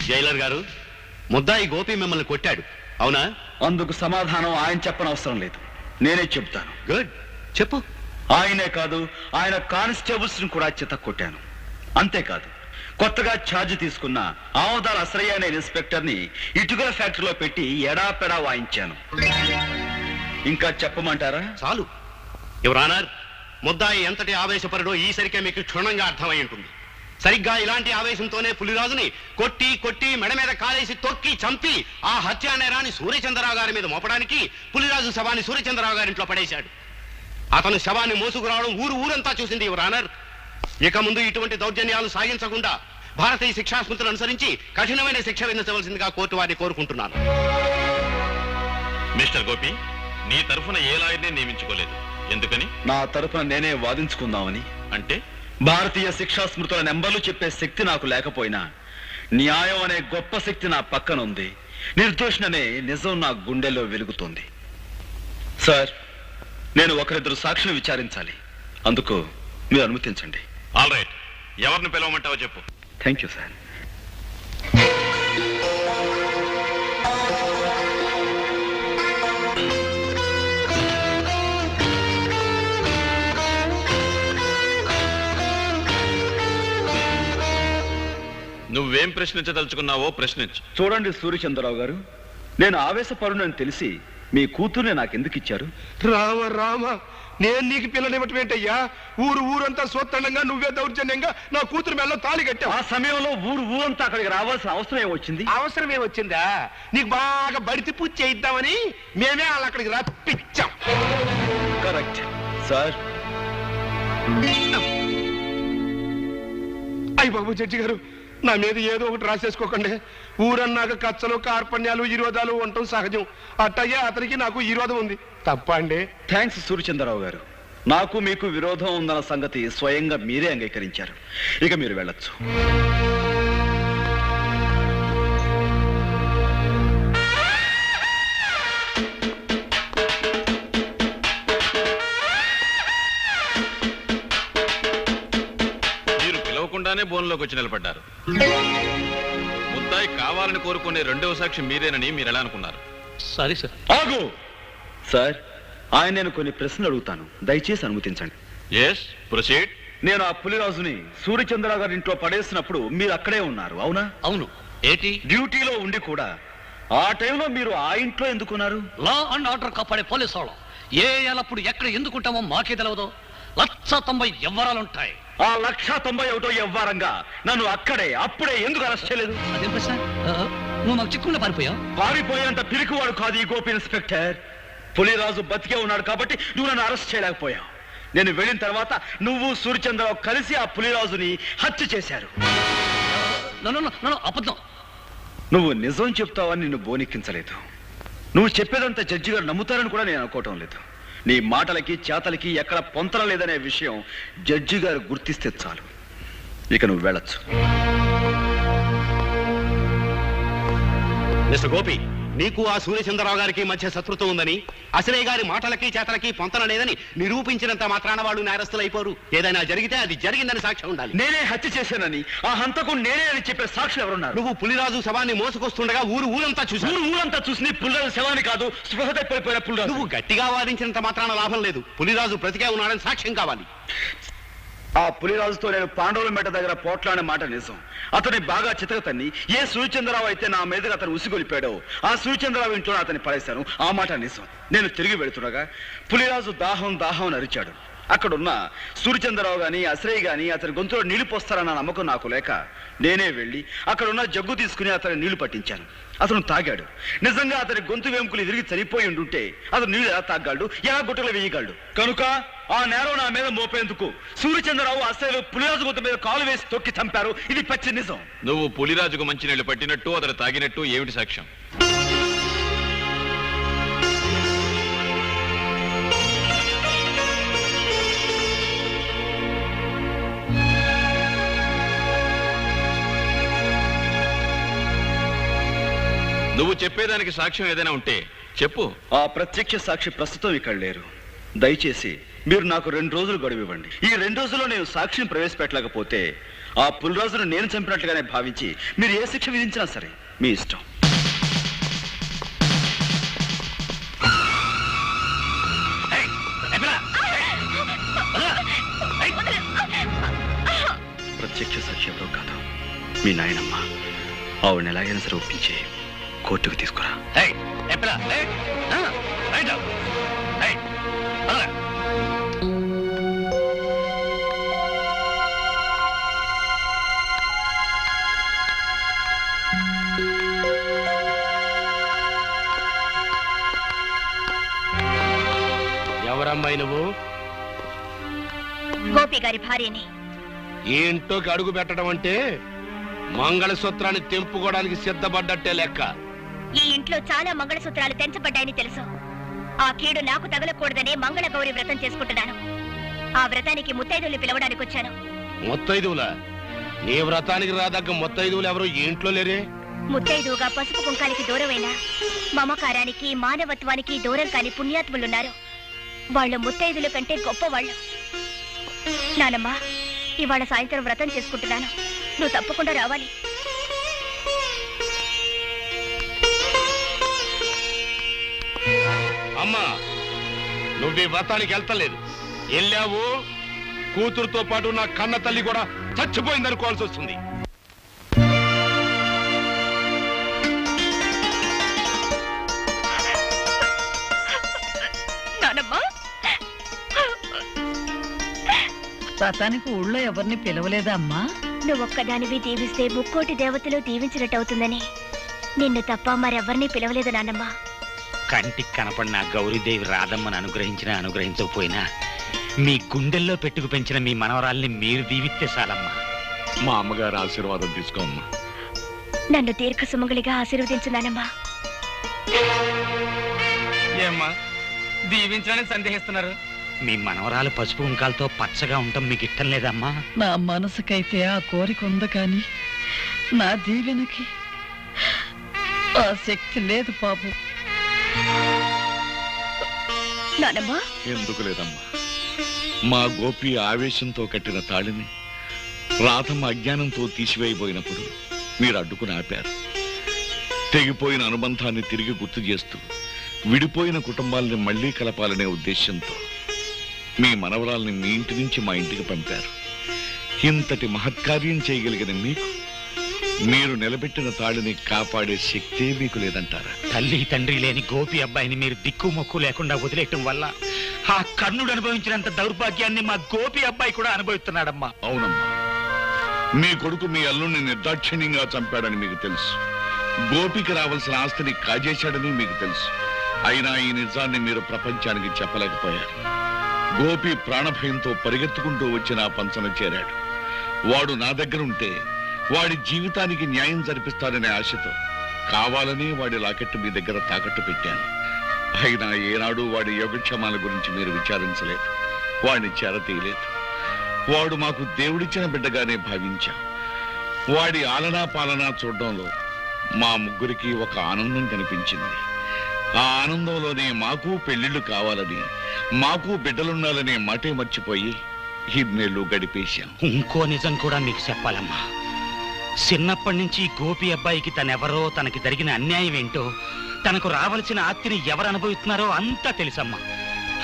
జైలర్ గారు, ముద్దాయి గోపి మిమ్మల్ని కొట్టాడు, అవునా? అందుకు సమాధానం ఆయన చెప్పనవసరం లేదు, నేనే చెప్తాను. గుడ్, చెప్పు. ఆయనే కాదు, ఆయన కానిస్టేబుల్స్ ని కూడా చిత్త కొట్టాను. అంతేకాదు, కొత్తగా ఛార్జ్ తీసుకున్న ఆమోదాల అసరయ్య అనే ఇన్స్పెక్టర్ ని ఇటుకల ఫ్యాక్టరీలో పెట్టి ఎడాపెడా వాయించాను. ఇంకా చెప్పమంటారా? చాలు. యువర్ ఆనర్, ముద్దాయి ఎంతటి ఆవేశపరుడో ఈసరికే మీకు క్షుణ్ణంగా అర్థమై ఉంటుంది. సరిగ్గా ఇలాంటి ఆవేశంతోనే పులిరాజుని కొట్టి కొట్టి మెడ మీద కాలేసి తొక్కి చంపి ఆ హత్యా నేరాన్ని సూర్యచంద్రరావు గారి మీద మోపడానికి పులిరాజు శవాన్ని సూర్యచంద్రరావు గారింట్లో పడేశాడు. అతను శవాన్ని మోసుకురావడం ఊరంతా చూసింది యువర్ ఆనర్. ఇక ముందు ఇటువంటి దౌర్జన్యాలు సాగించకుండా భారతీయ శిక్షాస్మృతులు అనుసరించి కఠినమైన శిక్ష విధించవలసిందిగా కోర్టు వారిని కోరుకుంటున్నాను. మిస్టర్ గోపి, నీ తరఫున ఏ లాయర్ని నియమించుకోలేదు, ఎందుకని? నా తరఫున నేనే వాదించుకుందామని. అంటే భారతీయ శిక్షాస్మృతుల నెంబర్లు చెప్పే శక్తి నాకు లేకపోయినా న్యాయం అనే గొప్ప శక్తి నా పక్కన ఉంది. నిర్దోషణనే నిజం నా గుండెల్లో వెలుగుతుంది. సార్, నేను ఒకరిద్దరు సాక్షులు విచారించాలి. అందుకు మీరు అనుమతించండి. ఆల్ రైట్, ఎవరిని పిలవమంటావో చెప్పు. Thank you sir. నువ్వేం ప్రశ్నించదలుచుకున్నావో ప్రశ్నించు. చూడండి సూర్యచంద్రరావు గారు, నేను ఆవేశపరునని తెలిసి మీ కూతుర్ని నాకెందుకు ఇచ్చారు? రామ రామ, నేను నీకు పిల్లనివ్వటం ఏంటయ్యా? ఊరంతా సోత్తండంగా నువ్వే దౌర్జన్యంగా నా కూతురు మెల్ల తాళి కట్టావు. ఆ సమయంలో ఊరంతా అక్కడికి రావాల్సిన అవసరం ఏమొచ్చింది? అవసరం ఏమొచ్చిందా? నీకు బాగా బడితి పూజ చేయిద్దామని మేమే వాళ్ళు అక్కడికి రప్పించాం. Correct sir. అయ్య బాబు జడ్జి గారు, నా మీద ఏదో ఒకటి రాసేసుకోకండి. ఊరన్నాక కచ్చలు కార్పణ్యాలు విరోధాలు ఉండటం సహజం. అట్టయ్యే అతనికి నాకు విరోధం ఉంది. తప్ప అండి? థ్యాంక్స్ సూర్యచంద్రరావు గారు, నాకు మీకు విరోధం ఉందన్న సంగతి స్వయంగా మీరే అంగీకరించారు. ఇక మీరు వెళ్ళొచ్చు. మీరు పిలవకుండానే బోన్లోకి వచ్చి నిలబడ్డారు. ముద్దాయి కావాలని కోరుకునే రెండవ సాక్షి మీరేనని మీరు ఎలా అనుకున్నారు? సరే సార్. ఆగు సార్, ఆయన నేను కొన్ని ప్రశ్నలు అడుగుతాను, దయచేసి అనుమతించండి. Yes proceed. నేను ఆ పులిరాజుని సూర్యచంద్రరావు గారి ఇంట్లో పడేసినప్పుడు మీరు అక్కడే ఉన్నారు, అవునా? అవును. ఏంటి? డ్యూటీలో ఉండి కూడా ఆ టైంలో మీరు ఆ ఇంట్లో ఎందుకున్నారు? లా అండ్ ఆర్డర్ కాపాడే పోలీసు వాళ్ళం ఏ ఎల్లప్పుడు ఎక్కడ ఎందుకుంటామో మాకే తెలవదు. 190 ఎవ్వరాలుంటాయి. ఆ 191 ఎవ్వరంగా నన్ను అప్పుడే ఎందుకు అరెస్ట్ చేయలేదు? అదేం ప్రశ్న? నువ్వు మాకు చిక్కుకుండా పారిపోయావు. పారిపోయేంత పిరికివాడు కాదు ఈ గోపి ఇన్స్పెక్టర్. పులిరాజు బతికే ఉన్నాడు కాబట్టి నువ్వు నన్ను అరెస్ట్ చేయలేకపోయావు. నేను వెళ్ళిన తర్వాత నువ్వు సూర్యచంద్రరావు కలిసి ఆ పులిరాజుని హత్య చేశారు. అబద్ధం. నువ్వు నిజం చెప్తావని నిన్ను బోనెక్కించలేదు. నువ్వు చెప్పేదంతా జడ్జి గారు నమ్ముతారని కూడా నేను అనుకోవటం లేదు. నీ మాటలకి చేతలకి ఎక్కడ పొంతన లేదనే విషయం జడ్జి గారు గుర్తిస్తే చాలు. ఇక నువ్వు వెళ్ళొచ్చు. మిస్టర్ గోపి, నీకు ఆ సూర్యచంద్రరావు గారికి మధ్య శత్రుత్వం ఉందని, అసలయ్య గారి మాటలకి చేతలకి పొంతన లేదని నిరూపించినంత మాత్రాన వాళ్ళు నేరస్తులు అయిపోరు. ఏదైనా జరిగితే అది జరిగిందని సాక్ష్యం ఉండాలి. నేనే హత్య చేశానని, ఆ హంతకు నేనే అని చెప్పే సాక్షులు ఎవరున్నారు? నువ్వు పులిరాజు శవాన్ని మోసుకొస్తుండగా ఊరంతా చూసి పులిరాజు శవాన్ని కాదు, స్పృహ తప్పిపోయిన పులిరాజు. నువ్వు గట్టిగా వాదించినంత మాత్రాన లాభం లేదు. పులిరాజు బ్రతికే ఉన్నాడని సాక్ష్యం కావాలి. ఆ పులిరాజుతో నేను పాండవుల మెట్ట దగ్గర పోట్లాడిన మాట నిజం. అతని బాగా చితకతన్ని ఏ సూర్యచంద్రరావు అయితే నా మీదగా అతను ఉసిగొలిపాడో ఆ సూర్యచంద్రరావు ఇంట్లో అతన్ని పడేశాను. ఆ మాట నిజం. నేను తిరిగి వెళుతుండగా పులిరాజు దాహం అని అరిచాడు. అక్కడున్న సూర్యచంద్రరావు గాని అశ్రయ్ గాని అతని గొంతులో నీళ్లు పోస్తారన్న నమ్మకం నాకు లేక నేనే వెళ్ళి అక్కడున్న జగ్గు తీసుకుని అతని నీళ్లు పట్టించాను. అతను తాగాడు. నిజంగా అతని గొంతు వెంకులు తిరిగి చనిపోయి ఉండుంటే అతను నీళ్లు ఎలా తాగాడు, ఎలా గుట్టలు వేయగలడు? కనుక ఆ నేరం నా మీద మోపేందుకు సూర్యచంద్రరావు అశ్రయ్ పులిరాజు గొంతు మీద కాలు వేసి తొక్కి చంపారు. ఇది పచ్చి నిజం. నువ్వు పులిరాజుకు మంచి నీళ్లు పట్టినట్టు అతను తాగినట్టు ఏమిటి సాక్ష్యం? నువ్వు చెప్పేదానికి సాక్ష్యం ఏదైనా ఉంటే చెప్పు. ఆ ప్రత్యక్ష సాక్షి ప్రస్తుతం ఇక్కడ లేరు. దయచేసి మీరు నాకు 2 రోజులు గడువు ఇవ్వండి. ఈ 2 రోజుల్లో నేను సాక్షిని ప్రవేశపెట్టలేకపోతే ఆ పులిరాజును నేను చంపినట్లుగానే భావించి మీరు ఏ శిక్ష విధించినా సరే మీ ఇష్టం. ప్రత్యక్ష సాక్షి ఎవరో కాదు, మీ నాయనమ్మ. ఆవిడని ఎలాగైనా సరే ఒప్పించి కోర్టుకు తీసుకురా. ఎవరమ్మాయి నువ్వు? గోపి గారి భార్యని. ఈ ఇంట్లోకి అడుగు పెట్టడం అంటే మంగళసూత్రాన్ని తెంపుకోవడానికి సిద్ధపడ్డట్టే లెక్క. ఈ ఇంట్లో చాలా మంగళసూత్రాలు తెంచబడ్డాయని తెలుసు. ఆ కీడు నాకు తగలకూడదనే మంగళ గౌరి వ్రతం చేసుకుంటున్నాను. ఆ వ్రతానికి ముత్తైదువులు పిలవడానికి వచ్చాను. ముత్తైదువులా? నీ వ్రతానికి రాదగ్గ ముత్తైదువులు ఎవరు ఈ ఇంట్లో లేరే? ముత్తైదువుగా పసుపు కుంకానికి దూరమైన మమకారానికి మానవత్వానికి దూరం కాని పుణ్యాత్ములున్నారు. వాళ్ళు ముత్తైదుల కంటే గొప్పవాళ్ళు. నానమ్మ, ఇవాళ సాయంత్రం వ్రతం చేసుకుంటున్నాను. నువ్వు తప్పకుండా రావాలి. అమ్మా, నువ్వు ఈ వ్రతానికి వెళ్తలేదు. వెళ్ళావు, కూతురుతో పాటు నా కన్న తల్లి కూడా చచ్చిపోయిందనుకోవాల్సి వస్తుంది. వ్రతానికి ఊళ్ళో ఎవరిని పిలవలేదా అమ్మా? నువ్వొక్కదానివి దీవిస్తే ముక్కోటి దేవతలు దీవించినట్టు అవుతుందని నిన్ను తప్ప మరెవరిని పిలవలేదు నాన్నమ్మ. కంటికి కనపడిన గౌరీదేవి రాధమ్మను అనుగ్రహించినా అనుగ్రహించకపోయినా మీ గుండెల్లో పెట్టుకు పెంచిన మీ మనవరాల్ని మీరు దీవిస్తే చాలమ్మా. మా అమ్మగారు ఆశీర్వాదం తీసుకోమ్మా. నన్ను దీర్ఘ సుమంగళిగా ఆశీర్వదించున్నానమ్మా. ఏమ్మా దీవించడానికి సందేహిస్తున్నారు? మీ మనవరాలు పసుపు కుంకాలతో పచ్చగా ఉండటం మీకు ఇష్టం లేదమ్మా? నా మనసుకైతే ఆ కోరిక ఉంది, కానీ నా దీవెనకి ఆ శక్తి లేదు బాబు. నానమ్మా ఎందుకు లేదమ్మా, మా గోపి ఆవేశంతో కట్టిన తాళిని రాధమ్మ అజ్ఞానంతో తీసివేయబోయినప్పుడు మీరు అడ్డుకుని ఆపారు. తెగిపోయిన అనుబంధాన్ని తిరిగి గుర్తు చేస్తూ విడిపోయిన కుటుంబాలని మళ్లీ కలపాలనే ఉద్దేశంతో మీ మనవరాల్ని మీ ఇంటి నుంచి మా ఇంటికి పంపారు. ఇంతటి మహత్కార్యం చేయగలిగిన మీకు మీరు నిలబెట్టిన తాళిని కాపాడే శక్తే మీకు లేదంటారా? తల్లి తండ్రి లేని గోపి అబ్బాయిని మీరు దిక్కు మొక్కు లేకుండా వదిలేయటం వల్ల ఆ కర్ణుడు అనుభవించినంత దౌర్భాగ్యాన్ని మా గోపి అబ్బాయి కూడా అనుభవిస్తున్నాడమ్మా. అవునమ్మా, మీ కొడుకు మీ అల్లుడిని నిర్దాక్షిణ్యంగా చంపాడని మీకు తెలుసు. గోపికి రావాల్సిన ఆస్తిని కాజేశాడని మీకు తెలుసు. అయినా ఈ నిజాన్ని మీరు ప్రపంచానికి చెప్పలేకపోయారు. గోపి ప్రాణభయంతో పరిగెత్తుకుంటూ వచ్చి నా పంచన చేరాడు. వాడు నా దగ్గరుంటే వాడి జీవితానికి న్యాయం జరిపిస్తాడనే ఆశతో కావాలని వాడి లాకెట్టు మీ దగ్గర తాకట్టు పెట్టాను. అయినా ఏనాడు వాడి యోగక్షేమాల గురించి మీరు విచారించలేదు, వాడిని చేరతీయలేదు. వాడు మాకు దేవుడిచ్చిన బిడ్డగానే భావించాం. వాడి ఆలనా పాలనా చూడడంలో మా ముగ్గురికి ఒక ఆనందం కనిపించింది. ఆ ఆనందంలోనే మాకు పెళ్లిళ్లు కావాలని, మాకు బిడ్డలుండాలనే మాటే మర్చిపోయి ఇన్నేళ్లు గడిపేశాం. ఇంకో నిజం కూడా మీకు చెప్పాలమ్మా. చిన్నప్పటి నుంచి గోపి అబ్బాయికి తనెవరో, తనకి జరిగిన అన్యాయం ఏంటో, తనకు రావలసిన ఆస్తిని ఎవరు అనుభవిస్తున్నారో అంతా తెలుసమ్మా.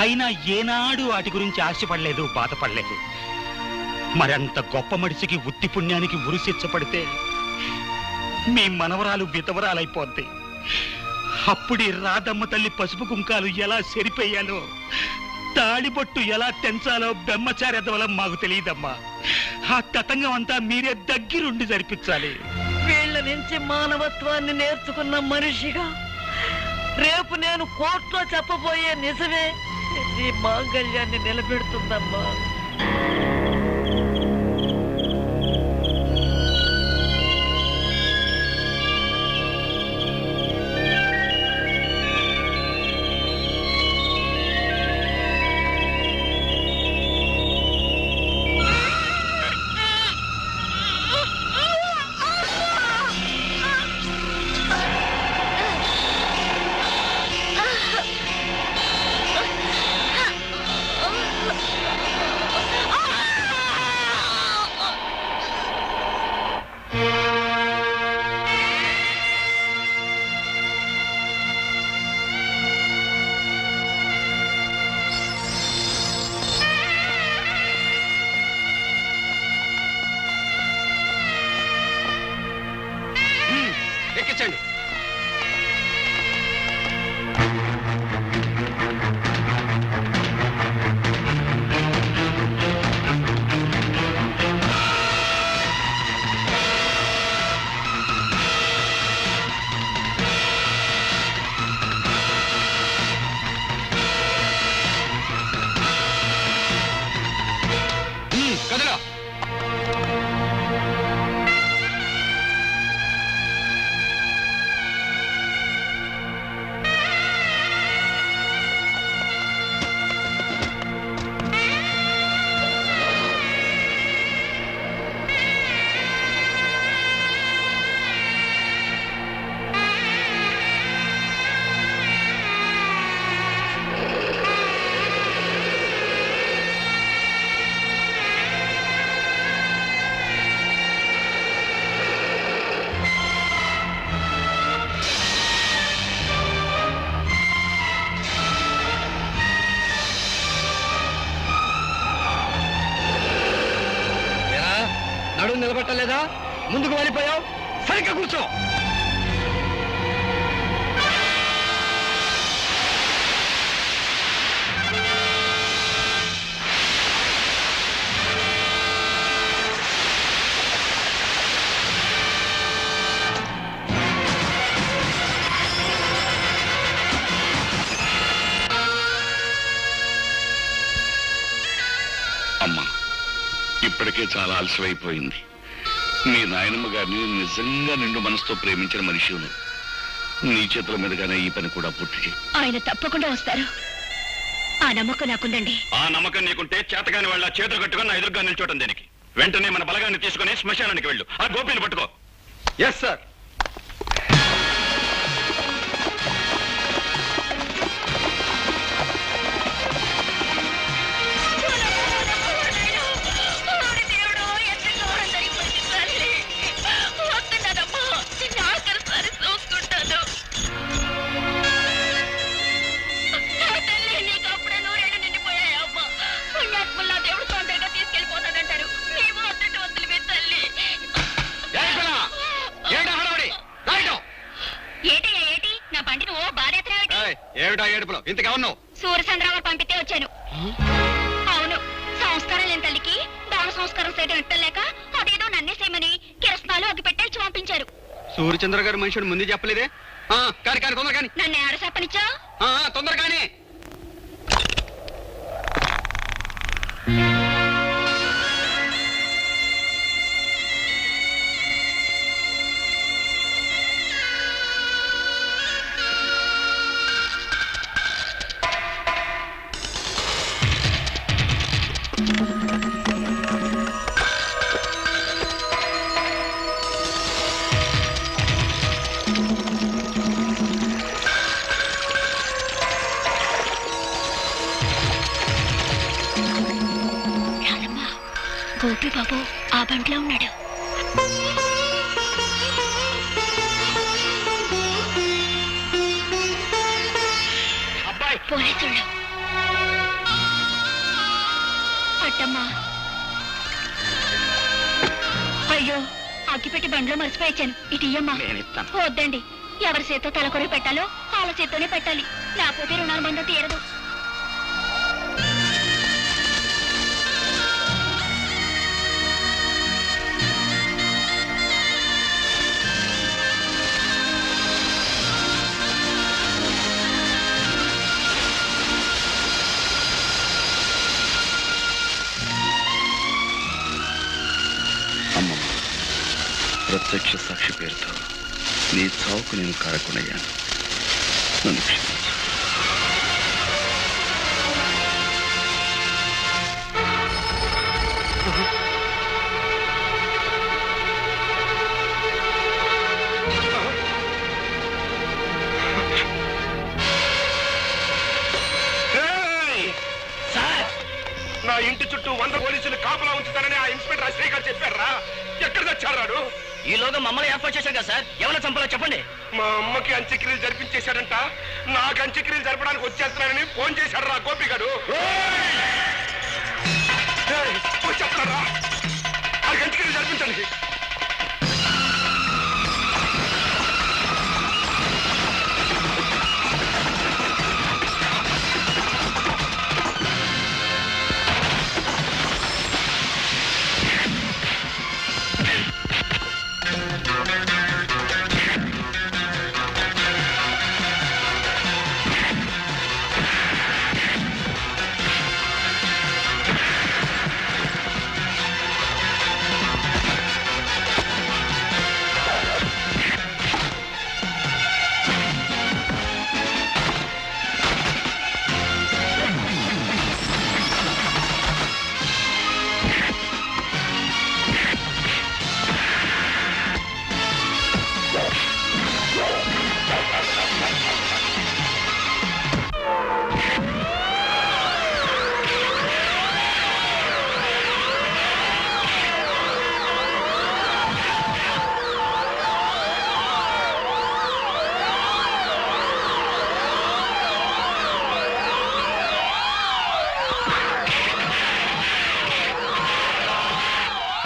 అయినా ఏనాడు వాటి గురించి ఆశపడలేదు, బాధపడలేదు. మరంత గొప్ప మనిషికి ఉత్తి పుణ్యానికి ఉరిశిచ్చపడితే మీ మనవరాలు విధవరాలైపోద్ది. అప్పుడే రాధమ్మ తల్లి పసుపు కుంకాలు ఎలా సరిపోయాలో, తాళిబొట్టు ఎలా తెంచాలో బ్రహ్మచార్యత మాకు తెలియదమ్మా. ఆ తతంగం అంతా మీరే దగ్గరుండి జరిపించాలి. వీళ్ళ నుంచి మానవత్వాన్ని నేర్చుకున్న మనిషిగా రేపు నేను కోర్టులో చెప్పబోయే నిజమే ఈ మాంగళ్యాన్ని నిలబెడుతుందమ్మా. ఎక్కించండి. కదలా. నడుము నిలబెట్టలేదా? ముందుకు వెళ్ళిపోయావు, సరిగ్గా కూర్చో. ఇప్పటికే చాలా ఆలస్యమైపోయింది. మీ నాయనమ్మ గారిని నిజంగా నిండు మనసుతో ప్రేమించిన మనిషి నీ చేతుల మీదుగానే ఈ పని కూడా పూర్తి చేయి. ఆయన తప్పకుండా వస్తారు, ఆ నమ్మకం నాకుందండి. ఆ నమ్మకం నీకుంటే చేతగాని వాళ్ళ చేతులు కట్టుకుని నా ఎదురుగా నిల్చోటం దేనికి? వెంటనే మన బలగాన్ని తీసుకుని శ్మశానానికి వెళ్ళు. ఆ గోపిని పట్టుకో. Yes sir. ఏమిటా ఏడుపులో? ఇంతకేమన్నావు? సూర్యచంద్రరావు పంపితే వచ్చాను. అవును, సంస్కారం లేని తల్లికి దాన సంస్కారం చేయడం ఎట్టలేక అదేదో నన్నే చేయమని కిరసనాలు అగ్గిపెట్టేసి పంపించారు. సూర్యచంద్ర గారు మనుషుడు ముందు చెప్పలేదే? కానీ కానీ తొందర కానీ. నన్ను ఆడ చెప్పనిచ్చా? తొందర కానీ. గోపి బాబు ఆ బంట్లో ఉన్నాడు. పోలీసులు. అట్టమ్మా, అయ్యో అగ్గిపెట్టి బండ్లో మర్చిపోయాను. ఇటు ఇయ్యమ్మా. వద్దండి, ఎవరి చేత్తో తలకొరి పెట్టాలో వాళ్ళ చేత్తోనే పెట్టాలి, లేకపోతే రుణానుబంధం తీరదు. అమ్మమ్మ, ప్రత్యక్ష సాక్షి పేరుతో నీ చావుకు నేను కారకునయ్యాను. నన్ను క్షమించు. నా ఇంటి చుట్టూ 100 పోలీసులు కాపలా ఉంచుతానని ఆ ఇన్స్పెక్టర్ అశ్రీ గారు చెప్పారా? ఎక్కడ తెచ్చారాడు? ఈలోగా మమ్మల్ని ఏర్పాటు చేశాం కదా సార్. ఎవరు చంపాలో చెప్పండి. మా అమ్మకి అంత్యక్రియలు జరిపించేశాడంట. నాకు అంత్యక్రియలు జరపడానికి వచ్చేస్తున్నానని ఫోన్ చేశాడు రా గోపిగాడు. వచ్చేస్తారా? అది అంత్యక్రియలు జరిపించండి.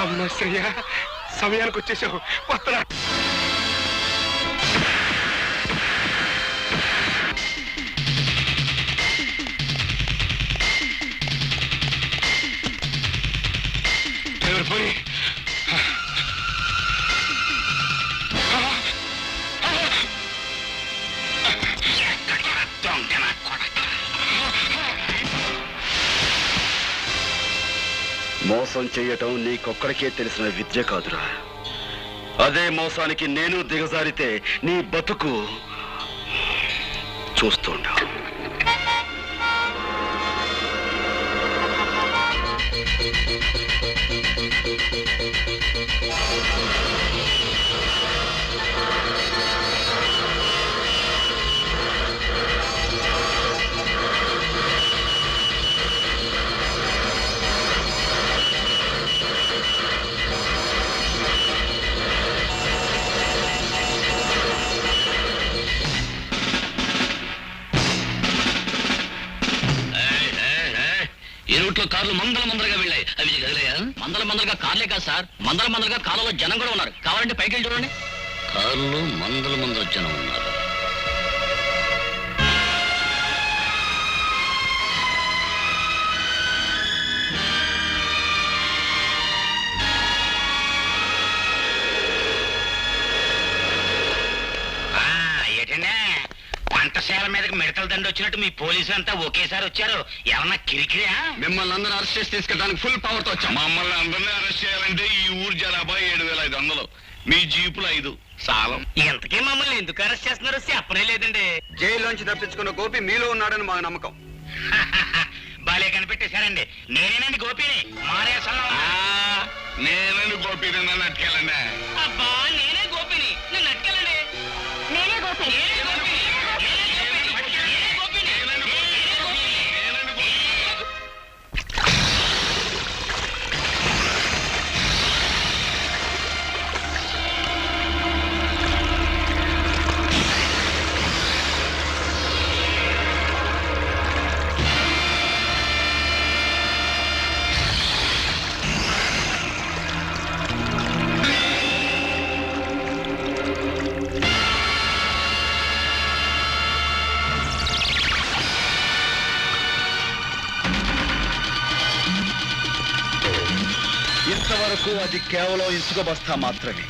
అమ్మ శ్రేయ, సమయానికి వచ్చేసావు. వస్తున్నా. డ్రైవర్ పోయి. మోసం చేయటం నీకొక్కడికే తెలిసిన విద్య కాదురా. అదే మోసానికి నేను దిగజారితే నీ బతుకు చూస్తుండా. ఈ రూట్లో కార్లు మందలుగా వెళ్ళాయి. అవి కదిలాయా? మందలుగా కార్లే కాదు సార్, మందలుగా కాలంలో జనం కూడా ఉన్నారు. కావాలంటే పైకి వెళ్ళి చూడండి. కార్లు మందల జనం ఉన్నారు. వంటశాల మీదకి మిడతల దండ వచ్చినట్టు మీ పోలీసులు అంతా ఒకేసారి వచ్చారు. ఏమన్నా కిరికిరా? మిమ్మల్ని అందరూ అరెస్ట్ చేసి తీసుకెళ్ళడానికి ఫుల్ పవర్ తో వచ్చాం. మమ్మల్ని అందరినీ అరెస్ట్ చేయాలంటే ఈ ఊరు జనాభా 7,500, మీ జీపులు 5 సాలం. ఇంతకీ మమ్మల్ని ఎందుకు అరెస్ట్ చేస్తున్నారో చెప్పనే లేదండి. జైల్లోంచి తప్పించుకున్న గోపి మీలో ఉన్నాడని మాకు నమ్మకం. బాలే కనిపెట్టేశారండి. నేనేనండి గోపిని. మారేసల్లా నేనండి గోపి, నన్ను అట్టుకెళ్ళండి. అబ్బా నేనే గోపిని, నన్ను అట్టుకెళ్ళండి. నేనే గోపి. ఇంతవరకు అది కేవలం ఇసుక బస్తా మాత్రమే.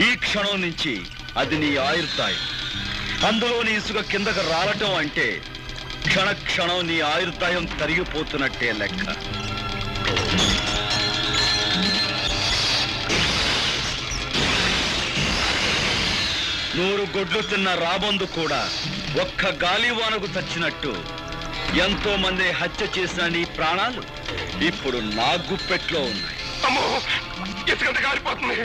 ఈ క్షణం నుంచి అది నీ ఆయుర్దాయం. అందులోని ఇసుక కిందకు రావటం అంటే క్షణం నీ ఆయుర్దాయం తరిగిపోతున్నట్టే లెక్క. నూరు గొడ్లు తిన్న రాబందు కూడా ఒక్క గాలివానకు చచ్చినట్టు ఎంతో మంది హత్య చేసిన నీ ప్రాణాలు ఇప్పుడు నా గుప్పెట్లో ఉన్నాయి. అమ్మో, ఎసుకంత కాలిపోతుంది.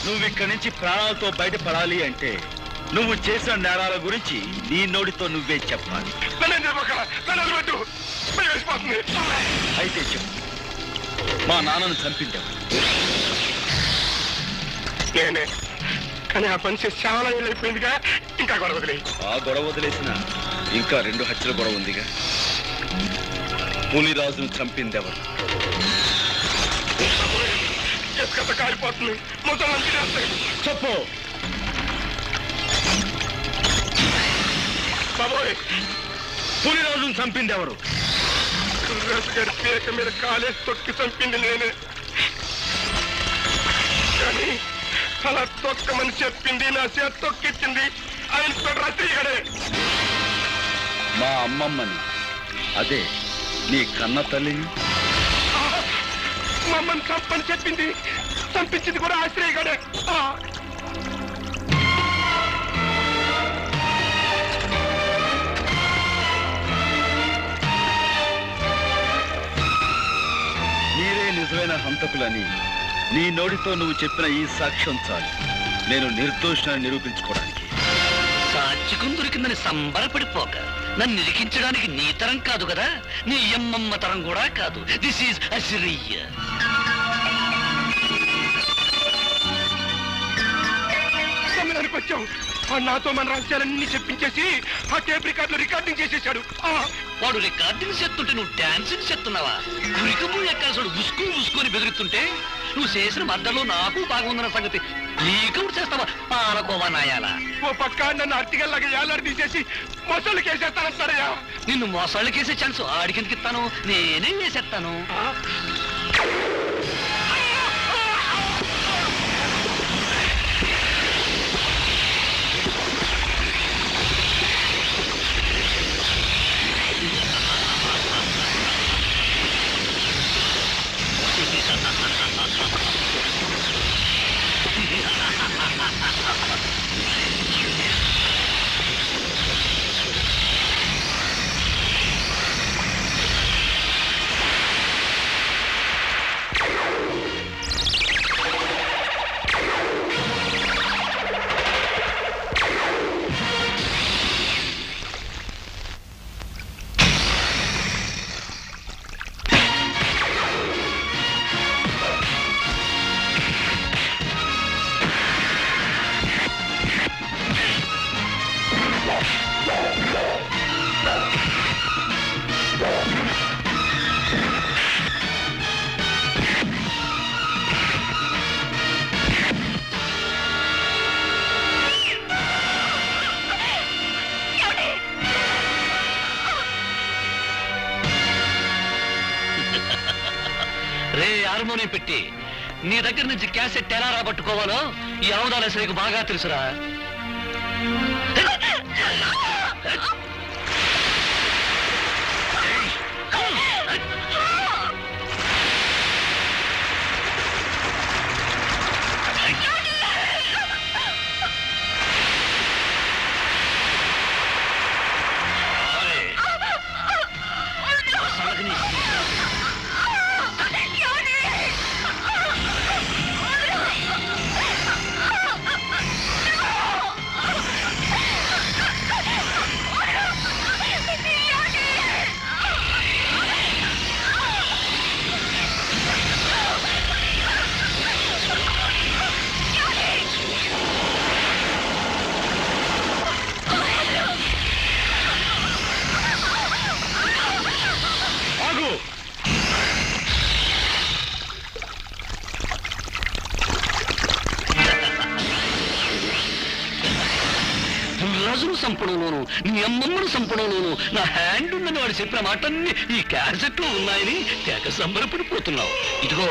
నువ్వు ఇక్కడి నుంచి ప్రాణాలతో బయటపడాలి అంటే నువ్వు చేసిన నేరాల గురించి నీ నోటితో నువ్వే చెప్పాలి. అయితే చెప్పు, మా నాన్నను చంపించావు. నేనే, కానీ ఆ పని చేసి చాలా అయిపోయిందిగా. ఇంకా గొడవ వదిలేయి. ఆ గొడవ వదిలేసిన ఇంకా 2 హత్యల గొడవ ఉందిగా. పులిరాజును చంపింది ఎవరు? కాలిపోతుంది. చెప్పు. బాబోయ్, పులిరాజును చంపింది ఎవరు? గడి పేక మీద కాలేసి తొక్కి చంపింది నేనే. కానీ అలా తొక్కమని చెప్పింది, నా చేతి తొక్కిచ్చింది ఆయన రాత్రి. మా అమ్మమ్మని, అదే నీ కన్న తల్లిని. మమ్మల్ని చంపని చెప్పింది, చంపించింది కూడా ఆశ్రయగాడే. మీరే నిజమైన హంతకులని నీ నోటితో నువ్వు చెప్పిన ఈ సాక్ష్యం చాలు నేను నిర్దోషాన్ని నిరూపించుకోవడానికి. సాక్షికం దొరికిందని సంబరపడిపోక నన్ను నిరికించడానికి నీ తరం కాదు కదా, నీ అమ్మమ్మ తరం కూడా కాదు. This is Assyria. వచ్చావు. నాతో మన రహస్యాలన్నీ చెప్పించేసి ఆ టేప్ రికార్డులో రికార్డింగ్ చేసేశాడు. వాడు రికార్డింగ్ చేస్తుంటే నువ్వు డాన్సింగ్ చేస్తున్నావా? గురికము ఎక్కాల్సాడు ఉసుకు ఉసుకుని బెదిరిస్తుంటే నువ్వు చేసిన మద్దలో నాకు బాగుందన్న సంగతి నీకవుడు చేస్తావా? పాలకోవా నాయాలా. ఓ పక్క నన్ను అర్టిగల్లాగా ఏలాడి తీసేసి మొసళ్ళకి వేసేస్తానంటారయ్యా. నిన్ను మొసళ్ళకి వేసే ఛాన్స్ ఆడికిందుకు ఇస్తాను, నేనే వేసేస్తాను. ఇందులోనే పెట్టి నీ దగ్గర నుంచి క్యాసెట్ ఎలా రాబట్టుకోవాలో ఈ అవదాల శ్రీకు బాగా తెలుసురా. రాజును సంపడంలోను నీ అమ్మమ్మను సంపడంలోను నా హ్యాండ్ ఉందని వాడు చెప్పిన మాటన్ని ఈ క్యాసెట్ లో ఉన్నాయని తెగ సంబరపడిపోతున్నావు. ఇదిగో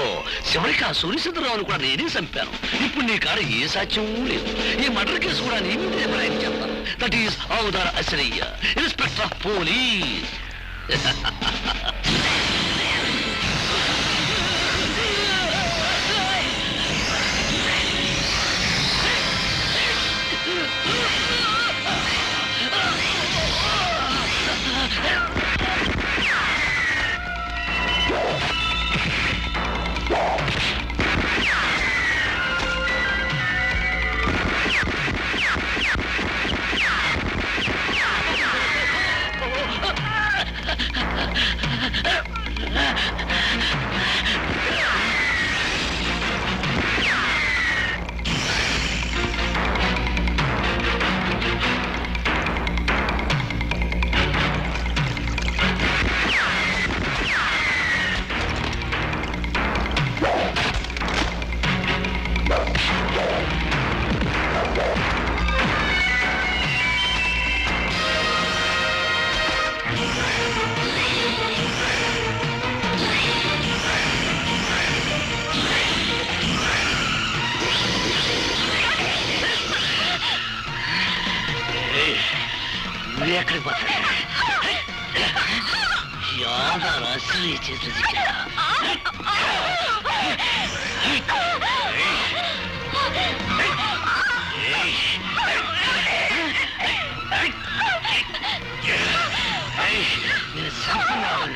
చివరికి ఆ సూర్యచంద్రరావును కూడా నేనే చంపాను. ఇప్పుడు నీ కాడ ఏ సాక్ష్యం లేదు. ఈ మర్డర్ కేసు కూడా నీ మీద ఎప్పుడైనా చెప్తాను. దట్ ఈస్ అవతార అశ్రయ్య, ఇన్స్పెక్టర్ ఆఫ్ పోలీస్. ఎక్కడికి పోతాడు? యాదారు అసలు చేసేది నేను సంపన్నాను.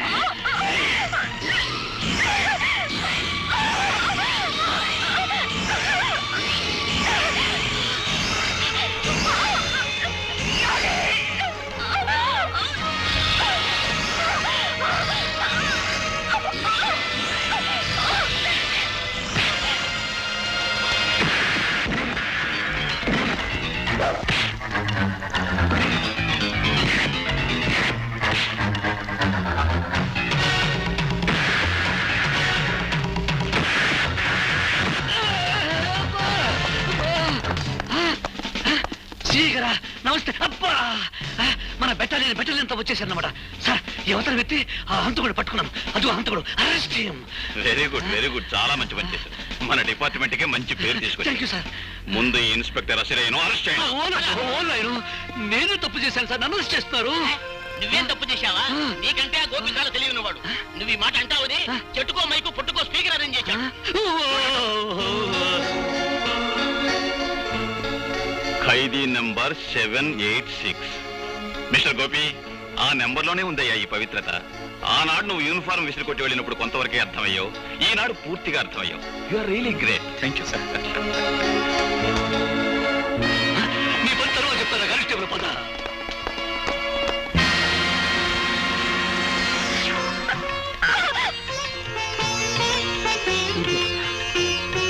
నమస్తే. అబ్బా, మన బెట్టాలియన్ వచ్చేసారన్నమాట. సార్, యువతను వ్యక్తి ఆ హంతకుడు పట్టుకున్నాం. అది హంతకుడు, అరెస్ట్ చేయం. Very good, very good. చాలా మంచి పని చేశారు. మన డిపార్ట్మెంట్ కే మంచి పేరు తీసుకొచ్చారు. సార్. ముందు ఈ ఇన్స్పెక్టర్ అసిరయ్యను అరెస్ట్ చేయండి. నేను తప్పు చేశాను సార్, నన్ను అరెస్ట్ చేస్తున్నారు. నువ్వేం తప్పు చేశావా? నీకంటే ఆ గోపికాలు తెలియని వాడు. నువ్వు ఈ మాట అంటావుని చెట్టుకో మైకు పుట్టుకో స్పీకర్ అరేంజ్ చేశాడు. ఖైదీ నంబర్ 786. మిస్టర్ గోపి, ఆ నెంబర్లోనే ఉందయ్యా ఈ పవిత్రత. ఆనాడు నువ్వు యూనిఫారం విసిరి కొట్టి వెళ్ళినప్పుడు కొంతవరకే అర్థమయ్యావు. ఈనాడు పూర్తిగా అర్థమయ్యావు. You are really great. Thank you sir.